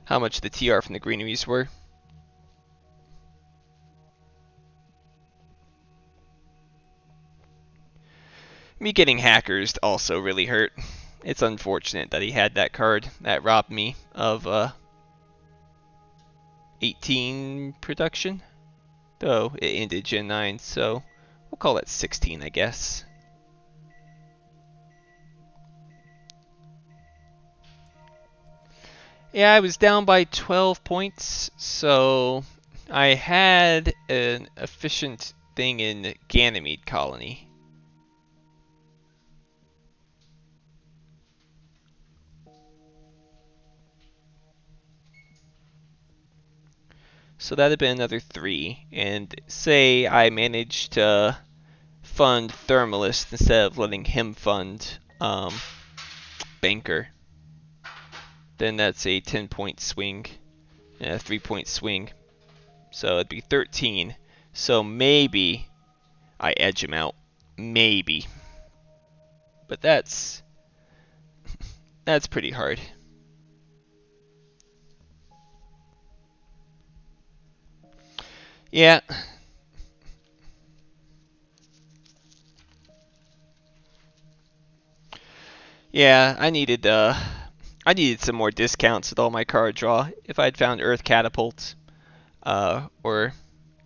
how much the TR from the greeneries were. Me getting hackers also really hurt. It's unfortunate that he had that card. That robbed me of 18 production. Though it ended Gen 9, so we'll call it 16, I guess. Yeah, I was down by 12 points, so I had an efficient thing in Ganymede Colony. So that'd have been another 3. And say I managed to fund Thermalist instead of letting him fund Banker. Then that's a 10-point swing and a 3-point swing. So it'd be 13. So maybe I edge him out. Maybe. But that's pretty hard. Yeah. Yeah, I needed some more discounts with all my card draw. If I'd found Earth Catapult, or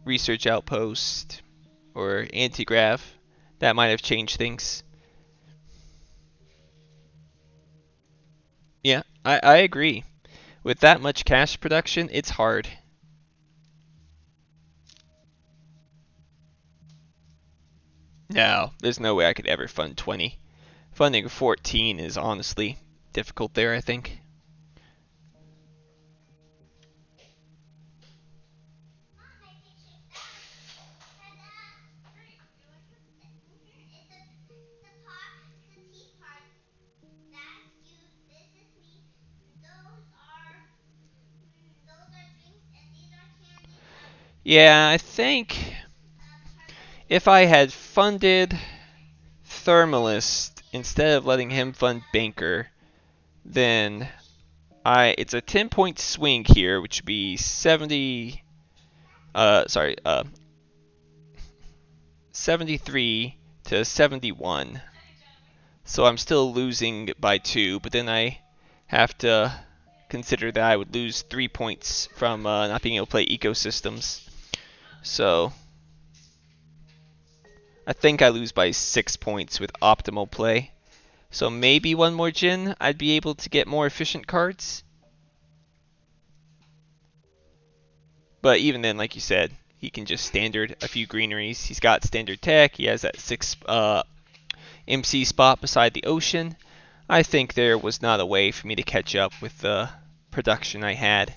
Research Outpost, or Antigrav, that might have changed things. Yeah, I agree. With that much cash production, it's hard. No, there's no way I could ever fund 20. Funding 14 is honestly difficult there, I think. Yeah, I think if I had funded Thermalist instead of letting him fund Banker, then it's a 10-point swing here, which would be 73 to 71. So I'm still losing by 2, but then I have to consider that I would lose 3 points from not being able to play ecosystems. So I think I lose by 6 points with optimal play. So maybe one more Jin, I'd be able to get more efficient cards. But even then, like you said, he can just standard a few greeneries. He's got standard tech. He has that 6 MC spot beside the ocean. I think there was not a way for me to catch up with the production I had.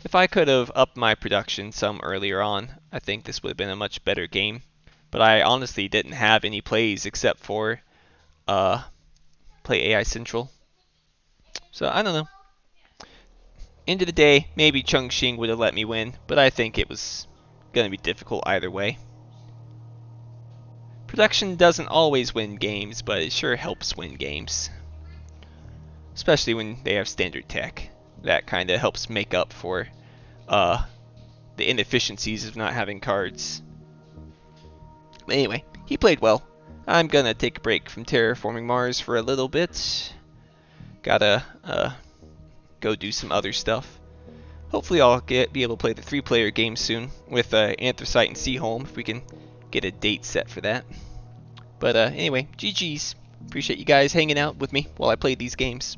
If I could have upped my production some earlier on, I think this would have been a much better game. But I honestly didn't have any plays except for play AI Central. So I don't know. End of the day, maybe Chongqing would have let me win, but I think it was going to be difficult either way. Production doesn't always win games, but it sure helps win games. Especially when they have standard tech. That kind of helps make up for the inefficiencies of not having cards. But anyway, he played well. I'm going to take a break from Terraforming Mars for a little bit. Gotta go do some other stuff. Hopefully I'll be able to play the 3-player game soon with Anthracite and Seaholm if we can get a date set for that. But anyway, GG's. Appreciate you guys hanging out with me while I played these games.